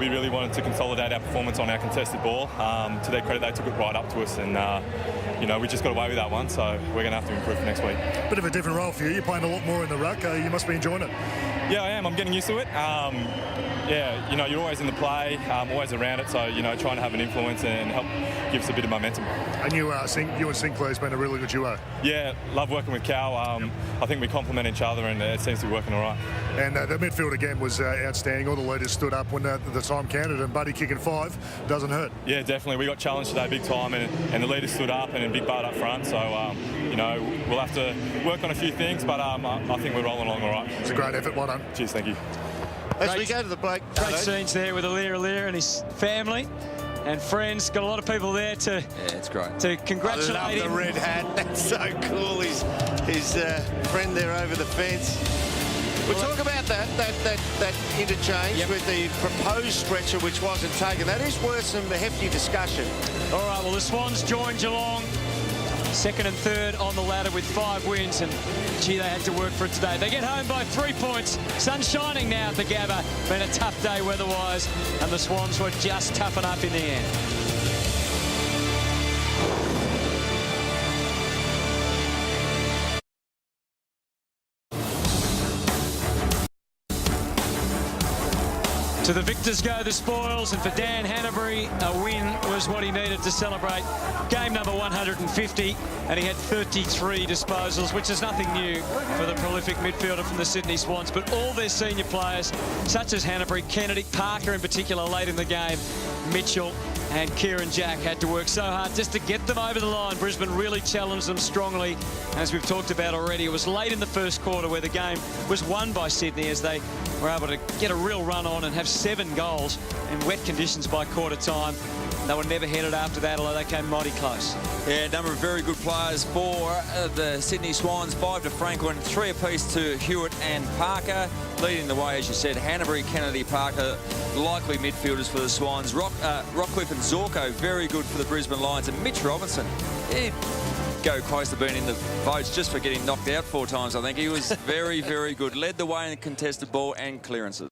we really wanted to consolidate our performance on our contested ball. To their credit, they took it right up to us, and we just got away with that one, so we're going to have to improve for next week. Bit of a different role for you. You're playing a lot more in the ruck. You must be enjoying it. Yeah, I am. I'm getting used to it. You're always in the play, always around it, so, trying to have an influence and help give us a bit of momentum. And you and Sinclair's been a really good duo. Yeah, love working with Cal. I think we complement each other, and it seems to be working all right. And the midfield again was outstanding. All the leaders stood up when the time counted, and Buddy kicking 5 doesn't hurt. Yeah, definitely. We got challenged today big time, and the leaders stood up, and big Bud up front, so we'll have to work on a few things, but I think we're rolling along all right. It's a great effort. Well done. Cheers, thank you. As we go to the break. Great scenes there with Aliir Aliir and his family and friends. Got a lot of people there to it's great. To congratulate him. I love the red hat. That's so cool. His friend there over the fence. We'll talk about that interchange with the proposed stretcher, which wasn't taken. That is worth some hefty discussion. All right, well, the Swans joined Geelong second and third on the ladder with 5 wins, and gee, they had to work for it today. They get home by 3 points. Sun shining now at the Gabba. Been a tough day weather-wise, and the Swans were just tough enough in the end. To the victors go the spoils, and for Dan Hanbury, a win was what he needed to celebrate game number 150, and he had 33 disposals, which is nothing new for the prolific midfielder from the Sydney Swans. But all their senior players, such as Hanbury, Kennedy, Parker in particular late in the game, Mitchell and Kieran Jack had to work so hard just to get them over the line. Brisbane really challenged them strongly. As we've talked about already, it was late in the first quarter where the game was won by Sydney, as they were able to get a real run on and have 7 goals in wet conditions by quarter time. They were never headed after that, although they came mighty close. Yeah, a number of very good players for the Sydney Swans. 5 to Franklin, 3 apiece to Hewitt and Parker. Leading the way, as you said, Hanbury, Kennedy, Parker, likely midfielders for the Swans. Rockcliffe and Zorko, very good for the Brisbane Lions. And Mitch Robinson, he'd go close to being in the votes just for getting knocked out 4 times, I think. He was very, very good. Led the way in the contested ball and clearances.